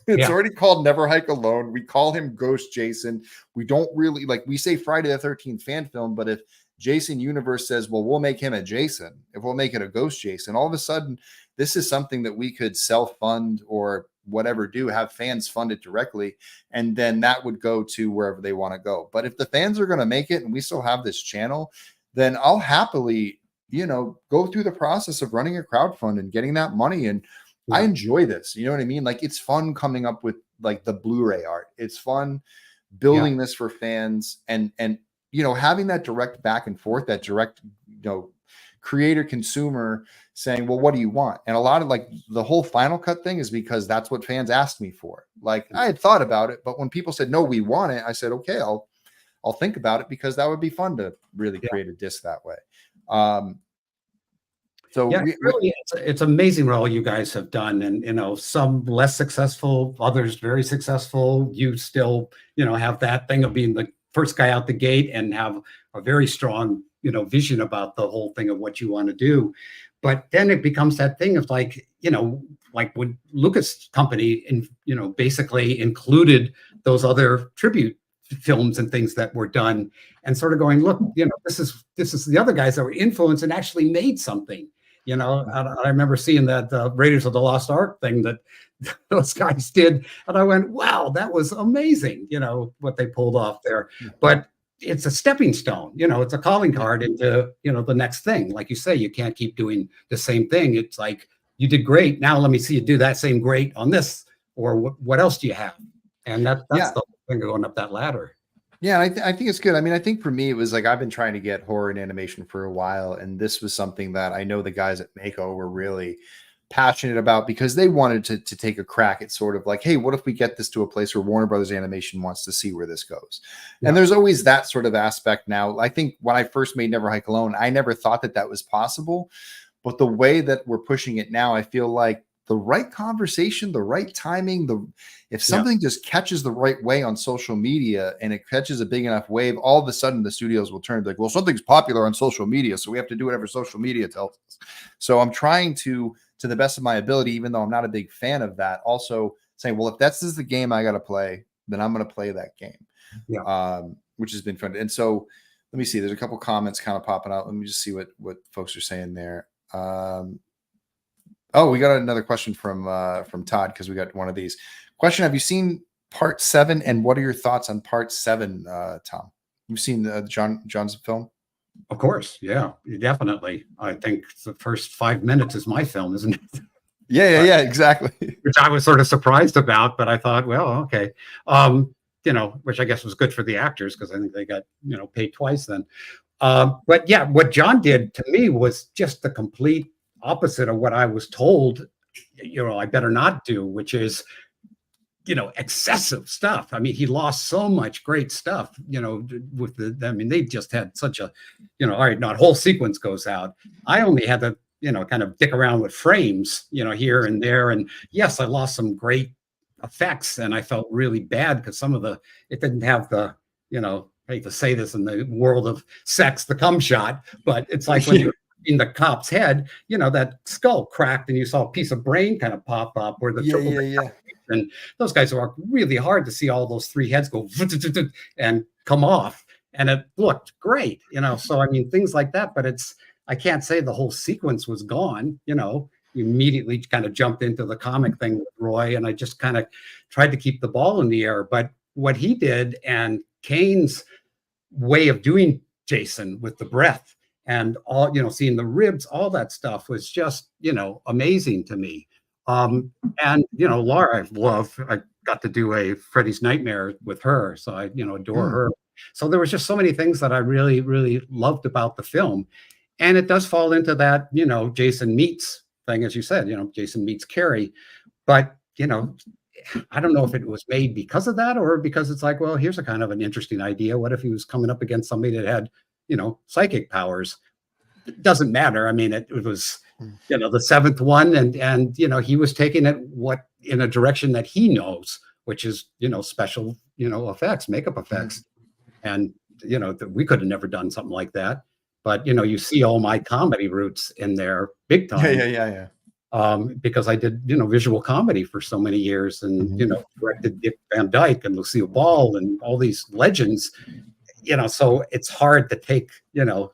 It's already called Never Hike Alone. We call him Ghost Jason. We don't really, like, we say Friday the 13th fan film, but if Jason Universe says, well, we'll make him a Jason, if we'll make it a Ghost Jason, all of a sudden, this is something that we could self-fund or whatever, have fans fund it directly, and then that would go to wherever they want to go. But if the fans are going to make it and we still have this channel, then I'll happily, go through the process of running a crowdfund and getting that money. And I enjoy this. You know what I mean? Like, it's fun coming up with like the Blu-ray art. It's fun building this for fans and having that direct back and forth, that direct, creator consumer saying, well, what do you want? And a lot of, like, the whole Final Cut thing is because that's what fans asked me for. Like, I had thought about it, but when people said, no, we want it, I said, okay, I'll think about it, because that would be fun to really create a disc that way. So really, it's amazing what all you guys have done, and some less successful, others very successful. You still, have that thing of being the first guy out the gate and have a very strong, vision about the whole thing of what you want to do. But then it becomes that thing of like, like when Lucas Company, basically included those other tribute films and things that were done, and sort of going, look, this is the other guys that were influenced and actually made something. I remember seeing that Raiders of the Lost Ark thing that those guys did, and I went, wow, that was amazing, what they pulled off there. But it's a stepping stone, it's a calling card into, the next thing. Like you say, you can't keep doing the same thing. It's like, you did great, now let me see you do that same great on this, or what else do you have? And that's the thing going up that ladder. Yeah, I think it's good. I mean, I think for me, it was like, I've been trying to get horror and animation for a while, and this was something that I know the guys at Mako were really passionate about, because they wanted to take a crack at sort of like, hey, what if we get this to a place where Warner Brothers Animation wants to see where this goes? And there's always that sort of aspect now. I think when I first made Never Hike Alone, I never thought that was possible, but the way that we're pushing it now, I feel like the right conversation, the right timing, if something just catches the right way on social media and it catches a big enough wave, all of a sudden the studios will turn like, well, something's popular on social media, so we have to do whatever social media tells us. So I'm trying to the best of my ability, even though I'm not a big fan of that, also saying, well, if this is the game I got to play, then I'm going to play that game, which has been fun. And so let me see, there's a couple comments kind of popping out. Let me just see what folks are saying there. Oh, we got another question from Todd, because we got one of these. Question: have you seen Part 7, and what are your thoughts on Part 7, Tom? You've seen John's film? Of course, yeah, definitely. I think the first 5 minutes is my film, isn't it? Yeah, exactly. Which I was sort of surprised about, but I thought, well, okay, which I guess was good for the actors, because I think they got paid twice then. But yeah, what John did to me was just the complete opposite of what I was told, I better not do, which is, excessive stuff. I mean, he lost so much great stuff, with they just had such a, all right, not whole sequence goes out. I only had to, kind of dick around with frames, here and there. And yes, I lost some great effects, and I felt really bad because it didn't have the, I hate to say this in the world of sex, the cum shot, but it's like when in the cop's head, that skull cracked and you saw a piece of brain kind of pop up, or the triple and those guys worked really hard to see all those 3 heads go and come off, and it looked great, so I mean things like that. But I can't say the whole sequence was gone. You immediately kind of jumped into the comic thing with Roy, and I just kind of tried to keep the ball in the air. But what he did, and Kane's way of doing Jason with the breath and all, seeing the ribs, all that stuff was just, amazing to me. And, Laura, I got to do a Freddy's Nightmare with her. So I, adore her. So there was just so many things that I really, really loved about the film. And it does fall into that, Jason meets thing, as you said, Jason meets Carrie. But, I don't know if it was made because of that, or because it's like, well, here's a kind of an interesting idea. What if he was coming up against somebody that had, psychic powers? It doesn't matter. I mean, it was, the 7th one, and he was taking it in a direction that he knows, which is, special, effects, makeup effects. And, we could have never done something like that. But, you see all my comedy roots in there big time. Yeah. Because I did, visual comedy for so many years, and, directed Dick Van Dyke and Lucille Ball and all these legends, so it's hard to take, the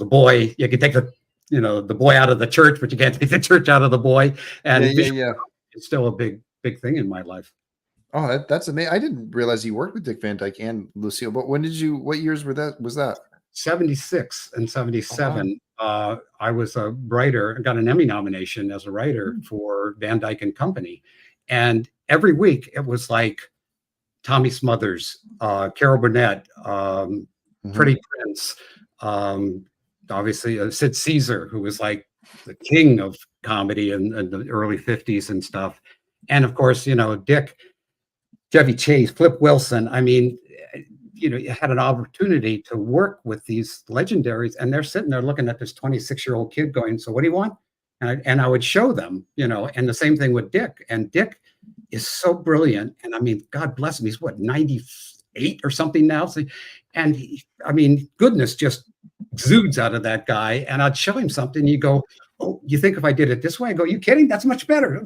boy. You can take the boy out of the church, but you can't take the church out of the boy. And it's still a big thing in my life. Oh, that's amazing. I didn't realize you worked with Dick Van Dyke and Lucille, but what years was that? 76 and 77. I was a writer. I got an Emmy nomination as a writer for Van Dyke and Company. And every week it was like Tommy Smothers, Carol Burnett, Freddie Prinze, obviously Sid Caesar, who was like the king of comedy in the early 50s and stuff. And of course, Dick, Chevy Chase, Flip Wilson. I mean, you had an opportunity to work with these legendaries, and they're sitting there looking at this 26-year-old kid going, so what do you want? And I would show them, and the same thing with Dick. And Dick is so brilliant. And I mean, God bless him. He's 98 or something now. So, and goodness just exudes out of that guy. And I'd show him something. You go, oh, you think if I did it this way? I go, you kidding? That's much better.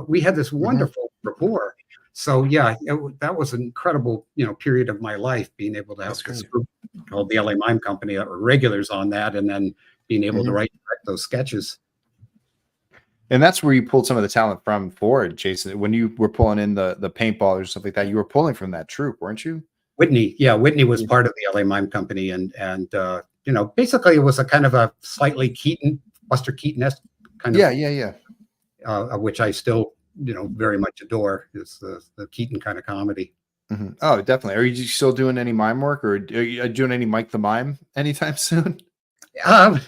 We had this wonderful rapport. So yeah, that was an incredible, period of my life, being able to have this group called the LA Mime Company that were regulars on that, and then being able to direct those sketches. And that's where you pulled some of the talent from for it, Jason. When you were pulling in the paintball or something like that, you were pulling from that troupe, weren't you? Whitney was part of the LA Mime Company, and basically it was a kind of a slightly Buster Keaton-esque kind of which I still very much adore, is the Keaton kind of comedy. Oh, definitely. Are you still doing any mime work, or are you doing any Mike the Mime anytime soon? Well,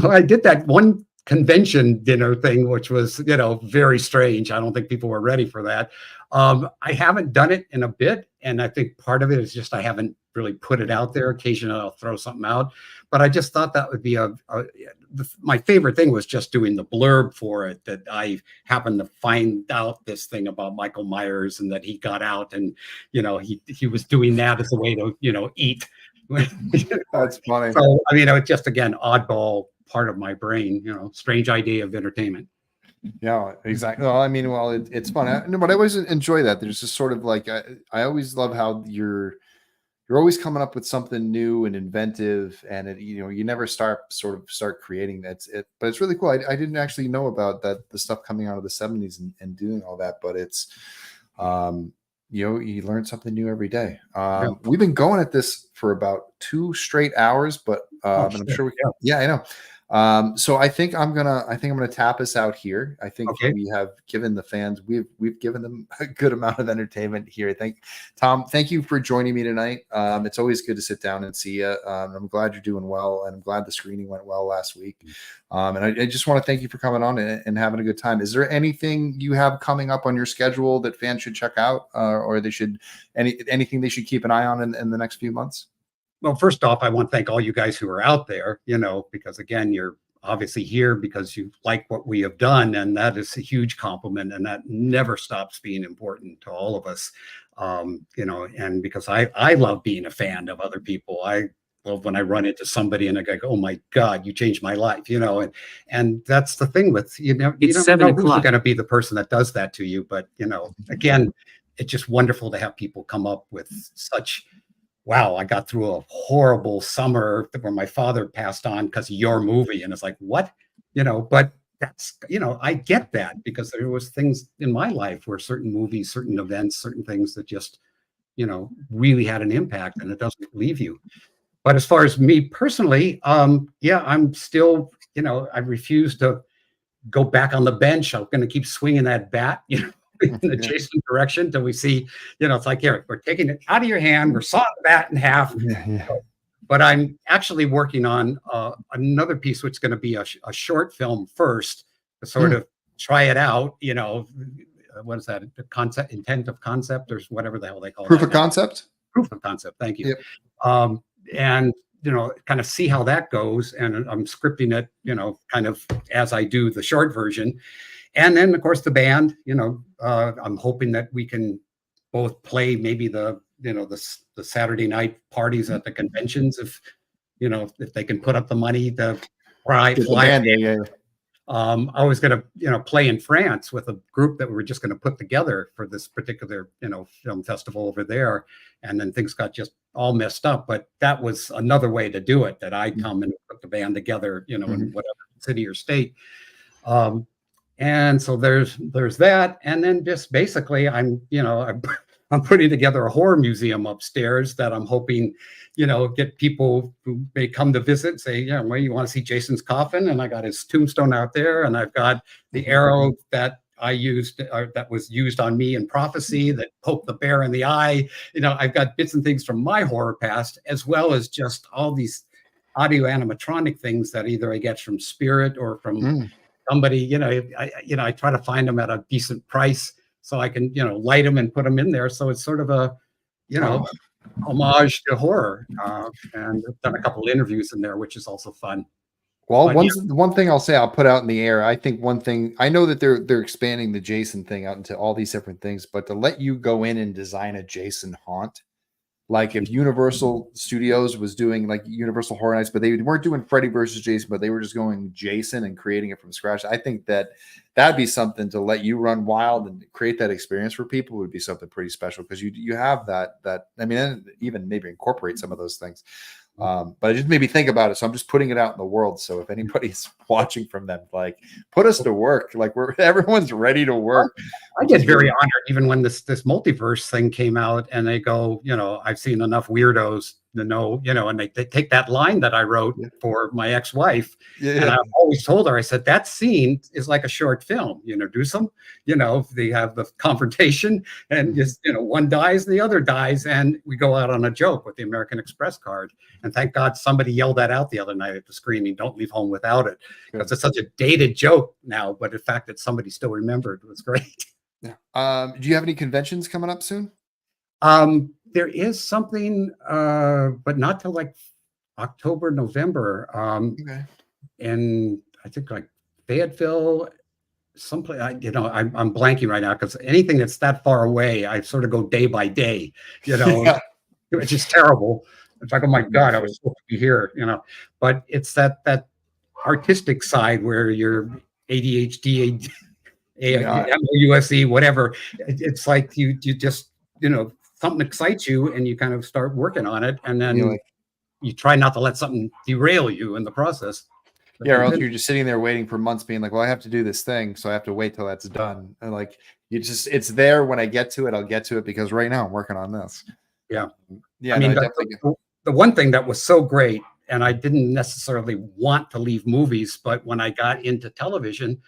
I did that one convention dinner thing, which was, very strange. I don't think people were ready for that. I haven't done it in a bit. And I think part of it is just I haven't really put it out there. Occasionally I'll throw something out. But I just thought that would be my favorite thing was just doing the blurb for it, that I happened to find out this thing about Michael Myers, and that he got out and, he was doing that as a way to, eat. That's funny. So, it's just, again, oddball part of my brain, strange idea of entertainment. Yeah, exactly. Well, it's fun. But I always enjoy that. There's just sort of like, I always love how you're always coming up with something new and inventive, and you never start creating that. But it's really cool. I didn't actually know about that, the stuff coming out of the 70s and doing all that, but it's, you learn something new every day. We've been going at this for about 2 straight hours, but and I'm sure I know. So I think I'm gonna tap us out here. I think we have given the fans, we've given them a good amount of entertainment here. Tom, thank you for joining me tonight. It's always good to sit down and see you. I'm glad you're doing well, and I'm glad the screening went well last week. And I just want to thank you for coming on and having a good time. Is there anything you have coming up on your schedule that fans should check out, or they should anything they should keep an eye on in the next few months? Well, first off, I want to thank all you guys who are out there, because again, you're obviously here because you like what we have done, and that is a huge compliment, and that never stops being important to all of us. And because I love being a fan of other people. love when I run into somebody and I go, oh my God, you changed my life, you know, and that's the thing with, you know, you It's don't know 7 who's o'clock. going to be the person that does that to you. But, you know, again, it's just wonderful to have people come up with such, wow, I got through a horrible summer where my father passed on because of your movie. And it's like, what? You know, but that's, you know, I get that because there was things in my life where certain movies, certain events, certain things that just, you know, really had an impact, and it doesn't leave you. But as far as me personally, yeah, I'm still, you know, I refuse to go back on the bench. I'm going to keep swinging that bat, you know, in the Jason direction till we see, you know, it's like, here, we're taking it out of your hand. We're sawing the bat in half. But I'm actually working on another piece, which is going to be a short film first to sort of try it out, you know. What is that? The concept, intent of concept, or whatever the hell they call it. Proof of concept? Proof of concept. Thank you. Yep. And, you know, kind of see how that goes. And I'm scripting it, you know, kind of as I do the short version. And then, of course, the band, you know, I'm hoping that we can both play maybe the, you know, the Saturday night parties at the conventions, if, you know, if they can put up the money to fly. I was going to, you know, play in France with a group that we were just going to put together for this particular, you know, film festival over there. And then things got just all messed up. But that was another way to do it, that I'd come and put the band together, you know, in whatever city or state. And so there's that. And then just basically I'm putting together a horror museum upstairs that I'm hoping, you know, get people who may come to visit, say, yeah, well, you want to see Jason's coffin? And I got his tombstone out there, and I've got the arrow that I used, that was used on me in Prophecy, that poked the bear in the eye. You know, I've got bits and things from my horror past, as well as just all these audio animatronic things that either I get from Spirit or from somebody. You know, I try to find them at a decent price so I can, you know, light them and put them in there. So it's sort of a, you know, homage to horror. And I've done a couple of interviews in there, which is also fun. Well, one thing I'll say, I'll put out in the air. I think one thing, I know that they're expanding the Jason thing out into all these different things, but to let you go in and design a Jason haunt, like if Universal Studios was doing like Universal Horror Nights, but they weren't doing Freddy versus Jason, but they were just going Jason and creating it from scratch. I think that that'd be something to let you run wild and create that experience for people would be something pretty special, because you have that I mean, even maybe incorporate some of those things. But it just made me think about it. So I'm just putting it out in the world. So if anybody's watching from them, like, put us to work. Like, everyone's ready to work. I get very honored, even when this multiverse thing came out, and they go, you know, I've seen enough weirdos to know, you know, and they take that line that I wrote for my ex-wife. And I've always told her, I said, that scene is like a short film. You introduce them, you know, they have the confrontation, and just, you know, one dies, the other dies, and we go out on a joke with the American Express card. And thank God somebody yelled that out the other night at the screening, don't leave home without it. Because it's such a dated joke now, but the fact that somebody still remembered was great. Yeah. Do you have any conventions coming up soon? There is something, but not till like October, November. And I think like Fayetteville, someplace. I'm blanking right now, because anything that's that far away, I sort of go day by day. You know, it's just terrible. It's like, oh my God, I was supposed to be here. You know, but it's that artistic side where you're ADHD, MOUSE, whatever. It's like you just, you know, something excites you and you kind of start working on it, and then you try not to let something derail you in the process. But or else you're just sitting there waiting for months, being like, well, I have to do this thing, so I have to wait till that's done. And like, it's there when I get to it, I'll get to it, because right now I'm working on this. Yeah. I mean, the one thing that was so great, and I didn't necessarily want to leave movies, but when I got into television,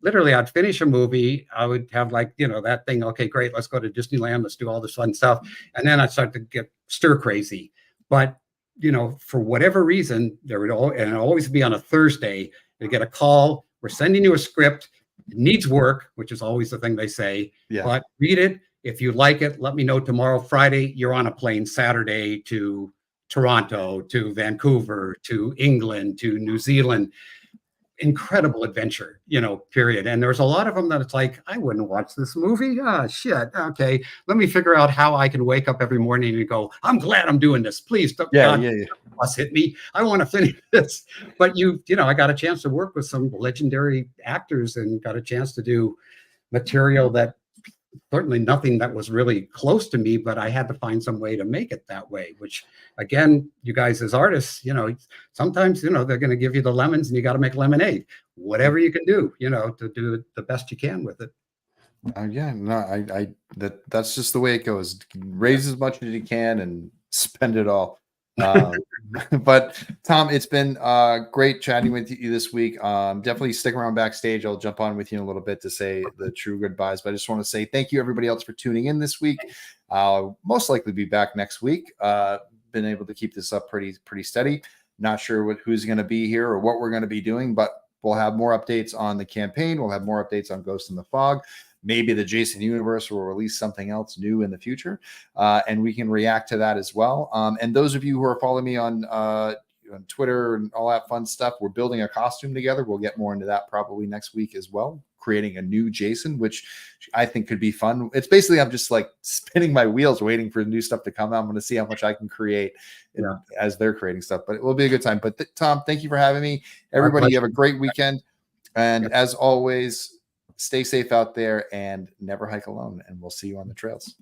literally, I'd finish a movie, I would have like, you know, that thing, okay, great, let's go to Disneyland, let's do all this fun stuff. And then I'd start to get stir crazy. But, you know, for whatever reason, there would always be on a Thursday, you get a call, we're sending you a script, it needs work, which is always the thing they say, but read it. If you like it, let me know tomorrow. Friday, you're on a plane Saturday to Toronto, to Vancouver, to England, to New Zealand. incredible adventure, period. And there's a lot of them that it's like, I wouldn't watch this movie. Ah, shit. Okay. Let me figure out how I can wake up every morning and go, I'm glad I'm doing this. Please don't, God, plus hit me. I want to finish this. But I got a chance to work with some legendary actors and got a chance to do material that certainly nothing that was really close to me, but I had to find some way to make it that way, which again, you guys as artists, sometimes, they're going to give you the lemons and you got to make lemonade, whatever you can do, to do the best you can with it. That's just the way it goes. Raise as much as you can and spend it all. But Tom, it's been great chatting with you this week. Definitely stick around backstage. I'll jump on with you in a little bit to say the true goodbyes, but I just want to say thank you everybody else for tuning in this week. I'll most likely be back next week. Been able to keep this up pretty steady. Not sure who's going to be here or what we're going to be doing, but we'll have more updates on the campaign. We'll have more updates on Ghost in the Fog. Maybe the Jason universe will release something else new in the future, and we can react to that as well. And those of you who are following me on Twitter and all that fun stuff, we're building a costume together. We'll get more into that probably next week as well, creating a new Jason, which I think could be fun. It's basically I'm just like spinning my wheels waiting for new stuff to come out. I'm going to see how much I can create as they're creating stuff, but it will be a good time. But Tom, thank you for having me. Everybody, you have a great weekend. And as always, stay safe out there and never hike alone. And we'll see you on the trails.